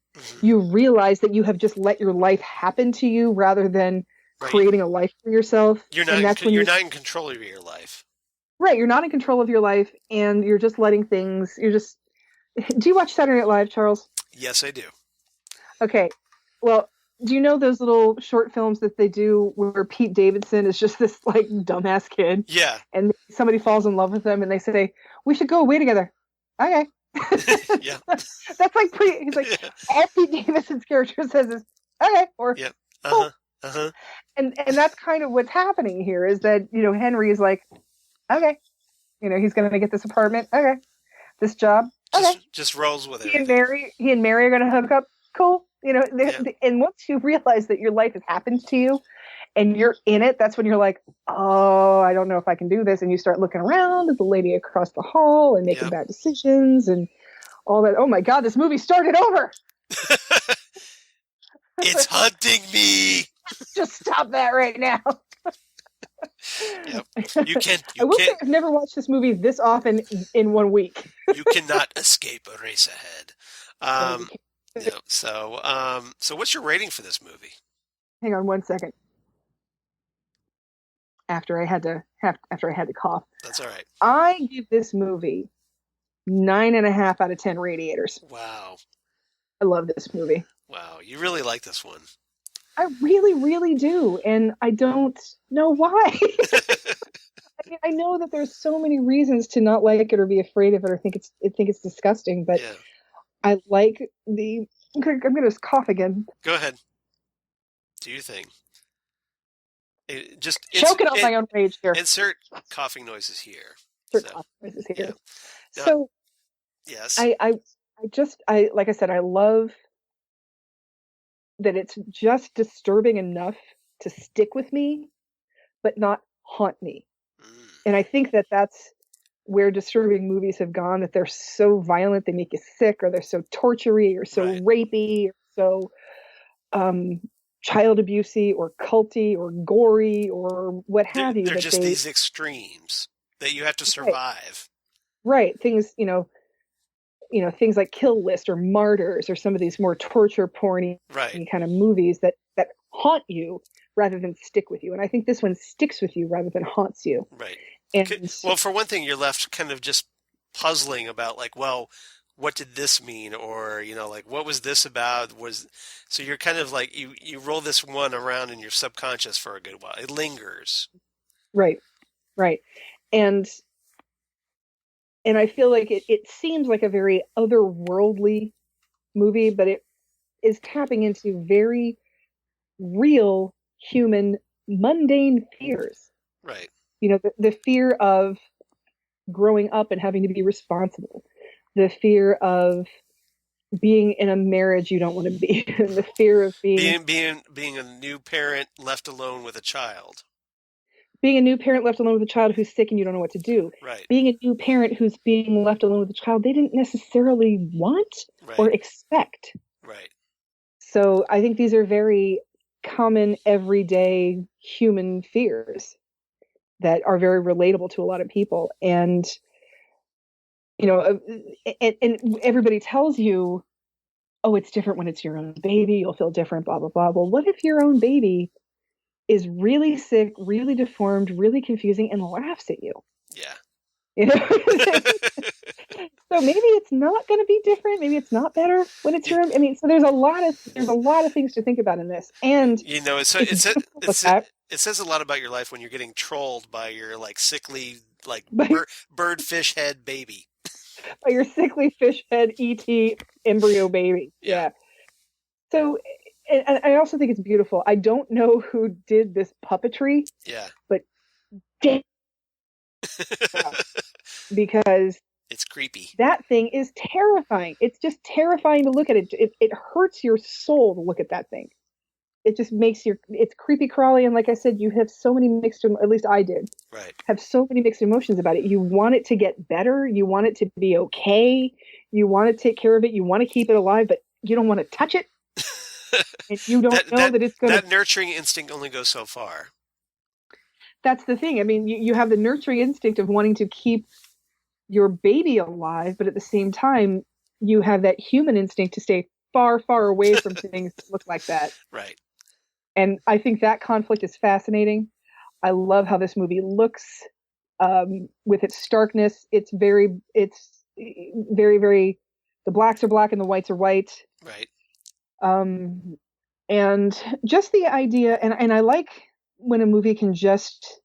you realize that you have just let your life happen to you rather than creating a life for yourself. You're not in control of your life. Right, you're not in control of your life, and you're just letting things. Do you watch Saturday Night Live, Charles? Yes, I do. Okay, well, do you know those little short films that they do where Pete Davidson is just this like dumbass kid? Yeah. And somebody falls in love with him, and they say, "We should go away together." Okay. Yeah. That's like he's like all Pete Davidson's character says is okay or yeah. Uh-huh. Uh-huh. And that's kind of what's happening here is that Henry is like, okay, he's going to get this apartment, okay, this job, okay, just rolls with it. He and Mary are going to hook up, cool, and once you realize that your life has happened to you and you're in it, that's when you're like, oh, I don't know if I can do this, and you start looking around at the lady across the hall and making bad decisions and all that. Oh my God, this movie started over. It's hunting me. Just stop that right now. Yep. I will say I've never watched this movie this often in 1 week. You cannot escape Eraserhead. So what's your rating for this movie? Hang on 1 second. After I had to cough. That's all right. I give this movie 9.5 out of 10 radiators. Wow. I love this movie. Wow, you really like this one. I really, really do, and I don't know why. I know that there's so many reasons to not like it or be afraid of it or think it's disgusting, but I like the. I'm gonna just cough again. Go ahead. Do your thing. Choking on my own rage here. Insert coughing noises here. Coughing noises here. Yeah. So, yes, I like I said, I love that it's just disturbing enough to stick with me, but not haunt me. And I think that that's where disturbing movies have gone, that they're so violent, they make you sick, or they're so torture-y, or so rapey, or so child abusey, or culty, or gory, or what have you. They're just these extremes that you have to survive. Right. Things, things like Kill List or Martyrs or some of these more torture porny kind of movies that haunt you rather than stick with you. And I think this one sticks with you rather than haunts you. Right. And Well, for one thing, you're left kind of just puzzling about like, well, what did this mean? Or, like what was this about? So you're kind of like you roll this one around in your subconscious for a good while. It lingers. right, right. And and I feel like it seems like a very otherworldly movie, but it is tapping into very real human mundane fears. Right. The fear of growing up and having to be responsible, the fear of being in a marriage you don't want to be in, the fear of Being a new parent left alone with a child. being a new parent left alone with a child who's sick and you don't know what to do. Right. Being a new parent who's being left alone with a child they didn't necessarily want Right. or expect. Right. So I think these are very common, everyday human fears that are very relatable to a lot of people. And and everybody tells you, oh, it's different when it's your own baby, you'll feel different, blah blah blah. Well, what if your own baby is really sick, really deformed, really confusing, and laughs at you? Yeah. So maybe it's not going to be different. Maybe it's not better when it's your own. I mean, so there's a lot of things to think about in this. And it says a lot about your life when you're getting trolled by your like sickly like bird fish head baby. By your sickly fish head ET embryo baby. Yeah. So, and I also think it's beautiful. I don't know who did this puppetry. Yeah. But damn, because it's creepy. That thing is terrifying. It's just terrifying to look at it. It hurts your soul to look at that thing. It just makes it's creepy crawly. And like I said, you have so many mixed, at least I did, right, have so many mixed emotions about it. You want it to get better. You want it to be okay. You want to take care of it. You want to keep it alive, but you don't want to touch it. And you don't know that it's going to... That nurturing instinct only goes so far. That's the thing. I mean, you have the nurturing instinct of wanting to keep your baby alive, but at the same time, you have that human instinct to stay far, far away from things that look like that. Right. And I think that conflict is fascinating. I love how this movie looks with its starkness. It's very, very, the blacks are black and the whites are white. Right. And just the idea, and I like when a movie can just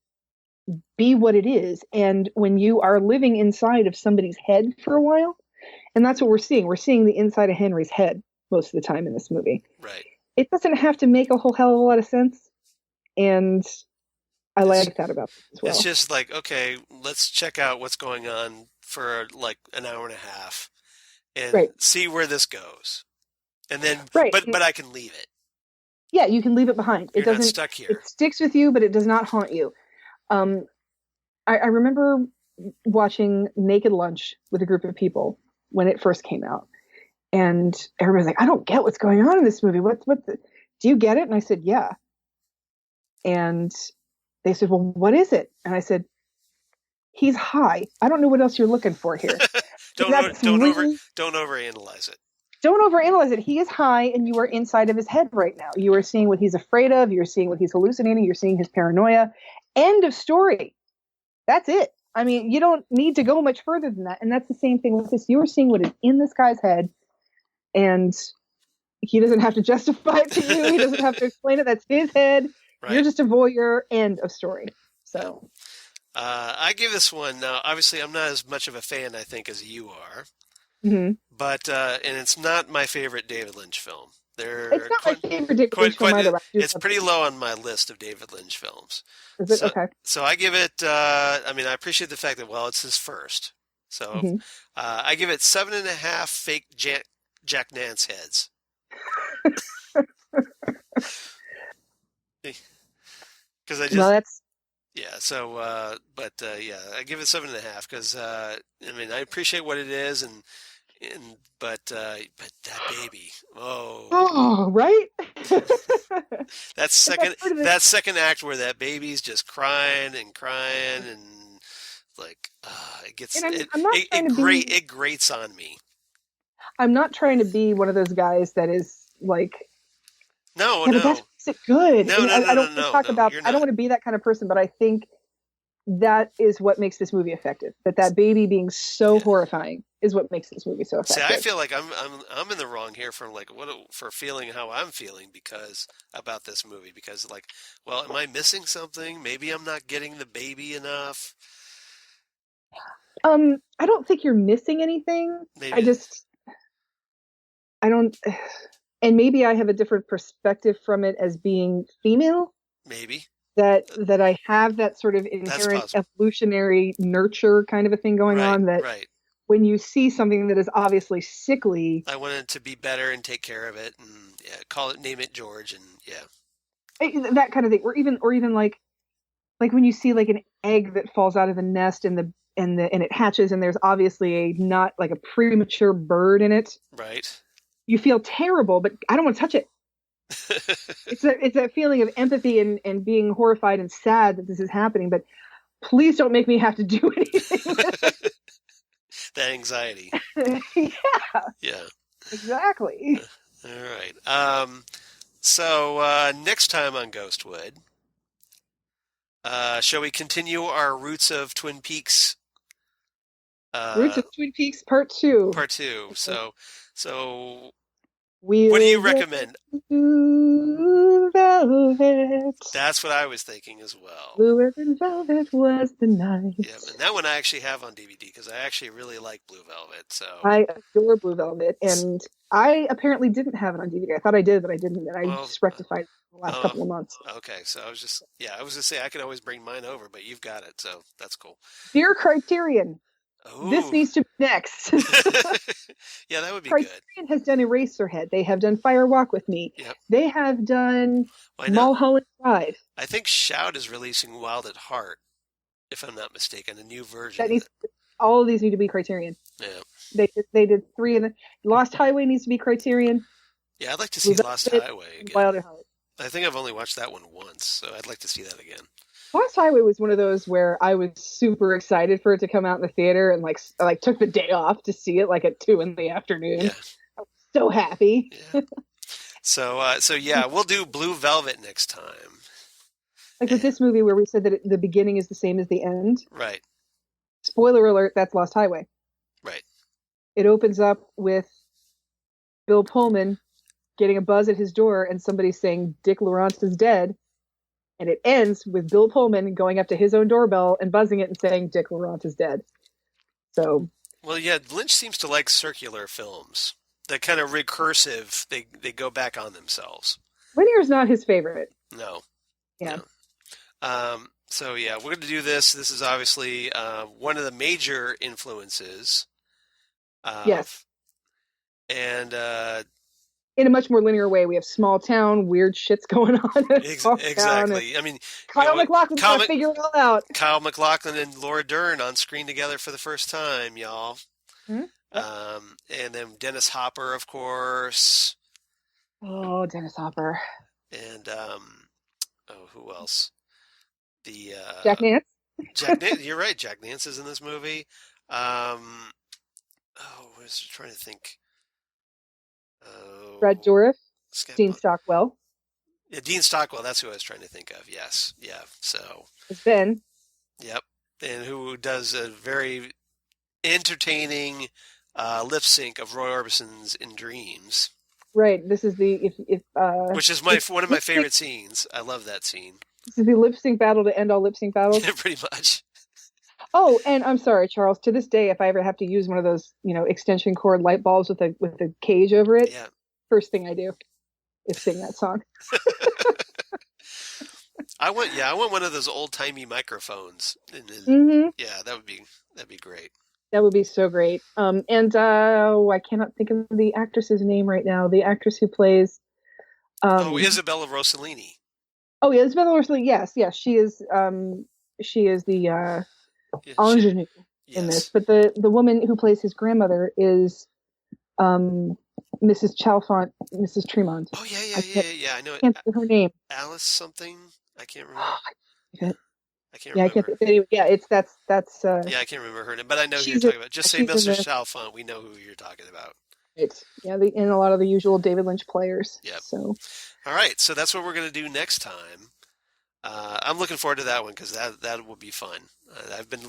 be what it is. And when you are living inside of somebody's head for a while, and that's what we're seeing. We're seeing the inside of Henry's head most of the time in this movie. Right. It doesn't have to make a whole hell of a lot of sense. And I like that about it as well. It's just like, okay, let's check out what's going on for like an hour and a half and see where this goes. And then, but I can leave it. Yeah, you can leave it behind. You're not stuck here. It sticks with you, but it does not haunt you. I remember watching Naked Lunch with a group of people when it first came out. And everybody's like, I don't get what's going on in this movie. Do you get it? And I said, yeah. And they said, well, what is it? And I said, he's high. I don't know what else you're looking for here. Don't overanalyze it. Don't overanalyze it. He is high and you are inside of his head right now. You are seeing what he's afraid of. You're seeing what he's hallucinating. You're seeing his paranoia. End of story. That's it. I mean, you don't need to go much further than that. And that's the same thing with this. You are seeing what is in this guy's head, and he doesn't have to justify it to you. He doesn't have to explain it. That's his head. Right. You're just a voyeur. End of story. So, I give this one. Now, obviously, I'm not as much of a fan, I think, as you are. Mm-hmm. But and it's not my favorite David Lynch film. It's not my favorite David Lynch film either. It's pretty low on my list of David Lynch films. Is it? Okay. So I give it, I mean, I appreciate the fact that, well, it's his first. So I give it 7.5 fake Jack Nance heads. Because I just... No, that's... Yeah, so, yeah, I give it 7.5 because, I mean, I appreciate what it is, but that baby, right? that second act where that baby's just crying and like, it grates on me. I'm not trying to be one of those guys that is like, no. But that's makes it good. No, And no, no, I don't no, want to no, talk no. about. You're I don't not. want to be that kind of person, but I think that is what makes this movie effective. That baby being so Yeah. horrifying is what makes this movie so See, I effective. feel like I'm in the wrong here for like for feeling how I'm feeling because about this movie because like, well, am I missing something? Maybe I'm not getting the baby enough. I don't think you're missing anything. I Maybe, just I don't, and maybe I have a different perspective from it as being female. maybe That I have that sort of that's inherent possible. evolutionary nurture kind of a thing going Right, on. That right. when you see something that is obviously sickly, I wanted to be better and take care of it and yeah, call it, name it George and yeah, that kind of thing, or even like when you see like an egg that falls out of the nest and it hatches and there's obviously a not like a premature bird in it, right. you feel terrible, but I don't want to touch it. It's that feeling of empathy and being horrified and sad that this is happening, but please don't make me have to do anything with That anxiety. it. Yeah, Yeah. exactly. All right. So next time on Ghostwood, shall we continue our Roots of Twin Peaks Roots uh, of Twin Peaks Part Two. part two? So what do you We'll recommend? blue velvet. That's what I was thinking as well. Bluer than velvet was the night. Yeah, and that one I actually have on DVD because I actually really like Blue Velvet. So, I adore Blue Velvet, s- and I apparently didn't have it on DVD. I thought I did, but I didn't, and I well, just rectified it in the last uh, couple of months. okay. So I was just, yeah, I was gonna say I could always bring mine over, but you've got it, so that's cool. Dear Criterion, this Ooh, needs to be next. yeah, that would be good. Criterion has done Eraserhead. They have done Fire Walk with Me. Yep. They have done Why not? Mulholland Drive. I think Shout is releasing Wild at Heart, if I'm not mistaken, a new version That of needs it. all of these need to be Criterion. Yeah. They did three of the Lost Highway needs to be Criterion. Yeah, I'd like to see Blue Lost Velvet Highway and again. Wild at Heart. I think I've only watched that one once, so I'd like to see that again. Lost Highway was one of those where I was super excited for it to come out in the theater and like took the day off to see it like at 2 in the afternoon. Yeah, I was so happy. yeah. So yeah, we'll do Blue Velvet next time. Like with Eh, this movie where we said that the beginning is the same as the end. right, Spoiler alert, that's Lost Highway. right. It opens up with Bill Pullman getting a buzz at his door and somebody saying Dick Laurence is dead. And it ends with Bill Pullman going up to his own doorbell and buzzing it and saying Dick Laurence is dead. So Well, yeah, Lynch seems to like circular films. That kind of recursive. They go back on themselves. Linear's not his favorite. No, Yeah. no. So yeah, we're going to do this. This is obviously one of the major influences Yes. of, and In a much more linear way, we have small town, weird shit's going on in a small town. And exactly. I mean, Kyle MacLachlan's got to figure it all out. Kyle MacLachlan and Laura Dern on screen together for the first time, y'all. Hmm? Yep. And then Dennis Hopper, of course, Oh, Dennis Hopper. and oh, who else? The Jack Nance. Jack Nance. You're right. Jack Nance is in this movie. Oh, I was trying to think. Brad Oh, Dourif. Scott, Dean Stockwell. yeah, Dean Stockwell. That's who I was trying to think of. Yes, yeah. So, As Ben. yep, and who does a very entertaining lip sync of Roy Orbison's "In Dreams," Right. This is the if which is one of my lip sync, favorite scenes. I love that scene. this is the lip sync battle to end all lip sync battles. Pretty much. Oh, and I'm sorry, Charles. To this day, if I ever have to use one of those, extension cord light bulbs with a cage over it, Yeah. first thing I do is sing that song. I want one of those old timey microphones. Hmm. Yeah, that'd be great. That would be so great. And I cannot think of the actress's name right now. The actress who plays. Oh, Isabella Rossellini. Oh yeah, Isabella Rossellini. Yes, she is. She is the Yeah, ingenue in this. yes. But the woman who plays his grandmother is Mrs. Chalfont, Mrs. Tremont. Oh yeah, I yeah. I know it. can't think of her name. Alice something. I can't remember. Yeah, I can't I can't. remember. But anyway, yeah, Yeah, I can't remember her name, but I know who you're she's a, talking about. Just say she's in Mr. the Chalfont. We know who you're talking about. Right. Yeah, and a lot of the usual David Lynch players. Yep. So. All right, so that's what we're going to do next time. I'm looking forward to that one because that will be fun.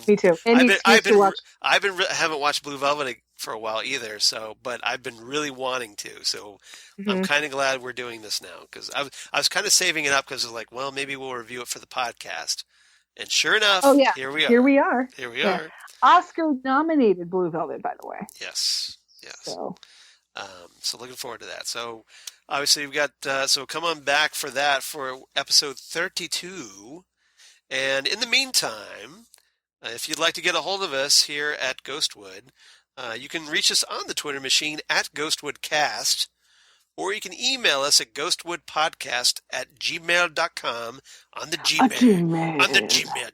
Me too. Any excuse to watch. Haven't watched Blue Velvet for a while either. So, but I've been really wanting to. So, I'm Mm-hmm. kind of glad we're doing this now because I was kind of saving it up because I was like, well, maybe we'll review it for the podcast. And sure Oh enough, yeah, here we here are. we are. Here we Yeah, are. Oscar-nominated Blue Velvet, by the way. Yes, yes. So. So looking forward to that. So obviously we've got so come on back for that for episode 32. And in the meantime, if you'd like to get a hold of us here at Ghostwood, you can reach us on the Twitter machine at GhostwoodCast, or you can email us at ghostwoodpodcast@gmail.com on the Gmail. On the Gmail.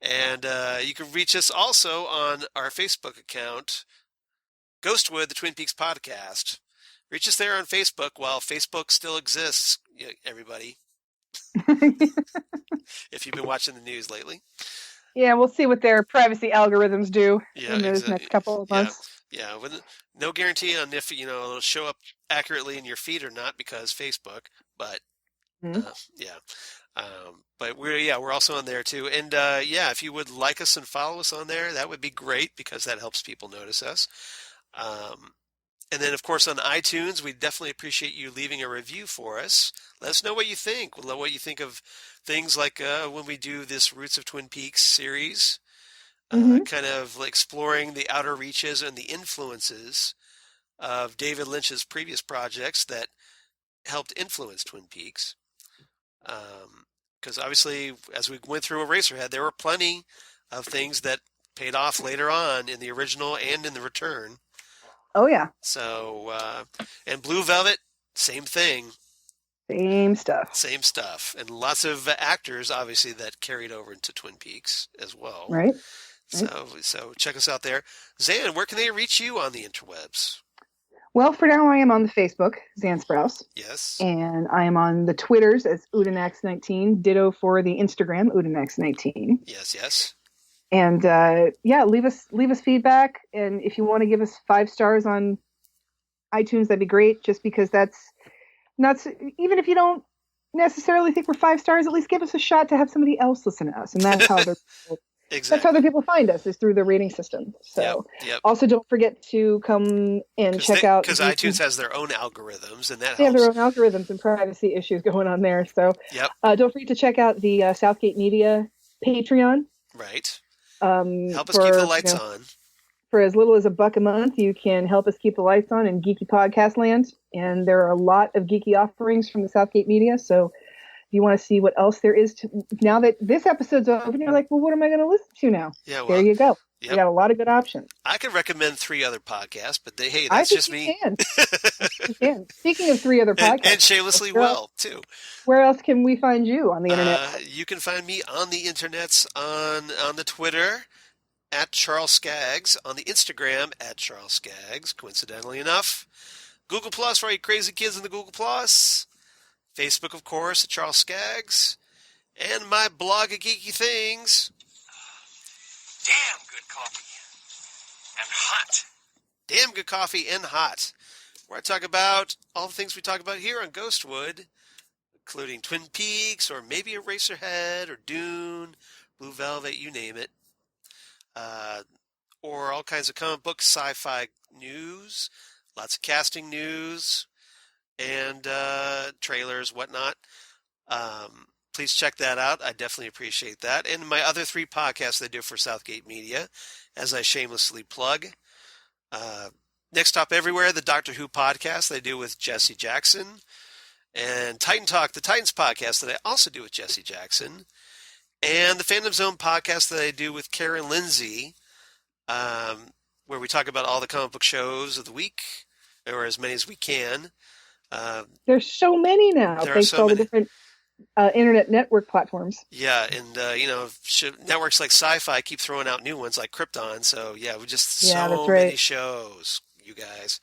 And you can reach us also on our Facebook account, Ghostwood, the Twin Peaks Podcast. Reach us there on Facebook while Facebook still exists, everybody. If you've been watching the news lately. Yeah, we'll see what their privacy algorithms do in those exactly. next couple of months. Yeah. No guarantee on if it'll show up accurately in your feed or not because Facebook, but yeah. But we're also on there too. And if you would like us and follow us on there, that would be great because that helps people notice us. And then, of course, on iTunes, we definitely appreciate you leaving a review for us. Let us know what you think. We'll know what you think of things like when we do this Roots of Twin Peaks series, kind of exploring the outer reaches and the influences of David Lynch's previous projects that helped influence Twin Peaks. Because obviously, as we went through Eraserhead, there were plenty of things that paid off later on in the original and in the return. Oh, yeah. So, and Blue Velvet, same thing. Same stuff. Same stuff. And lots of actors, obviously, that carried over into Twin Peaks as well. Right. So check us out there. Xan, where can they reach you on the interwebs? Well, for now, I am on the Facebook, Xan Sprouse. Yes. And I am on the Twitters as Udinax19. Ditto for the Instagram, Udinax19. Yes. And leave us feedback. And if you want to give us 5 stars on iTunes, that'd be great. Just because that's not, even if you don't necessarily think we're 5 stars, at least give us a shot to have somebody else listen to us. And that's how other people, that's how other people find us, is through the rating system. So also don't forget to come and check out, because iTunes has their own algorithms, and that they helps. have their own algorithms and privacy issues going on there. So don't forget to check out the Southgate Media Patreon. Right. Help us keep the lights on. For as little as $1 a month, you can help us keep the lights on in geeky podcast land. And there are a lot of geeky offerings from the Southgate Media. So if you want to see what else there is now that this episode's over, you're like, well, what am I going to listen to now? Yeah, well, there you go. Yep. You got a lot of good options. I could recommend 3 other podcasts, but that's just me. You can. Speaking of 3 other podcasts. And shamelessly too. Where else can we find you on the internet? You can find me on the internets on the Twitter at Charles Skaggs, on the Instagram at Charles Skaggs, coincidentally enough. Google Plus for all you crazy kids in the Google Plus. Facebook, of course, at Charles Skaggs. And my blog of geeky things. Damn good coffee. And hot. Damn good coffee and hot. Where I talk about all the things we talk about here on Ghostwood, including Twin Peaks, or maybe Eraserhead, or Dune, Blue Velvet, you name it. Or all kinds of comic book sci-fi news, lots of casting news, and trailers, whatnot. Please check that out. I definitely appreciate that. And my other 3 podcasts I do for Southgate Media, as I shamelessly plug. Next Stop Everywhere, the Doctor Who podcast that I do with Jesse Jackson. And Titan Talk, the Titans podcast that I also do with Jesse Jackson. And the Fandom Zone podcast that I do with Karen Lindsay, where we talk about all the comic book shows of the week, or as many as we can. There's so many now, thanks to all the different internet network platforms. Yeah, and networks like Sci-Fi keep throwing out new ones like Krypton. So we just so many shows, you guys.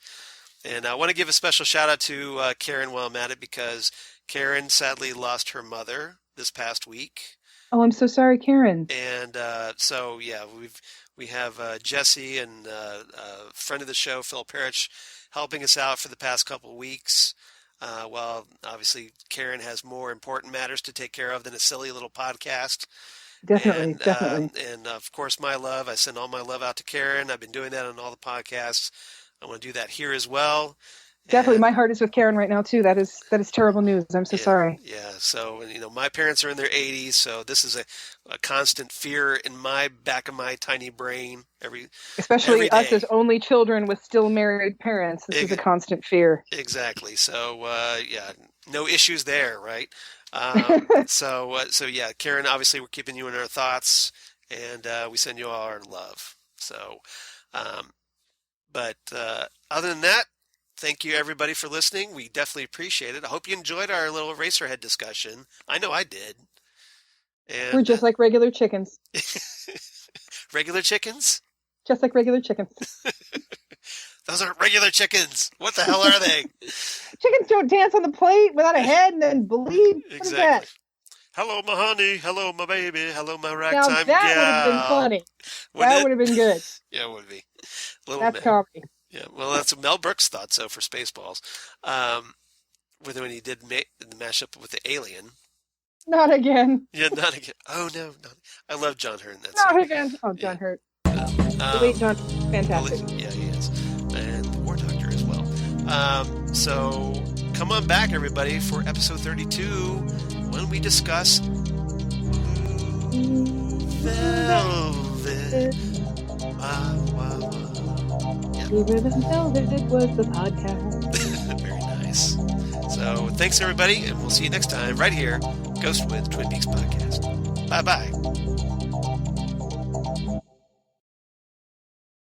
And I want to give a special shout out to Karen while I'm at it, because Karen sadly lost her mother this past week. Oh, I'm so sorry, Karen. And We have Jesse and a friend of the show, Phil Parrish, helping us out for the past couple of weeks. Well, obviously, Karen has more important matters to take care of than a silly little podcast. Definitely, And, definitely. And of course, my love. I send all my love out to Karen. I've been doing that on all the podcasts. I want to do that here as well. Definitely, And my heart is with Karen right now too. That is terrible news. I'm so sorry. yeah. So, my parents are in their 80s, so this is a constant fear in my back of my tiny brain every Especially us day. as only children with still married parents. This is a constant fear. Exactly. So, yeah, no issues there, right? So yeah, Karen, obviously we're keeping you in our thoughts, and we send you all our love. So, but other than that, thank you everybody for listening. We definitely appreciate it. I hope you enjoyed our little Eraserhead discussion. I know I did. And We're just like regular chickens. regular chickens? Just like regular chickens. Those aren't regular chickens. What the hell are they? Chickens don't dance on the plate without a head and then bleed. What is Exactly. that? Hello, my honey. Hello, my baby. Hello, my Now ragtime that gal. would have been funny. Wouldn't That it? would have been good. Yeah, it would be. Little That's comedy. Yeah, well, that's what Mel Brooks thought so for Spaceballs. When he did the mashup with the alien. Not again. Yeah, not again. Oh no, not. I love John Hurt in that Not scene. again. Oh, John Yeah. Hurt. The late John, fantastic. Yeah, he is, and the War Doctor as well. So come on back, everybody, for episode 32 when we discuss Velvet. Blue Ribbon Velvet was the podcast. Very nice. So thanks, everybody, and we'll see you next time right here, Ghost with Twin Peaks Podcast. Bye-bye.